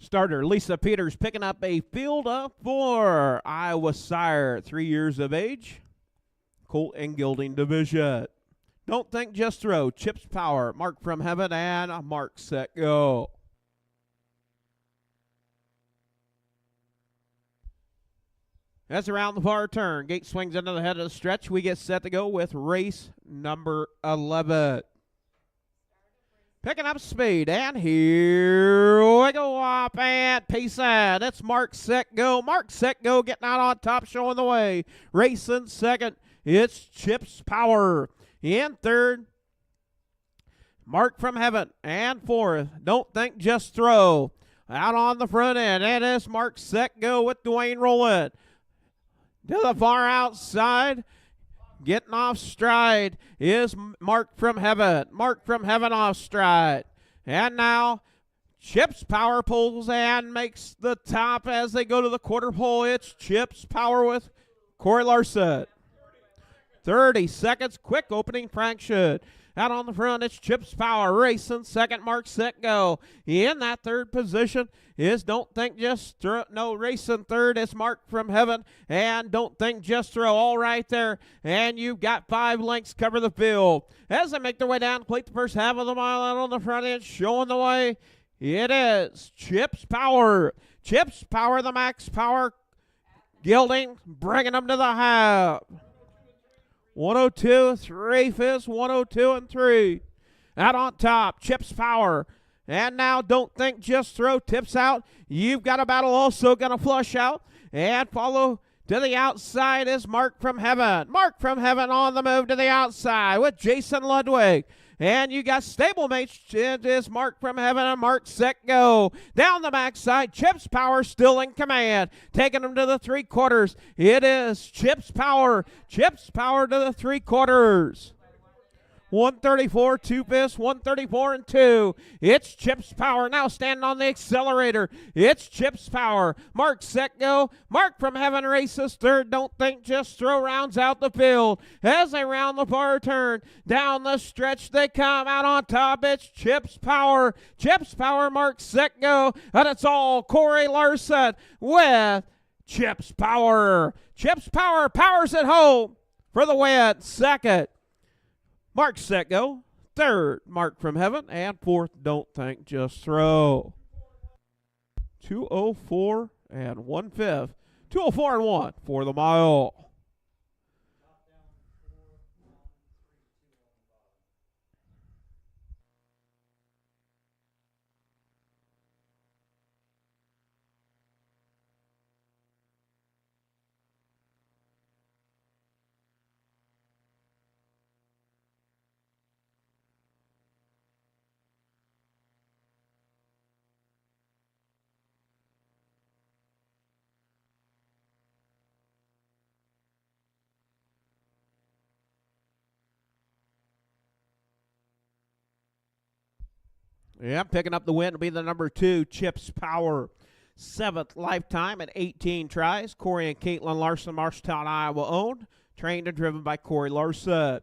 Starter Lisa Peters picking up a field of 4. Iowa sire, 3 years of age. Colt and Gilding Division. Don't Think, Just Throw, Chips Power, Mark from Heaven, and Mark Set Go. As around the far turn, gate swings into the head of the stretch. We get set to go with race number 11. Picking up speed, and here we go up at Pace and it's Mark Set Go. Mark Set Go getting out on top, showing the way. Racing second, it's Chips Power. In third, Mark from Heaven. And fourth, Don't Think, Just Throw. Out on the front end, it is Mark Set Go with Dwayne Rowland. To the far outside, getting off stride is Mark from Heaven. Mark from Heaven off stride. And now Chips Power pulls and makes the top as they go to the quarter pole. It's Chips Power with Corey Larson. 30 seconds, quick opening fraction. Out on the front, it's Chips Power. Racing second, Mark Set Go. In that third position is Don't Think, Just Throw. No, racing third is Mark from Heaven. And Don't Think, Just Throw, all right there. And you've got 5 lengths cover the field. As they make their way down, complete the first half of the mile out on the front end, showing the way. It is Chips Power. Chips Power, the max power. Gilding, bringing them to the half. 102, 3/5, 102 and 3. Out on top, Chips Power. And now Don't Think, Just Throw, tips out. You've got a battle also going to flush out. And follow to the outside is Mark from Heaven. Mark from Heaven on the move to the outside with Jason Ludwig. And you got stablemates. It is Mark from Heaven and Mark Set Go. Down the backside, Chips Power still in command. Taking them to the 3/4. It is Chips Power. Chips Power to the 3/4. 134, two fifths, 134 and 2. It's Chip's Power now standing on the accelerator. It's Chip's Power. Mark, set, go. Mark from Heaven races third. Don't think, just throw, rounds out the field. As they round the far turn, down the stretch they come out on top. It's Chip's Power. Chip's Power, Mark, set, go. And it's all Corey Larson with Chip's Power. Chip's Power powers it home for the win. Second, Mark, set, go. Third, Mark from Heaven. And fourth, Don't Think, Just Throw. 2:04 and 1/5. 2:04 and 1 for the mile. Yeah, picking up the win will be the number 2, Chip's Power. 7th lifetime at 18 tries. Corey and Caitlin Larson, Marshalltown, Iowa owned. Trained and driven by Corey Larson.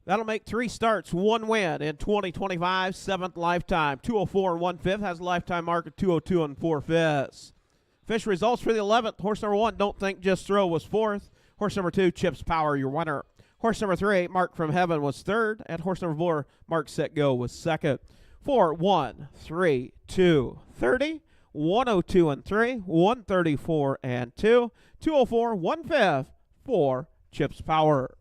That'll make 3 starts, 1 win in 2025. 7th lifetime. 2:04 and 1/5. Has a lifetime mark of 2:02 and 4/5. Official results for the 11th. Horse number 1, Don't Think, Just Throw, was 4th. Horse number 2, Chip's Power, your winner. Horse number 3, Mark from Heaven, was 3rd. And horse number 4, Mark, set, go, was 2nd. 4, 1, 3, 2, 30, 102 and 3, 134 and 2, 2:04, 1/5 for Chip's Power.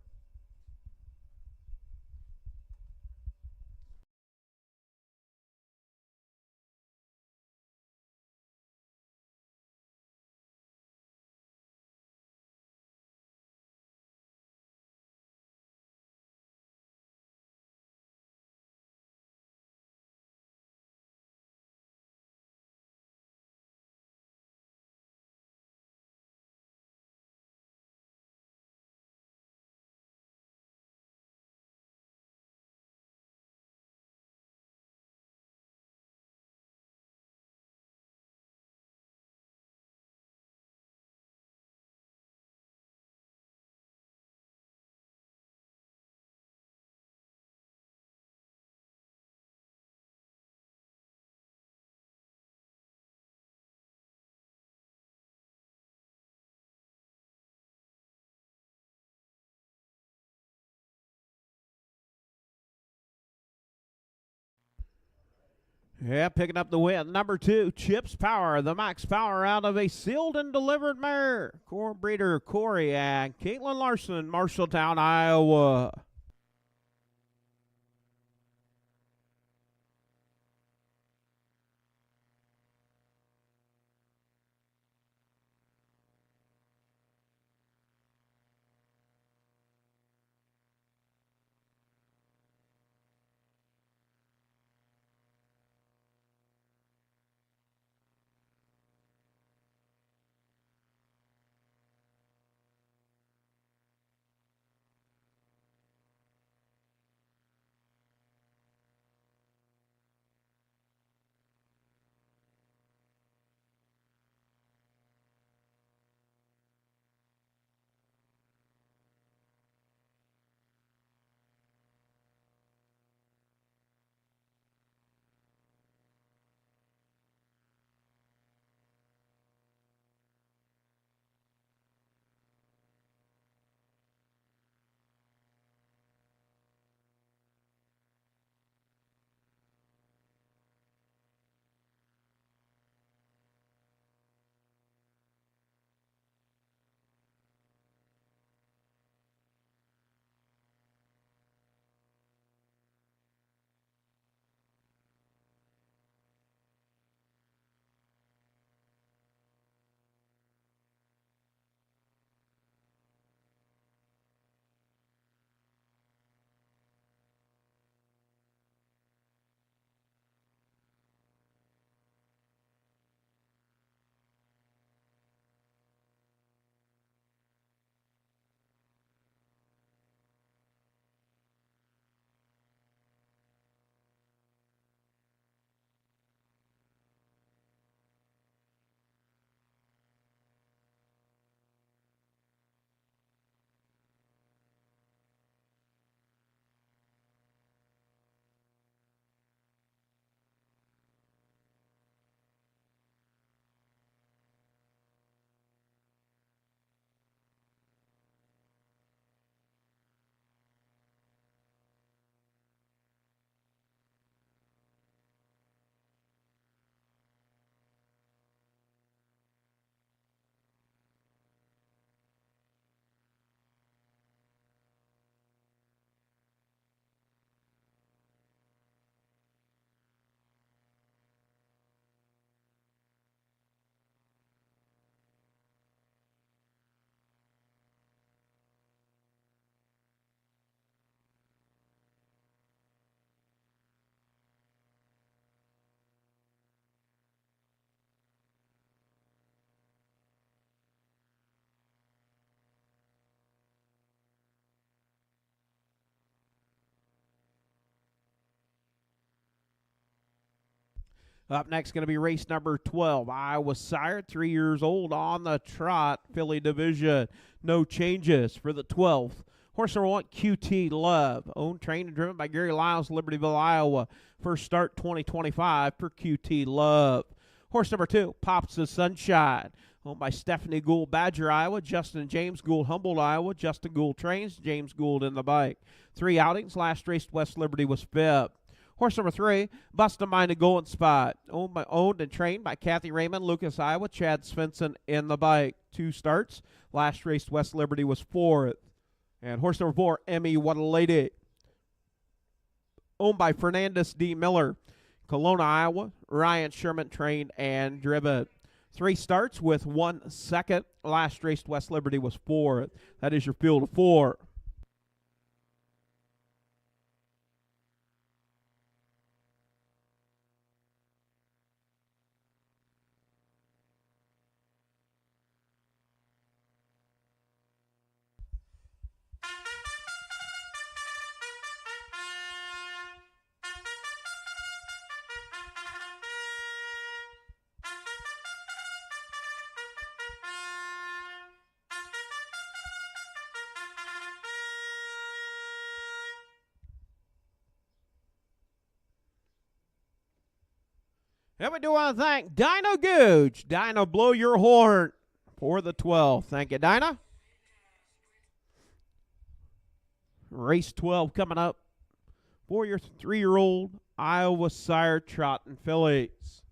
Yeah, picking up the win. Number 2, Chip's Power. The max power out of a sealed and delivered mare. Core breeder Corey and Caitlin Larson, Marshalltown, Iowa. Up next, going to be race number 12. Iowa Sire, 3 years old on the trot, filly division. No changes for the 12th. Horse number 1, QT Love. Owned, trained, and driven by Gary Lyles, Libertyville, Iowa. First start 2025 for QT Love. Horse number 2, Pops the Sunshine. Owned by Stephanie Gould, Badger, Iowa. Justin and James Gould, Humboldt, Iowa. Justin Gould trains, James Gould in the bike. 3 outings. Last race, West Liberty was 5th. Horse number 3, Bustin' Minded Golden Spot. Owned and trained by Kathy Raymond, Lucas, Iowa. Chad Svensson in the bike. 2 starts. Last race, West Liberty was 4th. And horse number 4, Emmy What a Lady. Owned by Fernandez D. Miller, Kelowna, Iowa. Ryan Sherman trained and driven. 3 starts with 1 second. Last race, West Liberty was 4th. That is your field of 4. And we do want to thank Dino Gooch. Dino, blow your horn for the 12th. Thank you, Dino. Race 12 coming up for your 3-year-old Iowa Sire Trotting fillies.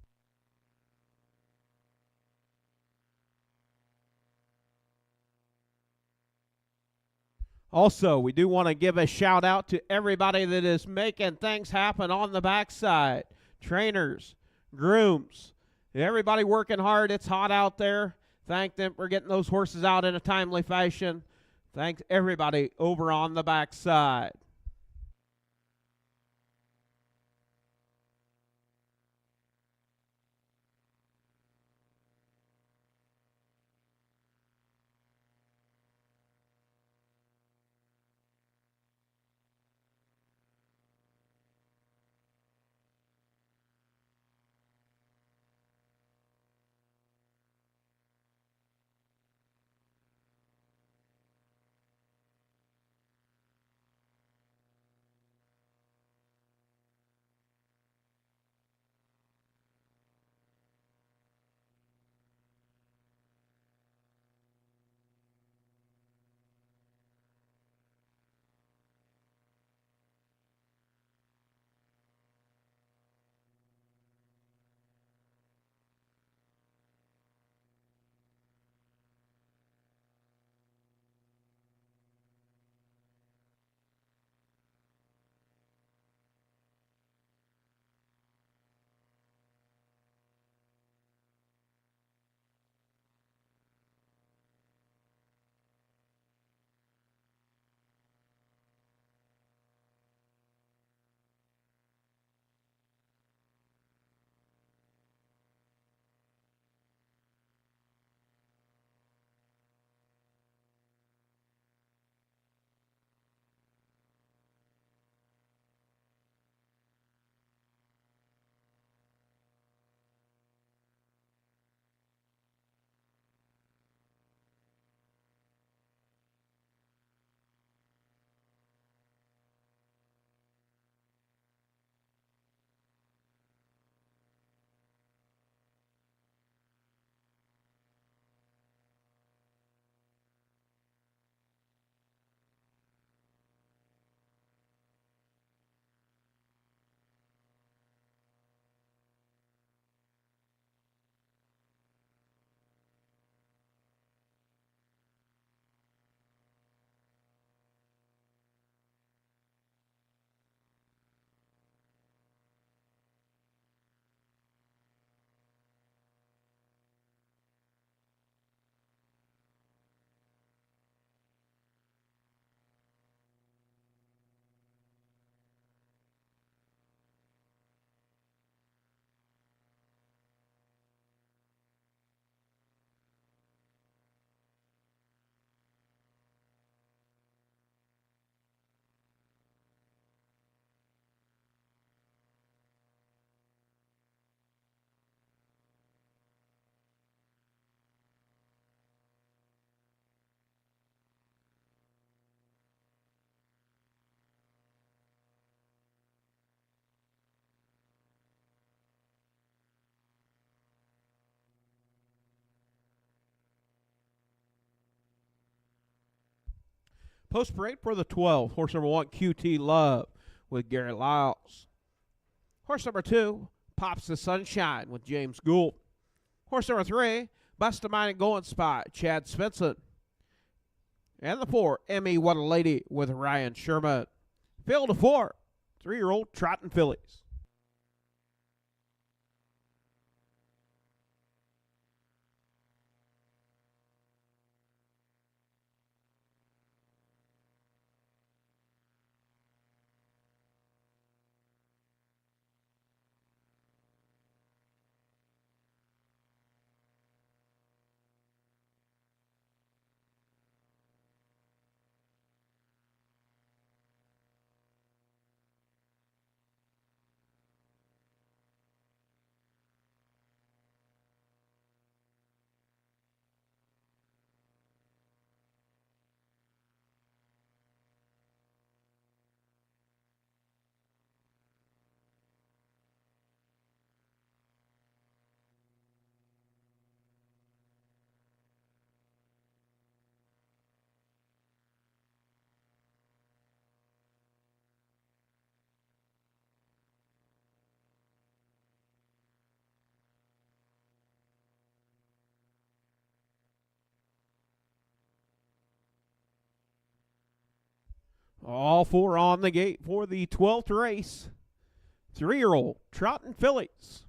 Also, we do want to give a shout out to everybody that is making things happen on the backside. Trainers, grooms, everybody working hard. It's hot out there. Thank them for getting those horses out in a timely fashion. Thanks everybody over on the backside. Post parade for the 12th. Horse number 1, QT Love with Gary Lyles. Horse number 2, Pops the Sunshine with James Gould. Horse number 3, Bust a Mind and Going Spot, Chad Svensson. And the 4, Emmy What a Lady with Ryan Sherman. Field of 4, 3-year-old trotting fillies. All 4 on the gate for the 12th race. 3-year-old trotting fillies.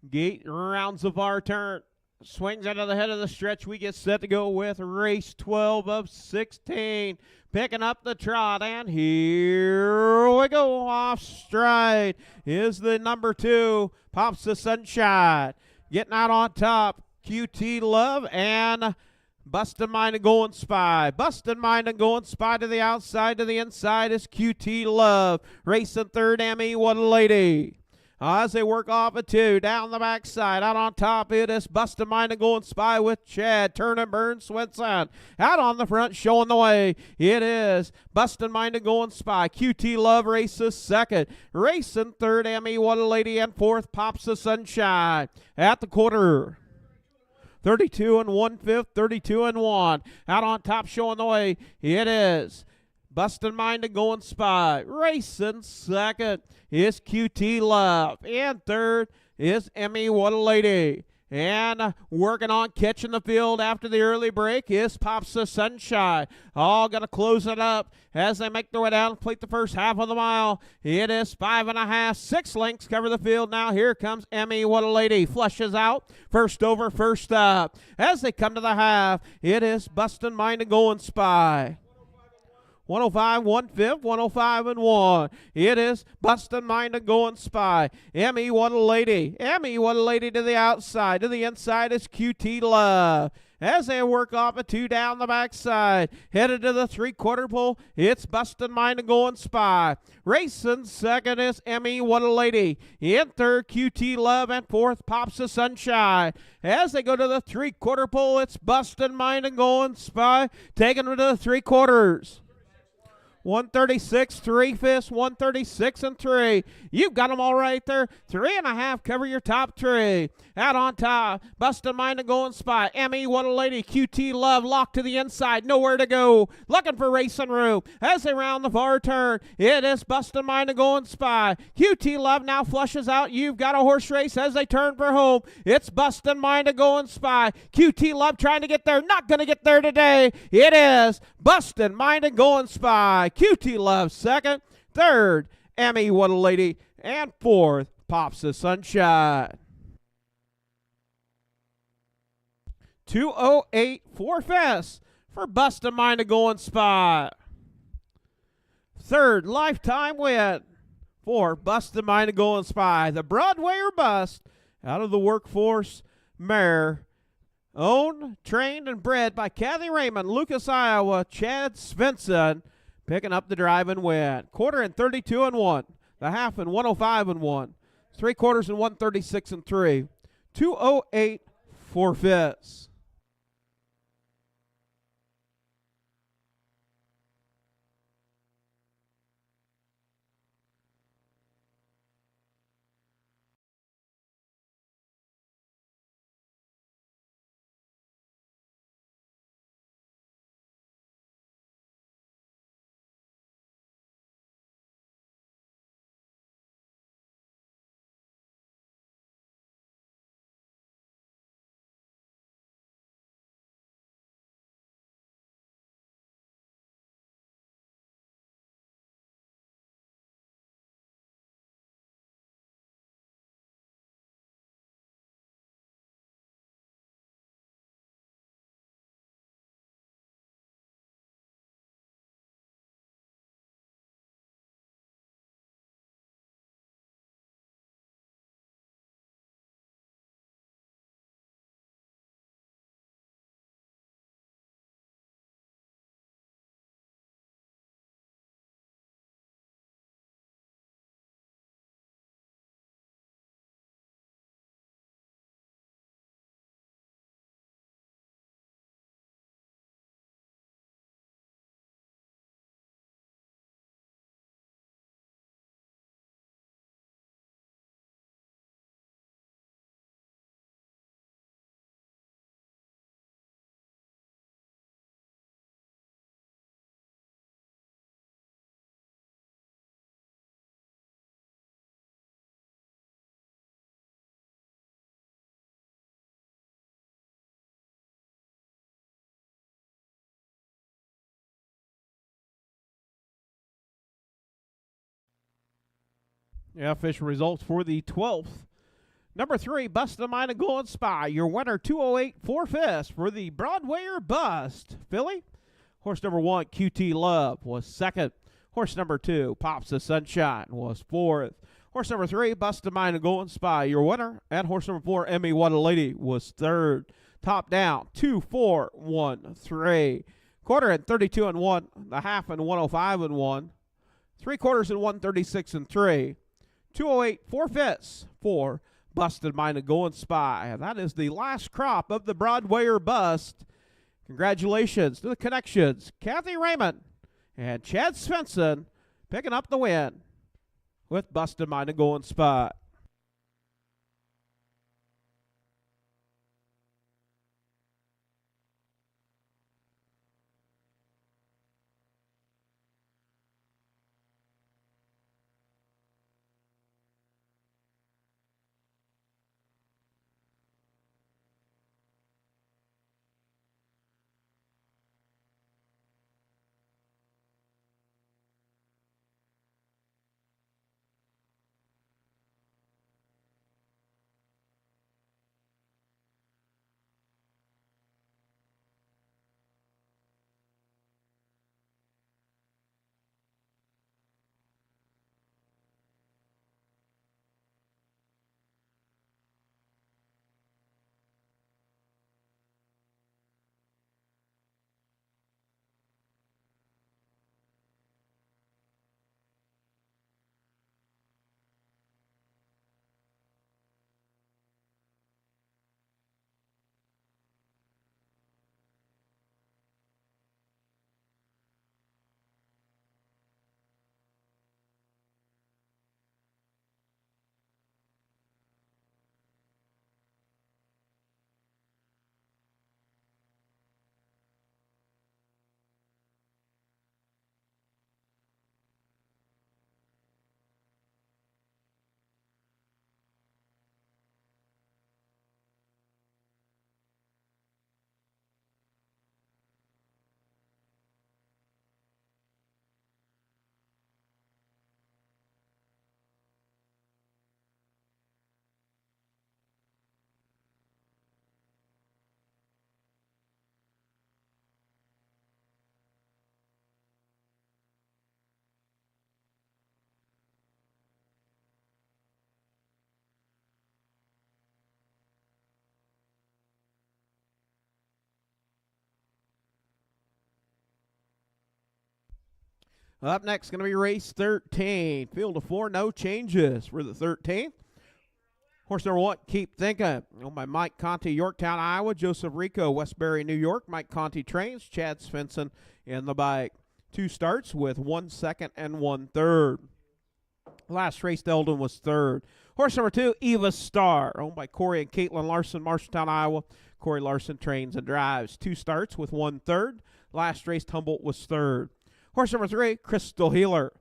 Gate rounds of our turn. Swings out of the head of the stretch. We get set to go with race 12 of 16. Picking up the trot, and here we go. Off stride is the number 2, Pops the Sunshine. Getting out on top, QT Love and Bustin' Mind and Going Spy. Bustin' Mind and Going Spy to the outside. To the inside is QT Love. Racing third, Emmy What a Lady. As they work off a 2, down the backside, out on top, it is Bustin' Mind and Going Spy with Chad, Turn Burn Swenson. Out on the front, showing the way, it is Bustin' Mind and Going Spy. QT Love races second. Racing third, Emmy What a Lady, and fourth, Pops the Sunshine. At the quarter, 32 1/5, 32 1. Out on top, showing the way, it is Bustin' Mind and Going Spy. Racing second is QT Love. And third is Emmy What a Lady. And working on catching the field after the early break is Pops the Sunshine. All going to close it up as they make their way down and plate the first half of the mile. It is 5.5, 6 lengths cover the field. Now here comes Emmy What a Lady. Flushes out, first over, first up. As they come to the half, it is Bustin' Mind and Going Spy. 105 1/5, 105 1. It is Bustin' Mind and Going Spy. Emmy What a Lady. Emmy What a Lady to the outside. To the inside is QT Love. As they work off a 2 down the backside, headed to the 3/4 pole, it's Bustin' Mind and Going Spy. Racing second is Emmy What a Lady. In third, QT Love, and fourth, Pops the Sunshine. As they go to the 3/4 pole, it's Bustin' Mind and Going Spy, taking them to the 3/4. 136, 3/5, 136 and 3. You've got them all right there. 3.5, cover your top 3. Out on top, Bustin' Mind and Going Spy. Emmy What a Lady. QT Love locked to the inside. Nowhere to go. Looking for racing room. As they round the far turn, it is Bustin' Mind and Going Spy. QT Love now flushes out. You've got a horse race as they turn for home. It's Bustin' Mind and Going Spy. QT Love trying to get there. Not going to get there today. It is Bustin' Mind and Going Spy. QT Love second. Third, Emmy What a Lady. And fourth, Pops the Sunshine. 208 4 for Bustin' Mind and Going Spy. Third lifetime win for Bustin' Mind and Going Spy. The Broadway or Bust out of the Workforce mare. Owned, trained, and bred by Kathy Raymond, Lucas, Iowa. Chad Svensson picking up the drive and win. Quarter in 32 1. The half in 105 1. 3/4 in 136 3. 208 4. Yeah, official results for the 12th. Number 3, Bust a Mine and Golden Spy. Your winner, 208 4/5 for the Broadwayer Bust. Filly. Horse number 1, QT Love, was second. Horse number 2, Pops the Sunshine, was fourth. Horse number 3, Bust a Mine and Golden Spy, your winner. And horse number 4, Emmy What a Lady, was third. Top down, 2, 4, 1, 3. Quarter and 32 and 1. The half and 105 and 1. 3/4 and 136 and 3. 208 4/5 for Busted Mine and Golden Spy. And that is the last crop of the Broadwayer Bust. Congratulations to the connections, Kathy Raymond and Chad Svensson, picking up the win with Busted Mine and Golden Spy. Up next, going to be race 13. Field of 4, no changes for the 13th. Horse number 1, Keep Thinking, owned by Mike Conti, Yorktown, Iowa. Joseph Rico, Westbury, New York. Mike Conti trains. Chad Svensson in the bike. 2 starts with 1 second and 1 third. Last race, Eldon was third. Horse number 2, Eva Star, owned by Corey and Caitlin Larson, Marshalltown, Iowa. Corey Larson trains and drives. 2 starts with 1 third. Last race, Humboldt was third. Horse number 3, Crystal Healer,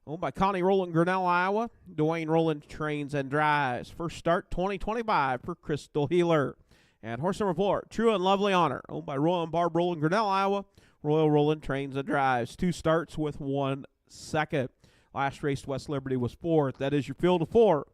owned by Connie Rowland, Grinnell, Iowa. Dwayne Rowland trains and drives. First start 2025 for Crystal Healer. And horse number 4, True and Lovely Honor, owned by Royal and Barb Rowland, Grinnell, Iowa. Royal Rowland trains and drives. 2 starts with 1 second. Last race, West Liberty was fourth. That is your field of 4.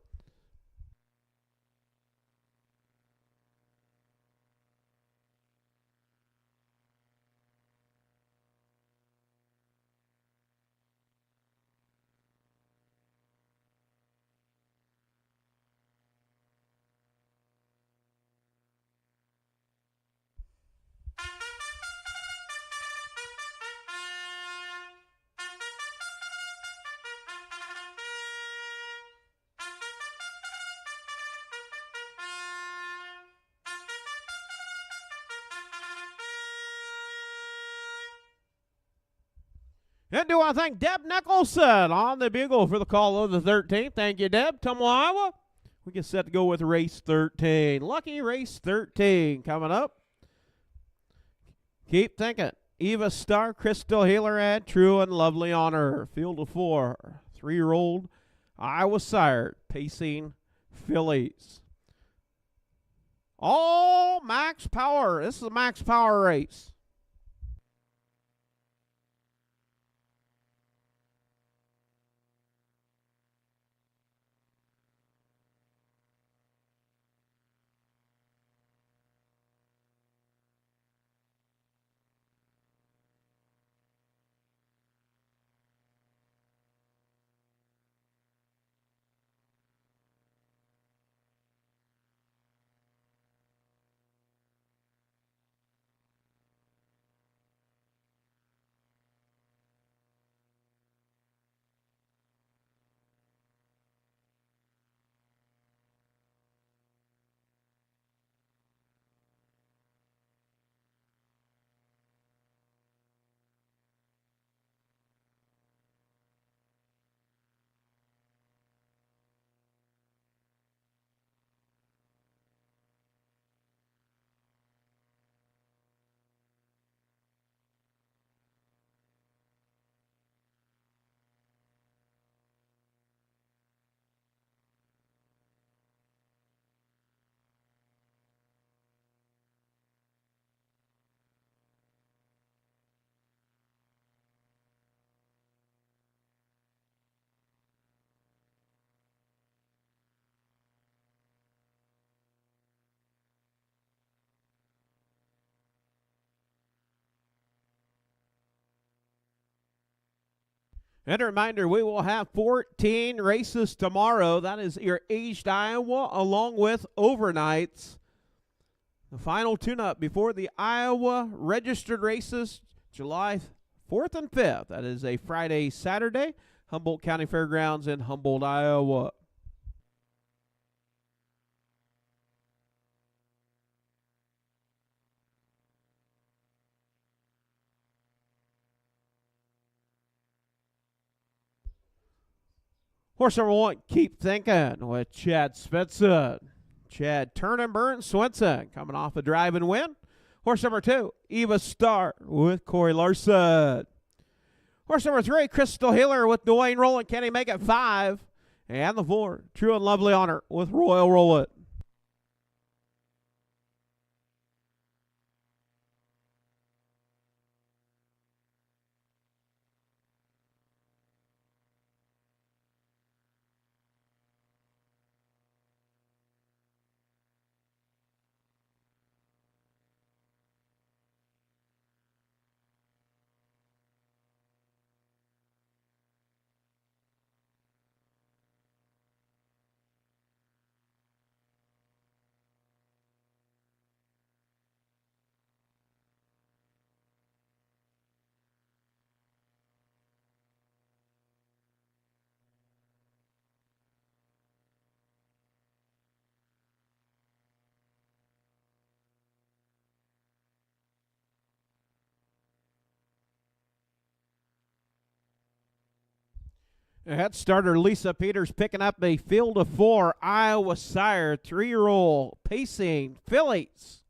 And do I thank Deb Nicholson on the bugle for the call of the 13th. Thank you, Deb. Tumble, Iowa. We get set to go with race 13. Lucky race 13 coming up. Keep Thinking. Eva Star, Crystal Healer, and True and Lovely Honor. Field of 4. 3-year-old Iowa sired pacing fillies. All max power. This is a max power race. And a reminder, we will have 14 races tomorrow. That is your aged Iowa along with overnights. The final tune-up before the Iowa registered races, July 4th and 5th. That is a Friday, Saturday, Humboldt County Fairgrounds in Humboldt, Iowa. Horse number 1, Keep Thinking, with Chad Spencer. Chad Turnenburn Swenson coming off a drive and win. Horse number 2, Eva Star with Corey Larson. Horse number 3, Crystal Healer with Dwayne Rowland. Can he make it 5? And the 4, True and Lovely Honor with Royal Rowland. Head starter Lisa Peters picking up a field of 4 Iowa Sire 3-year-old pacing fillies.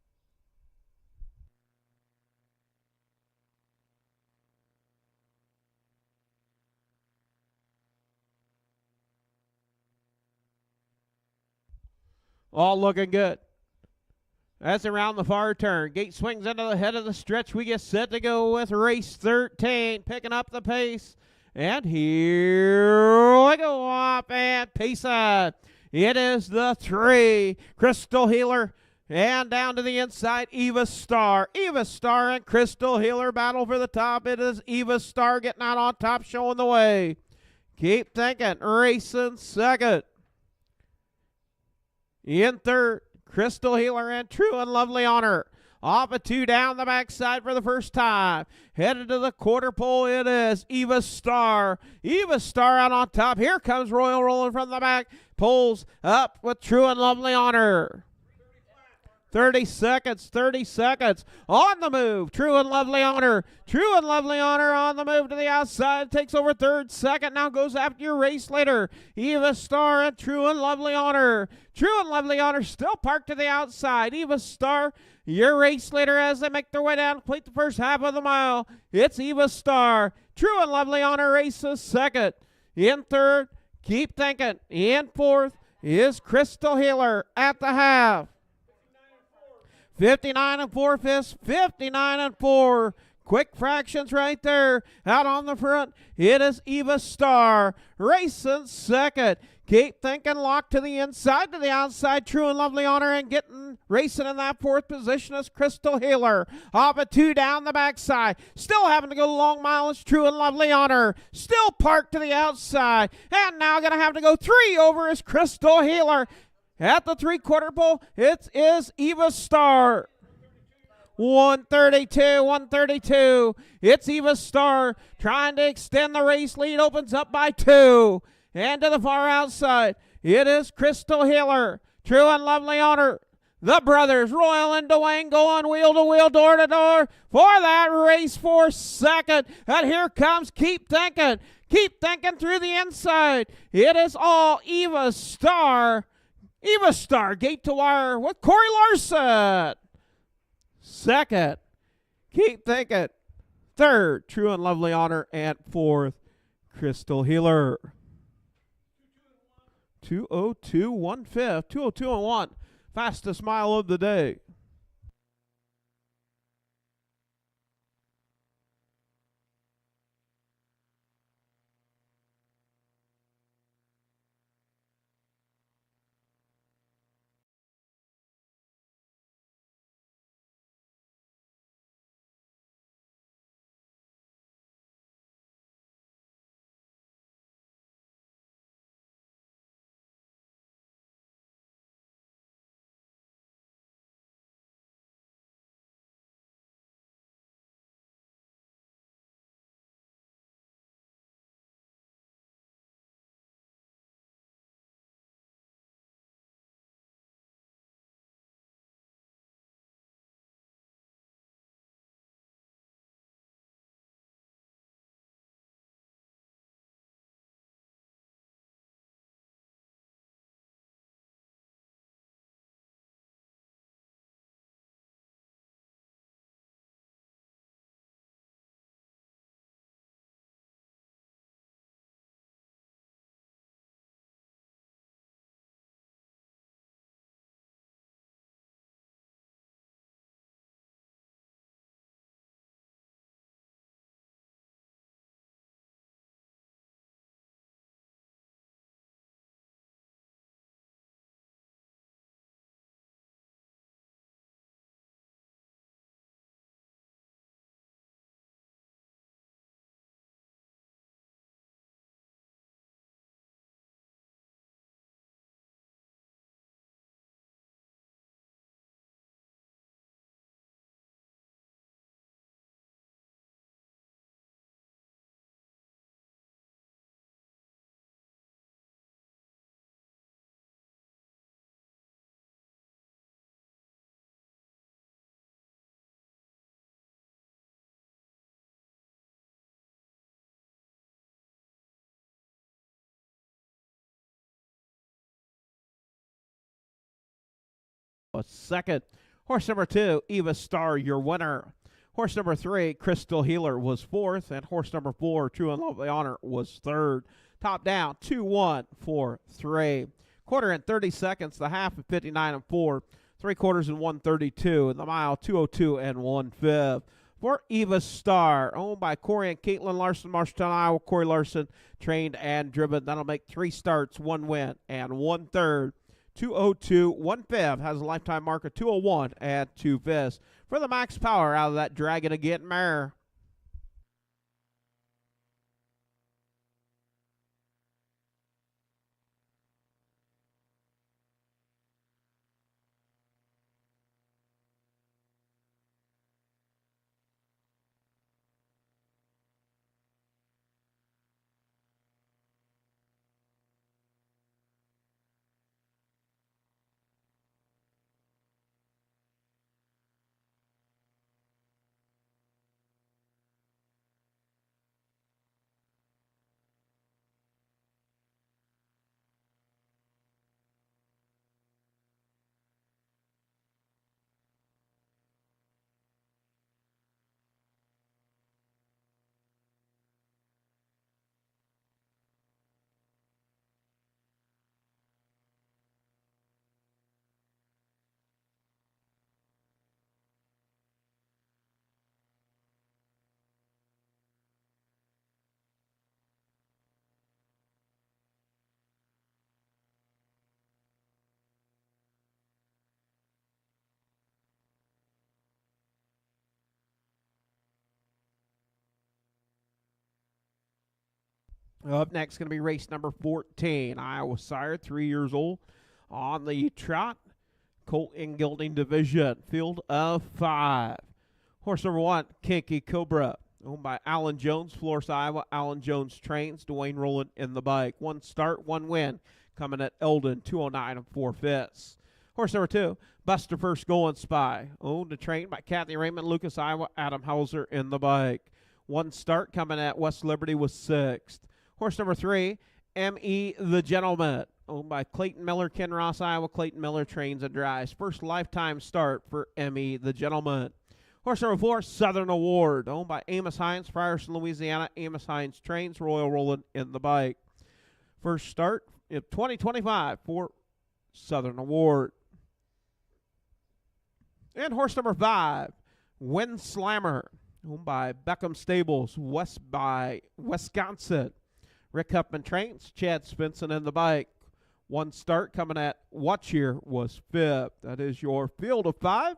All looking good. That's around the far turn. Gate swings into the head of the stretch. We get set to go with race 13, picking up the pace. And here we go up and pace it. It is the 3, Crystal Healer. And down to the inside, Eva Star. Eva Star and Crystal Healer battle for the top. It is Eva Star getting out on top, showing the way. Keep Thinking, racing second. In third, Crystal Healer and True and Lovely Honor. Off a 2 down the backside for the first time. Headed to the quarter pole, it is Eva Star. Eva Star out on top. Here comes Royal Rolling from the back. Pulls up with True and Lovely Honor. 30 seconds, 30 seconds. On the move, True and Lovely Honor. True and Lovely Honor on the move to the outside. Takes over third, second. Now goes after your race later. Eva Star and True and Lovely Honor. True and Lovely Honor still parked to the outside. Eva Star, your race later as they make their way down to complete the first half of the mile. It's Eva Star. True and Lovely Honor races second. In third, Keep Thinking. In fourth is Crystal Healer at the half. 59 and 4 fifths, 59 and 4. Quick fractions right there. Out on the front, it is Eva Star. Racing second. Keep Thinking locked to the inside, to the outside. True and Lovely Honor and getting racing in that fourth position is Crystal Healer. Off a 2 down the backside. Still having to go long miles. True and Lovely Honor. Still parked to the outside. And now going to have to go 3 over is Crystal Healer. At the 3/4 pole, it is Eva Star. 132, 132. It's Eva Star trying to extend the race lead. Opens up by 2. And to the far outside, it is Crystal Healer. True and Lovely Honor. The brothers, Royal and Dwayne, going wheel to wheel, door to door for that race for second. And here comes Keep Thinking. Keep Thinking through the inside. It is all Eva Star. Eva Star, gate to wire with Corey Larson. Second, Keep Thinking. Third, True and Lovely Honor. And fourth, Crystal Healer. 2:02, 1/5. 2:02 and 1. Fastest mile of the day. was second. Horse number 2, Eva Star, your winner. Horse number 3, Crystal Healer, was fourth. And horse number 4, True and Lovely Honor, was third. Top down, 2-1 for 3. Quarter in 30 seconds, the half at 59 and 4. 3/4 in 132, and the mile 202 and 1/5. For Eva Star, owned by Corey and Caitlin Larson, Marshalltown, Iowa. Corey Larson, trained and driven. That'll make 3 starts, 1 win, and 1/3. 202, 1/5, has a lifetime mark of 201 and 2/5. For the max power out of that Dragon Again mare. Up next, going to be race number 14. Iowa Sire, 3 years old, on the trot. Colt and Gelding division. Field of 5. Horse number 1, Kinky Cobra, owned by Alan Jones, Florence, Iowa. Alan Jones trains. Dwayne Rowland in the bike. 1 start, 1 win. Coming at Eldon, 209 and 4/5. Horse number 2, Buster First Going Spy, owned and trained by Kathy Raymond, Lucas, Iowa. Adam Hauser in the bike. 1 start, coming at West Liberty, was 6th. Horse number 3, M.E. the Gentleman, owned by Clayton Miller, Ken Ross, Iowa. Clayton Miller trains and drives. First lifetime start for M.E. the Gentleman. Horse number 4, Southern Award, owned by Amos Hines, Frierson, Louisiana. Amos Hines trains. Royal Roland in the bike. First start in 2025 for Southern Award. And horse number 5, Wind Slammer, owned by Beckham Stables, West by Wisconsin. Rick Huffman trains. Chad Svensson in the bike. 1 start, coming at Watch Here, was 5th. That is your field of 5.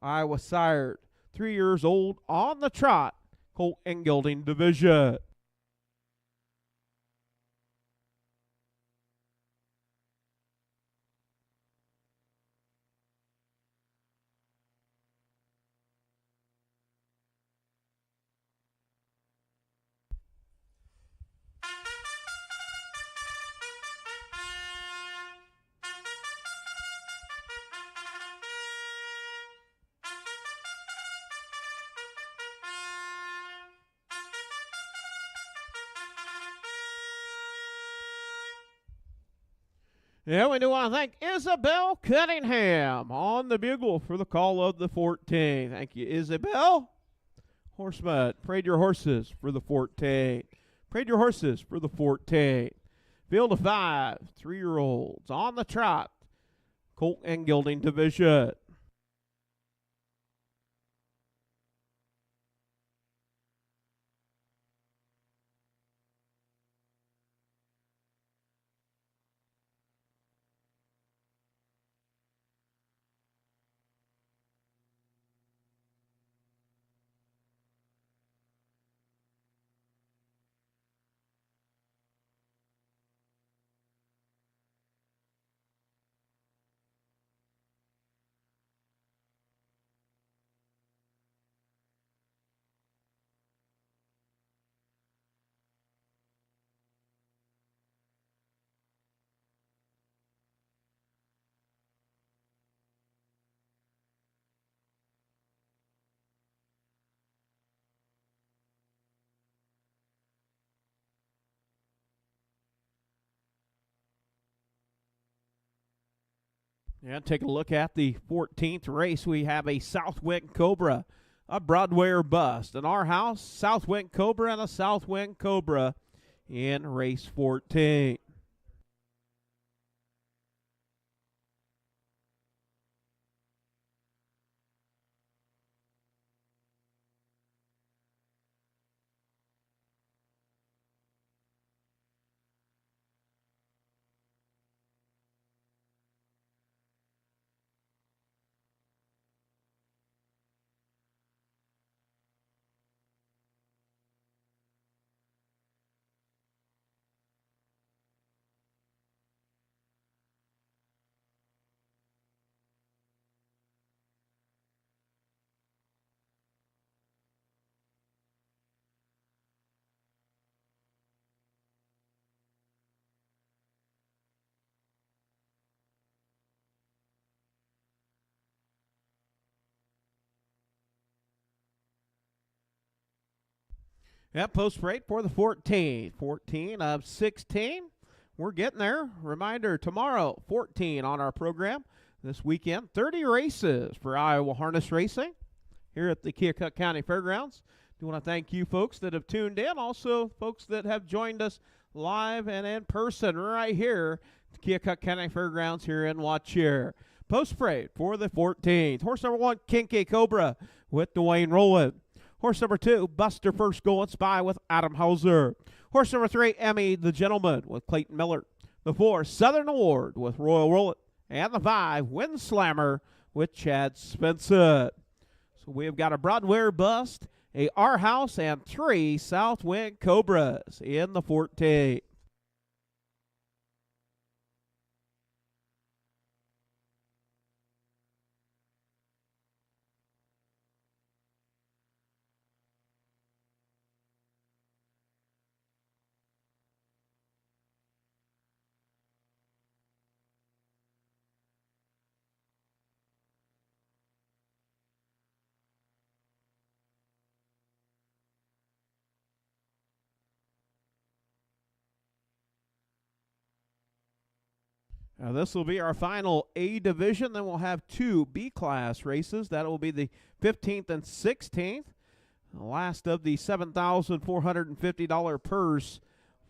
Iowa Sired, 3 years old, on the trot. Colt and Gelding division. Yeah, we do want to thank Isabel Cunningham on the bugle for the call of the 14. Thank you, Isabel. Horseman, prayed your horses for the 14. Prayed your horses for the 14. Field of 5, 3-year-olds on the trot. Colt and Gelding division. And take a look at the 14th race. We have a Southwind Cobra, a Broadway or Bust, an Our House, Southwind Cobra, and a Southwind Cobra in race 14. Yep, post parade for the 14. 14 of 16. We're getting there. Reminder, tomorrow, 14 on our program. This weekend, 30 races for Iowa Harness Racing here at the Keokuk County Fairgrounds. Do want to thank you folks that have tuned in. Also, folks that have joined us live and in person right here at the Keokuk County Fairgrounds here in Watcher. Post parade for the 14th. Horse number 1, Keokuk Cobra with Dwayne Rowland. Horse number 2, Buster First Going Spy with Adam Hauser. Horse number 3, Emmy the Gentleman with Clayton Miller. The 4, Southern Award with Royal Rollet. And the 5, Wind Slammer with Chad Spencer. So we have got a Broadway Bust, a Our House, and 3 Southwind Cobras in the 14. Now this will be our final A division. Then we'll have 2 B class races. That will be the 15th and 16th. The last of the $7,450 purse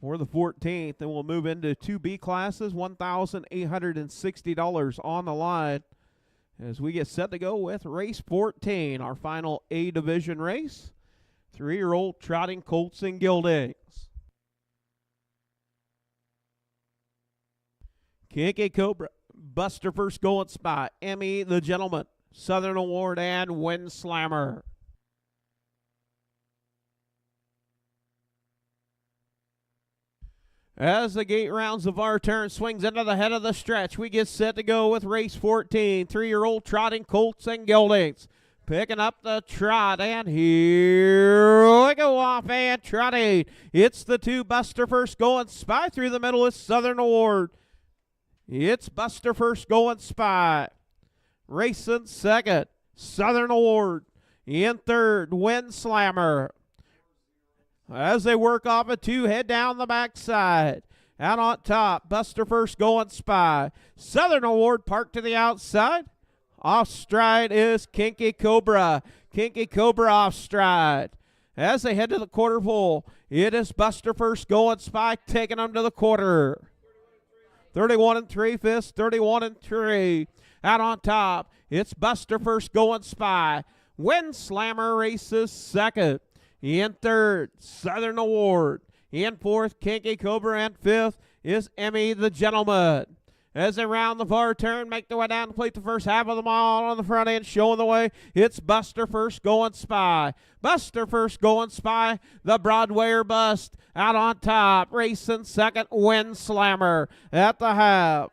for the 14th. Then we'll move into 2 B classes, $1,860 on the line as we get set to go with race 14, our final A division race. 3-year-old trotting colts and geldings. Keokuk Cobra, Buster First Going Spy, Emmy the Gentleman, Southern Award, and Wind Slammer. As the gate rounds of our turn, swings into the head of the stretch, we get set to go with race 14, 3-year-old trotting colts and geldings. Picking up the trot, and here we go off and trotting. It's the 2, Buster First Going Spy. Through the middle is Southern Award. It's Buster First Going Spy. Racing second, Southern Award. In third, Wind Slammer. As they work off a 2, head down the backside. Out on top, Buster First Going Spy. Southern Award parked to the outside. Off stride is Keokuk Cobra. Keokuk Cobra off stride. As they head to the quarter pole, it is Buster First Going Spy taking them to the quarter. 31 3/5, 31 3. Out on top, it's Buster First Going Spy. Wind Slammer races second. In third, Southern Award. In fourth, Keokuk Cobra. And fifth is Emmy the Gentleman. As they round the far turn, make their way down to plate the first half of the mile on the front end, showing the way. It's Buster First Going Spy. Buster First Going Spy, the Broadway Bust. Out on top, racing second, Wind Slammer at the half.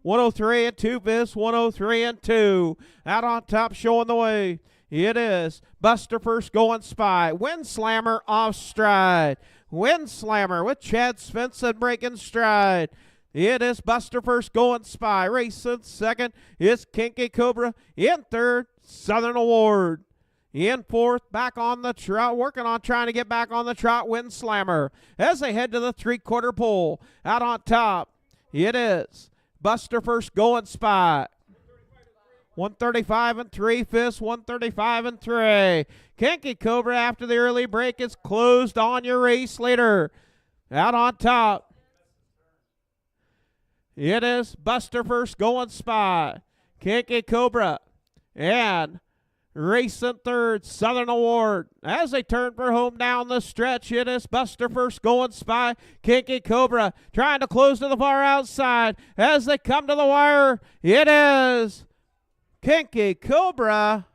103 and 2/5, 103 and 2. Out on top, showing the way. It is Buster First Going Spy. Wind Slammer off stride. Wind Slammer with Chad Svensson breaking stride. It is Buster First Going Spy. Racing second is Keokuk Cobra. In third, Southern Award. In fourth, back on the trot, working on trying to get back on the trot, Wind Slammer. As they head to the 3/4 pole, out on top, it is Buster first going spot. 135 and 3/5, 135 and 3. Keokuk Cobra after the early break is closed on your race leader. Out on top. It is Buster first going spot. Keokuk Cobra and racing third, Southern Award. As they turn for home down the stretch, it is Buster first going spy. Keokuk Cobra trying to close to the far outside. As they come to the wire, it is Keokuk Cobra.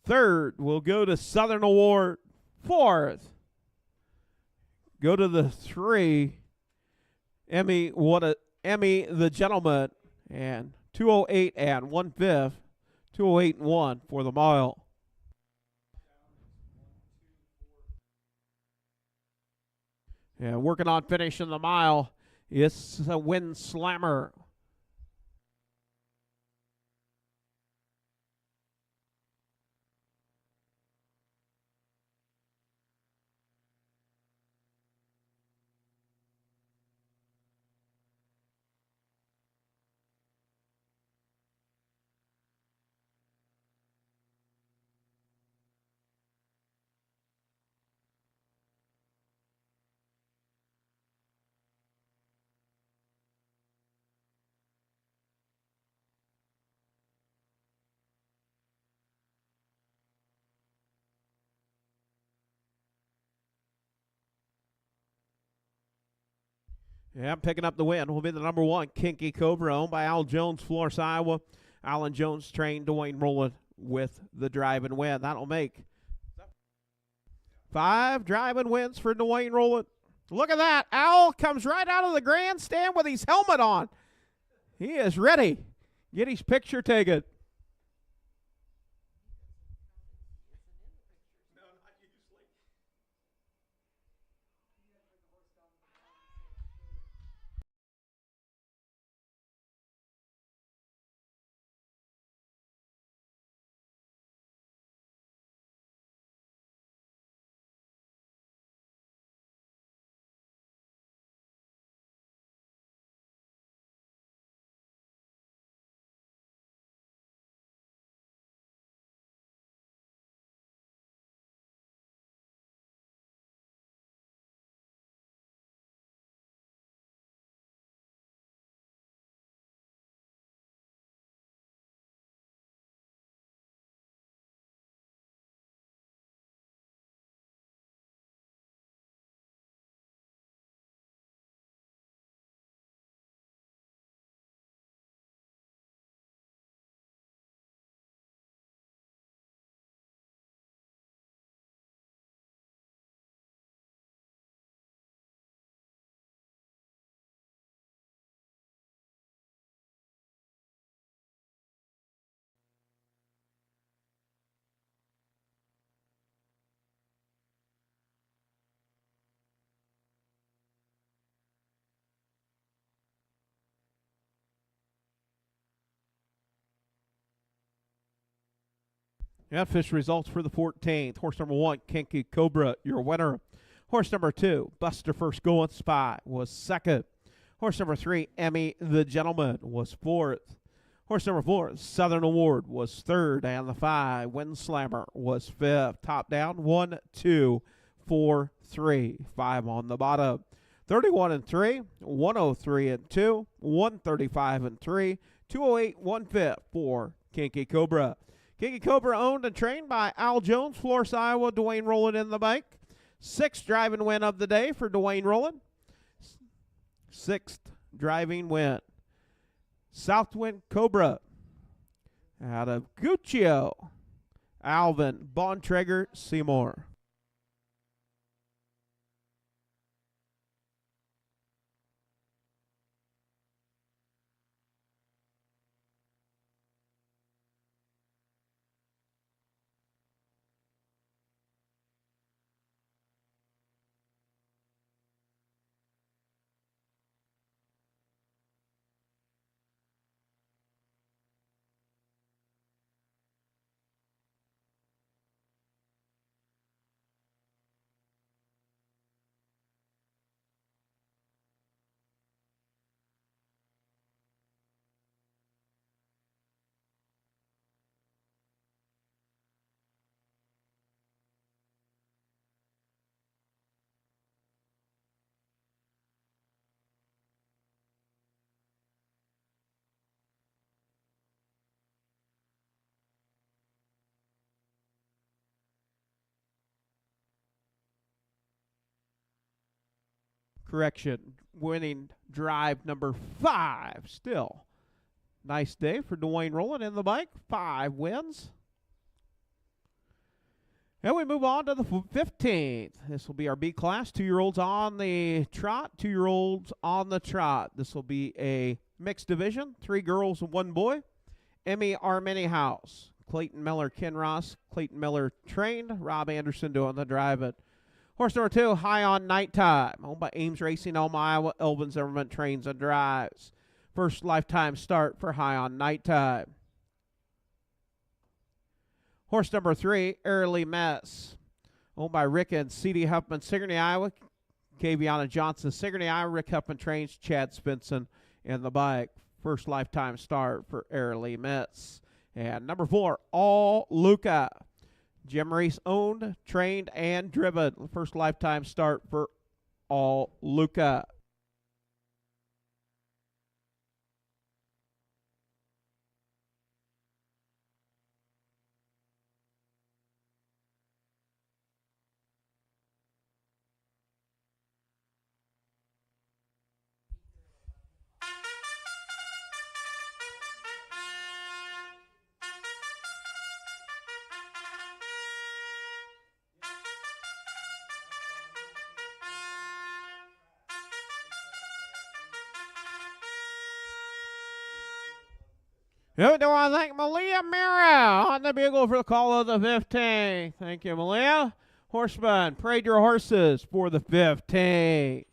Third will go to Southern Award. Fourth, go to the 3. Emmy the Gentleman, and 2:08 and 1/5, 2:08 and 1 for the mile. And working on finishing the mile is a Wind Slammer. Yeah, picking up the win will be the number 1, Keokuk Cobra, owned by Al Jones, Florence, Iowa. Alan Jones trained Dwayne Rowland with the drive and win. That'll make 5 driving wins for Dwayne Rowland. Look at that. Al comes right out of the grandstand with his helmet on. He is ready. Get his picture taken. Yeah, fish results for the 14th. Horse number 1, Keokuk Cobra, your winner. Horse number 2, Buster First Going Spy, was second. Horse number 3, Emmy the Gentleman, was fourth. Horse number 4, Southern Award, was third. And the 5, Wind Slammer, was fifth. Top down, 1, 2, 4, 3. 5 on the bottom. 31 and 3, 103 and 2, 135 and 3, 208, 1/5 for Keokuk Cobra. Keokuk Cobra owned and trained by Al Jones, Florence, Iowa. Dwayne Rowland in the bank. 6th driving win of the day for Dwayne Rowland. 6th driving win. Southwind Cobra out of Guccio. Alvin Bontrager Seymour. correction, winning drive number 5 still. Nice day for Dwayne Rowland in the bike. 5 wins. And we move on to the 15th. This will be our B class. 2-year-olds on the trot. 2-year-olds on the trot. This will be a mixed division. 3 girls and 1 boy. Emmy Armini House. Clayton Miller, Ken Ross. Clayton Miller trained. Rob Anderson doing the driving. Horse number 2, High on Nighttime. Owned by Ames Racing, Elma, Iowa. Elvin Zimmerman trains and drives. First lifetime start for High on Nighttime. Horse number 3, Early Mess. Owned by Rick and C.D. Huffman, Sigourney, Iowa. Kaviana Johnson, Sigourney, Iowa. Rick Huffman trains. Chad Spenson in the bike. First lifetime start for Early Mess. And number 4, All Luca. Jim Reese owned, trained, and driven. First lifetime start for All Luca. We do want to thank Malia Mira on the bugle for the call of the 15th. Thank you, Malia. Horsemen, parade your horses for the 15th.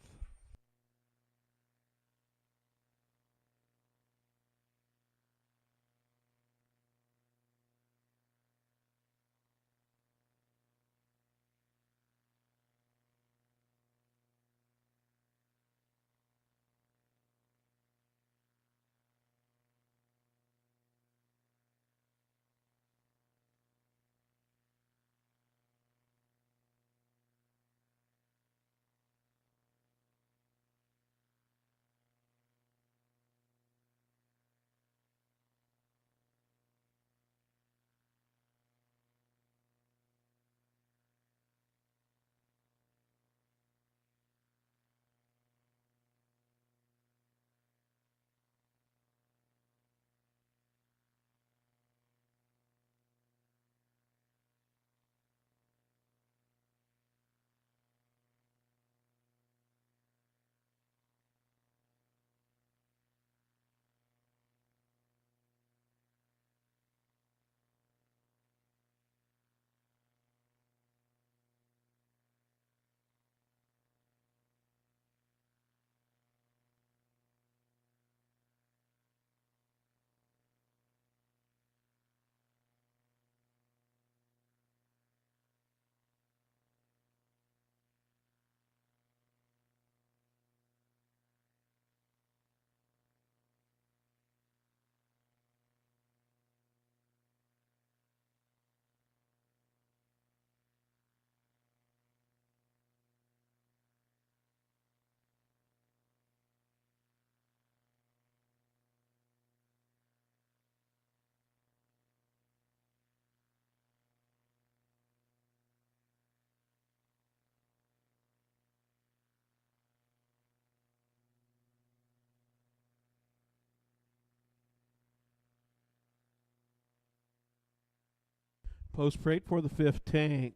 Post parade for the 15th.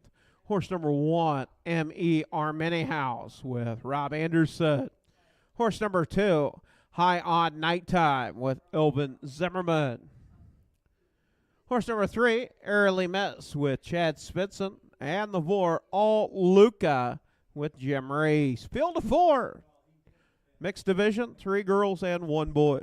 Horse number 1, M.E. Armini House with Rob Anderson. Horse number 2, High on Nighttime with Elvin Zimmerman. Horse number 3, Early Mess with Chad Spenson. And the 4, All Luca with Jim Reese. Field of 4. Mixed division, 3 girls and 1 boy.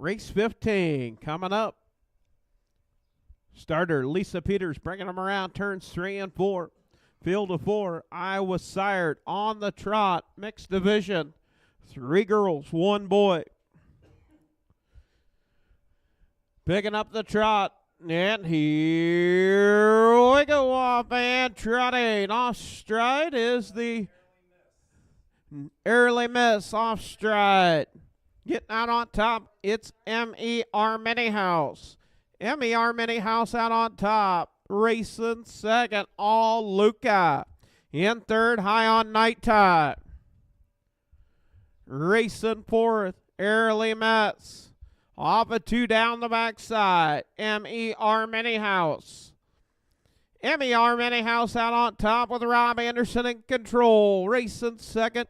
Race 15 coming up. Starter Lisa Peters bringing them around turns 3 and 4. Field of 4, Iowa Sired on the trot, mixed division. 3 girls, 1 boy. Picking up the trot, and here we go off and trotting. Off stride is the Early Miss off stride. Getting out on top, it's M.E.R. Minihouse. M.E.R. Minihouse out on top. Racing second, All Luca. In third, High on Nighttime. Racing fourth, Early Miss. Off a 2 down the backside, M.E.R. Minihouse. M.E.R. Minihouse out on top with Rob Anderson in control. Racing second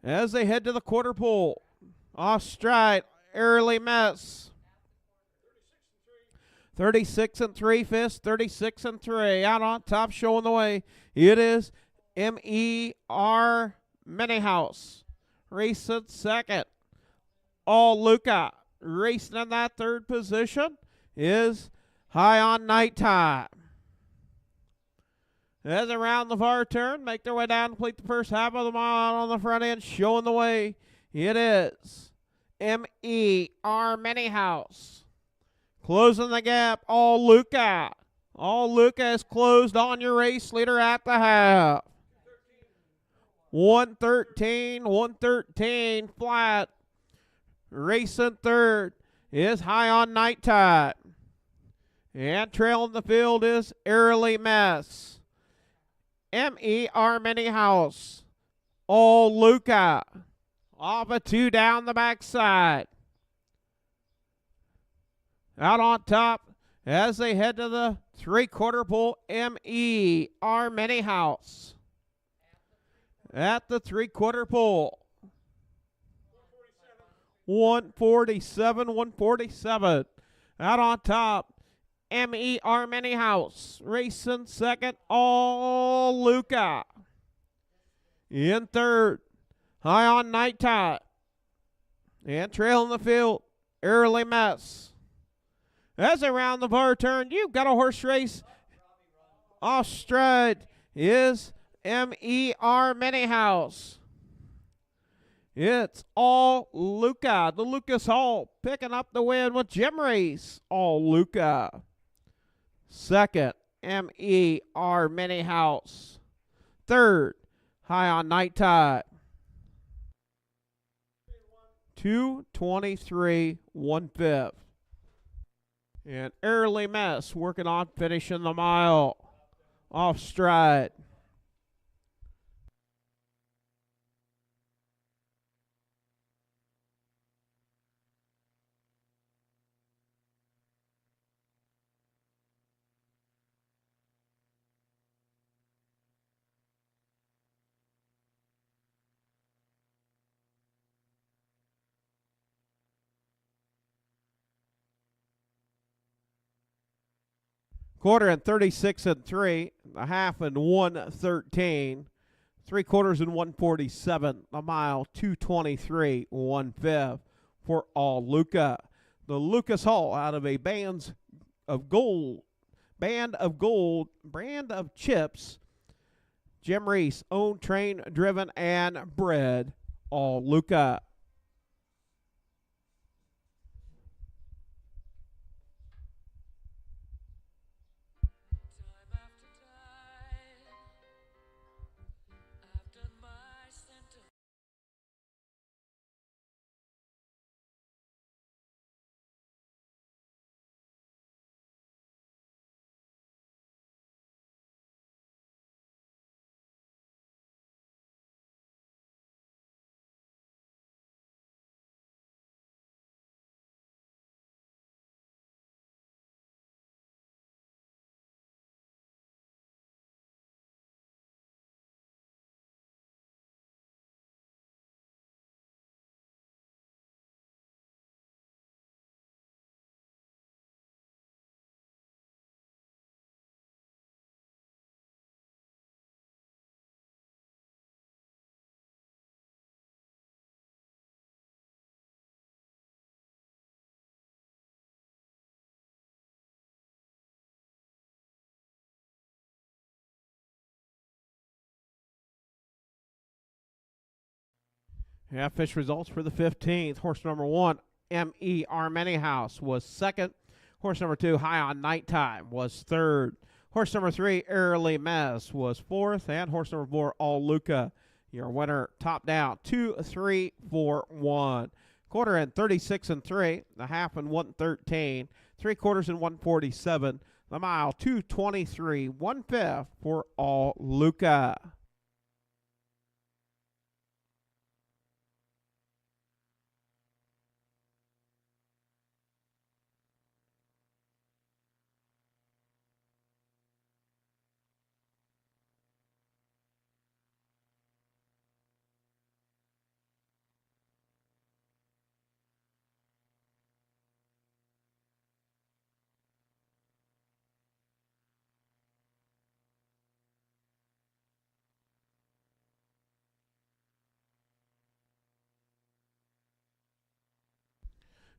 as they head to the quarter pole. Off stride, Early Miss. 36 and 3 fifths, 36 and 3. Out on top, showing the way. It is M.E.R. Minihouse. Racing second, All Luca. Racing in that third position is High on Nighttime. As around the far turn, make their way down, complete the first half of the mile on the front end, showing the way. It is M.E.R. Minihouse. Closing the gap, All Luca. All Luca is closed on your race leader at the half. 113 flat. Racing third is High on Nighttime. And trailing the field is Early Miss. M.E.R. Minihouse. All Luca. Off a 2 down the backside. Out on top as they head to the 3/4 pole, M.E.R. Minihouse. At the 3/4 pole. 147. Out on top, M.E.R. Minihouse. Racing second, All Luca. In third, High on Nighttime. And trailing the field, Early Miss. As around the bar turn, you've got a horse race. Off stride is M.E.R. Minihouse. It's All Luca, the Lucas Hall, picking up the win with Jim Reese. All Luca. Second, M.E.R. Minihouse. Third, High on Nighttime. 2:23 1/5. And Early Miss working on finishing the mile. Off stride. Quarter and 36 and 3. A half and 113. 3/4 and 147. A mile 2:23 1/5 for All Luca. The Lucas Hall out of a brand of chips. Jim Reese, owned, trained, driven, and bred. All Luca. Yeah, fish results for the 15th. Horse number 1, M.E. Armeni House, was second. Horse number 2, High on Nighttime, was third. Horse number 3, Early Mess, was fourth. And horse number 4, All Luca, your winner, top down, 2, 3, 4, 1. Quarter in 36 and 3. The half in 113. 3/4 in 147. The mile 2:23. 1/5 for All Luca.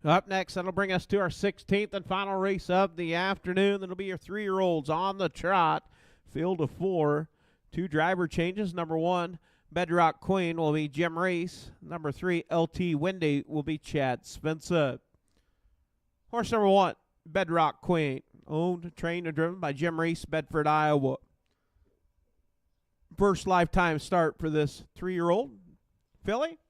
Up next, that'll bring us to our 16th and final race of the afternoon. That'll be your 3-year-olds on the trot. Field of 4. 2 driver changes. Number 1, Bedrock Queen, will be Jim Reese. Number 3, LT Windy, will be Chad Spencer. Horse number 1, Bedrock Queen, owned, trained, and driven by Jim Reese, Bedford, Iowa. First lifetime start for this 3-year-old filly.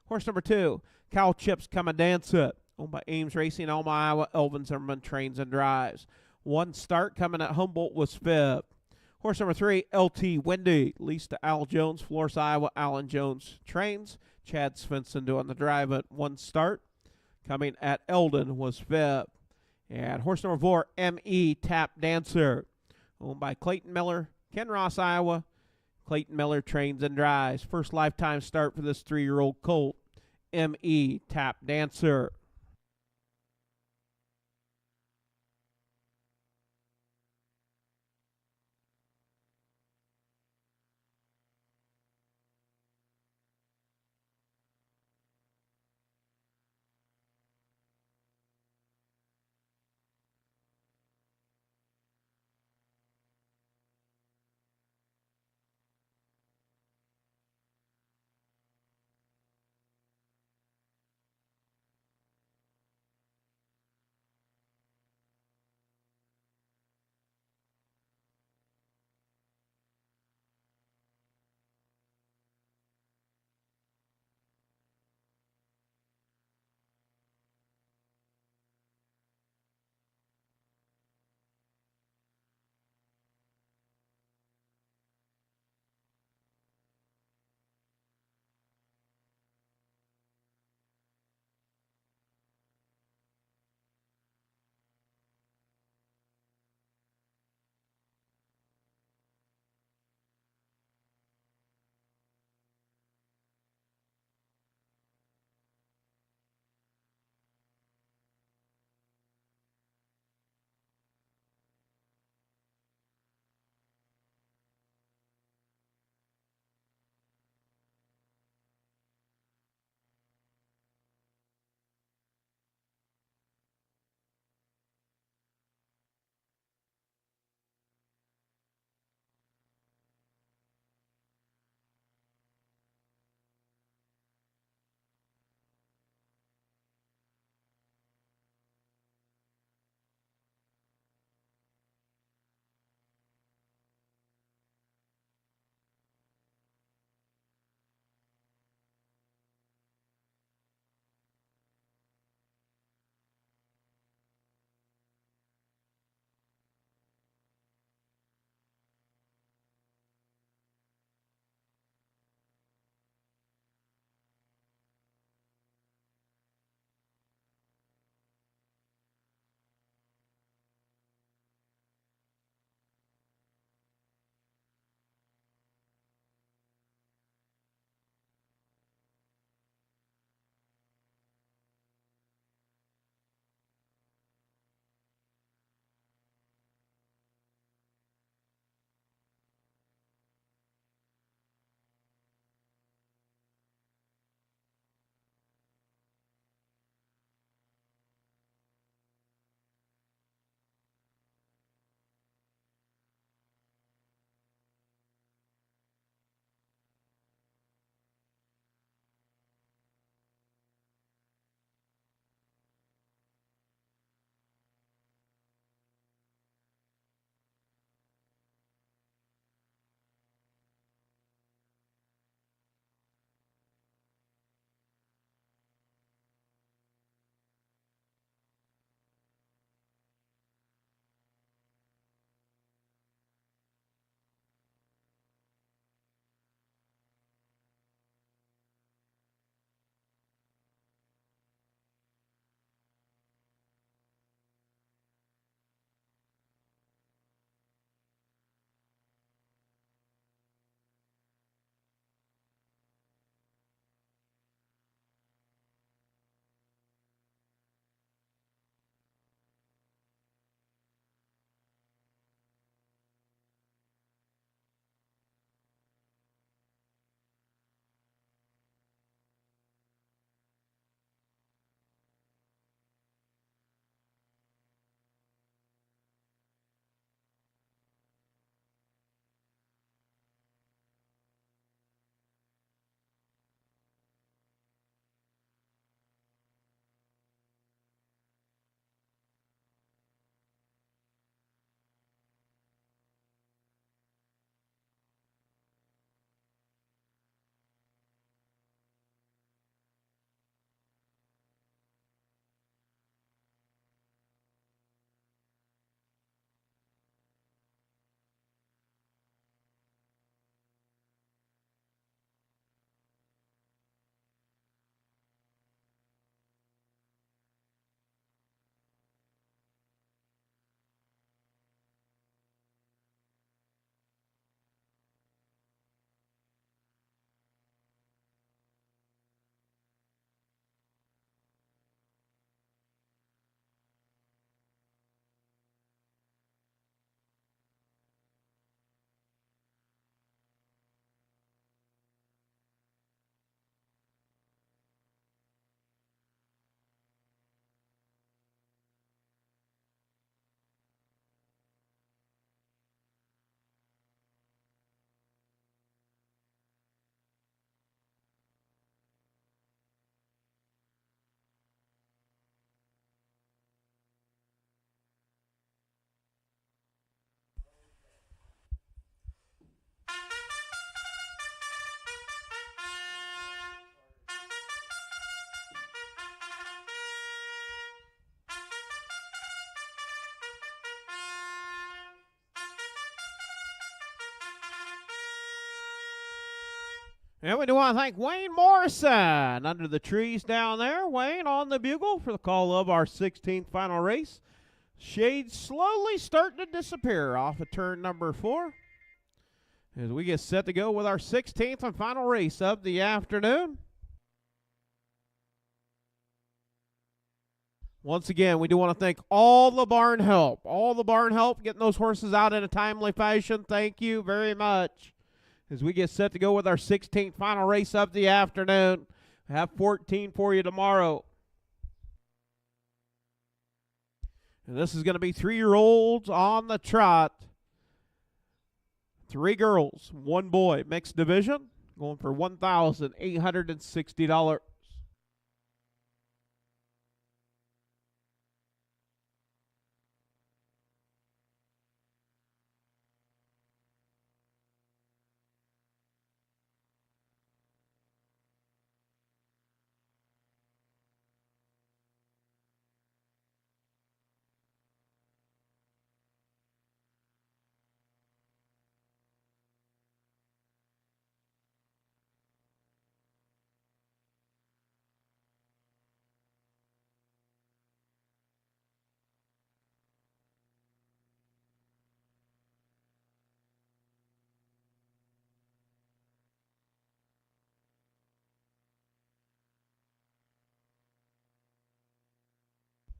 Horse number 2, Cow Chips Come and Dance It, owned by Ames Racing, Elma, Iowa. Elvin Zimmerman trains and drives. 1 start coming at Humboldt was 5th. Horse number 3, LT Windy, leased to Al Jones, Florence, Iowa. Alan Jones trains. Chad Svensson doing the drive at 1 start. Coming at Eldon was 5th. And horse number 4, M.E. Tap Dancer, owned by Clayton Miller, Ken Ross, Iowa. Clayton Miller trains and drives. First lifetime start for this 3-year-old colt, M.E. Tap Dancer. And we do want to thank Wayne Morrison under the trees down there. Wayne on the bugle for the call of our 16th final race. Shades slowly starting to disappear off of turn number 4 as we get set to go with our 16th and final race of the afternoon. Once again, we do want to thank all the barn help getting those horses out in a timely fashion. Thank you very much. As we get set to go with our 16th final race of the afternoon. I have 14 for you tomorrow. And this is going to be 3-year-olds on the trot. 3 girls, 1 boy, mixed division, going for $1,860.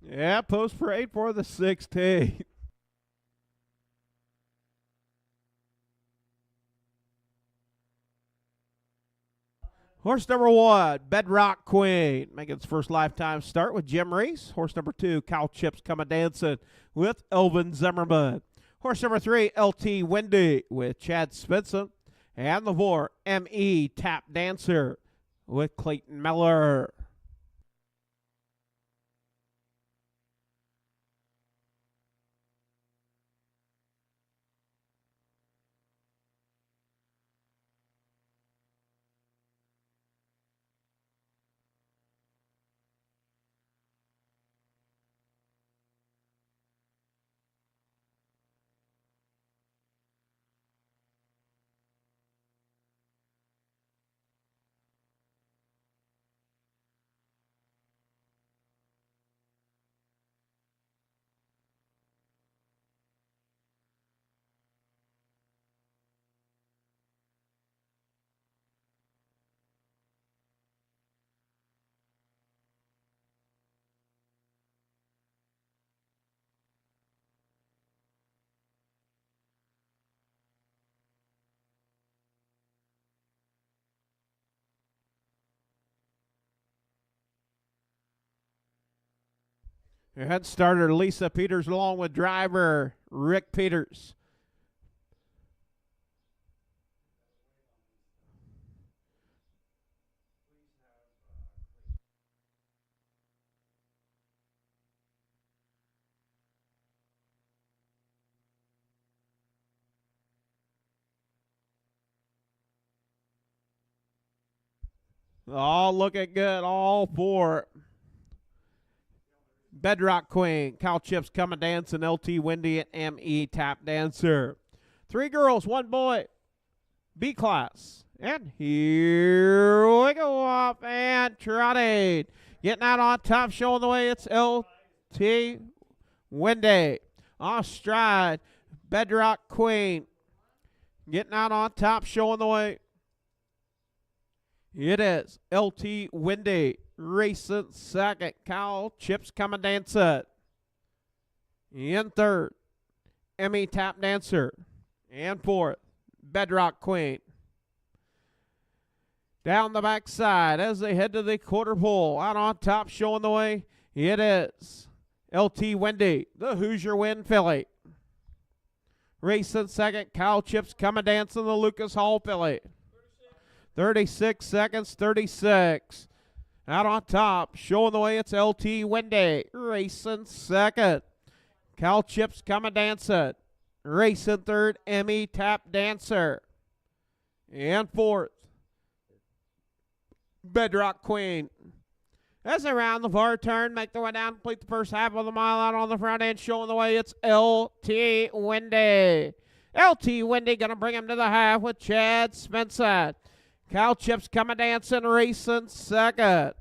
Yeah, post parade for the 16th. Horse number 1, Bedrock Queen, making its first lifetime start with Jim Reese. Horse number 2, Cow Chips Coming Dancing with Elvin Zimmerman. Horse number 3, LT Wendy with Chad Spencer. And the 4, ME Tap Dancer with Clayton Miller. Your head starter, Lisa Peters, along with driver Rick Peters. All looking good, all 4. Bedrock Queen, Cow Chips Coming Dancing, LT Wendy, and ME Tap Dancer. 3 girls, 1 boy, B class. And here we go off and trotted. Getting out on top, showing the way, it's LT Wendy. Off stride, Bedrock Queen. Getting out on top, showing the way. It is LT Wendy. Racing second, Cow Chips Coming Dancing. In third, ME Tap Dancer. And fourth, Bedrock Queen. Down the backside as they head to the quarter pole. Out on top, showing the way, it is LT Wendy, the Hoosier Win filly. Racing second, Cow Chips Coming Dancing, the Lucas Hall filly. 36 seconds, 36. Out on top, showing the way, it's LT Wendy. Racing second. Cow Chips Coming Dancing. Racing third, ME Tap Dancer. And fourth, Bedrock Queen. As they round the far turn, make their way down, complete the first half of the mile out on the front end, showing the way, it's LT Wendy. LT Wendy going to bring him to the half with Chad Spencer. Cow Chips Coming Dancing racing second.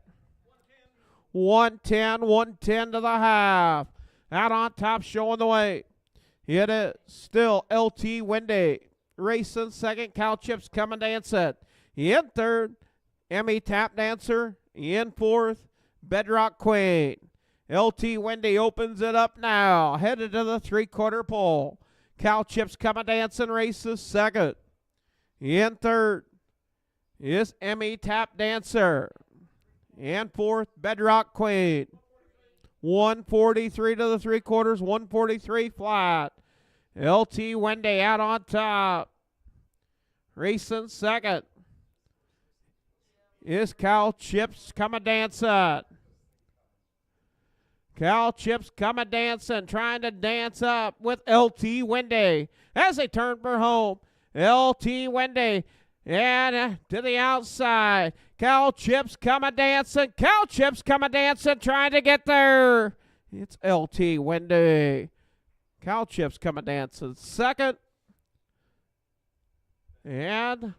110 to the half. Out on top, showing the way. It is still LT Wendy racing second. Cow Chips Coming Dancing in third. Emmy Tap Dancer in fourth. Bedrock Queen. LT Wendy opens it up now. Headed to the three-quarter pole. Cow Chips Coming Dancing races second. In third is Emmy Tap Dancer. In fourth, Bedrock Queen. 143 to the three-quarters, 143 flat. LT Wendy out on top. Racing second is Cow Chips Coming Dancing. Cow Chips Coming Dancing, trying to dance up with LT Wendy as they turn for home. LT Wendy and to the outside. Cow Chips Coming Dancing. Cow Chips Coming Dancing, trying to get there. It's LT Wendy. Cow Chips Coming Dancing second. And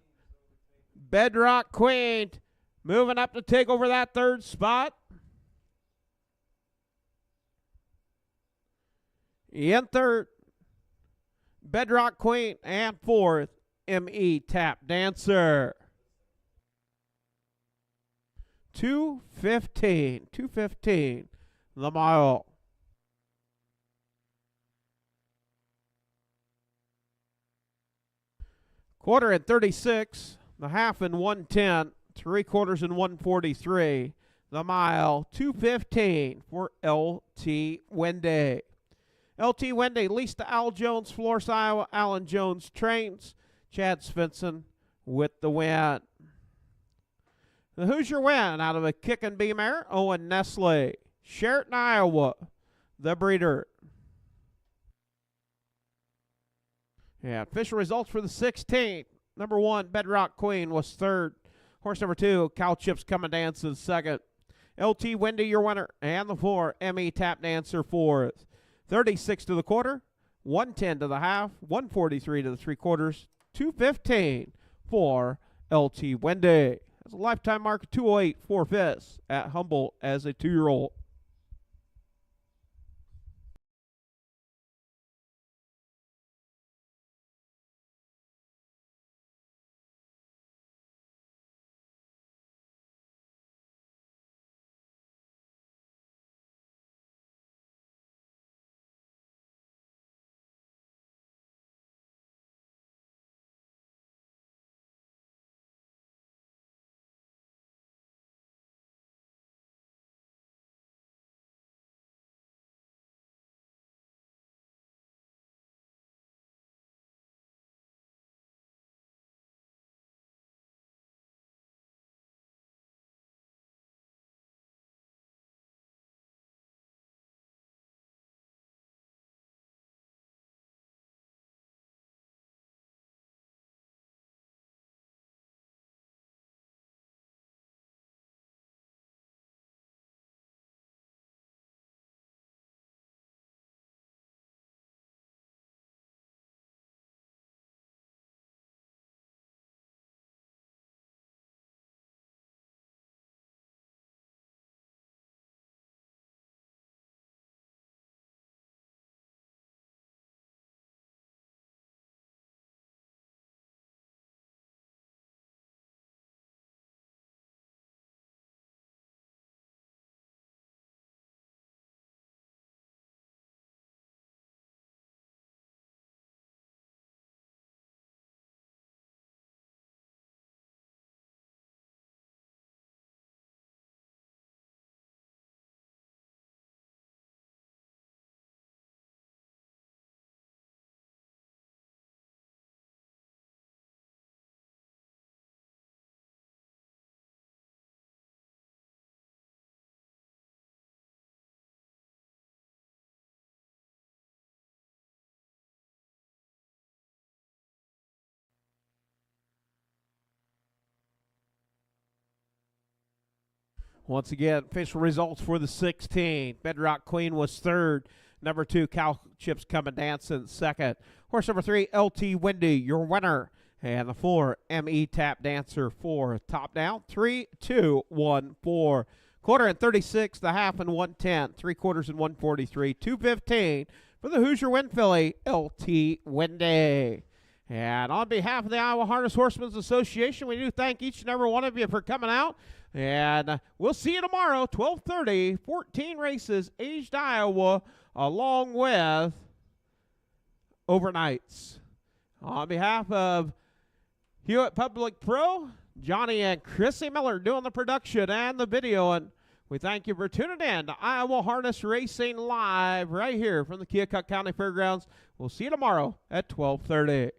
Bedrock Queen moving up to take over that third spot. In third, Bedrock Queen, and fourth, M.E. Tap Dancer. 2:15 the mile. Quarter in 36, the half in 110, three-quarters in 143, the mile 2:15 for LT Wendy. LT Wendy, Lisa Al Jones, Florence, Iowa, Alan Jones trains. Chad Svensson with the win. The Hoosier win out of a kick and beam mare, Owen Nestle. Sheraton, Iowa, the breeder. Yeah, official results for the 16th. Number 1, Bedrock Queen was third. Horse number 2, Cow Chips Coming Dancing second. LT Wendy, your winner. And the 4, M.E. Tap Dancer fourth. 36 to the quarter, 110 to the half, 143 to the three-quarters, 2:15 for LT Wendy. That's a lifetime mark of 208 4/5 at Humboldt as a 2-year-old. Once again, official results for the 16. Bedrock Queen was third. Number 2, Cow Chips Coming Dancing second. Horse number 3, LT Wendy, your winner. And the 4, ME Tap Dancer 4. Top down, 3, 2, 1, 4. Quarter and 36, the half and 110, 3/4 and 143, 2:15 for the Hoosier Wind Filly, LT Windy. And on behalf of the Iowa Harness Horseman Association, we do thank each and every one of you for coming out. And we'll see you tomorrow, 12:30, 14 races, aged Iowa, along with overnights. On behalf of Hewitt Public Pro, Johnny and Chrissy Miller doing the production and the video, and we thank you for tuning in to Iowa Harness Racing Live right here from the Keokuk County Fairgrounds. We'll see you tomorrow at 12:30.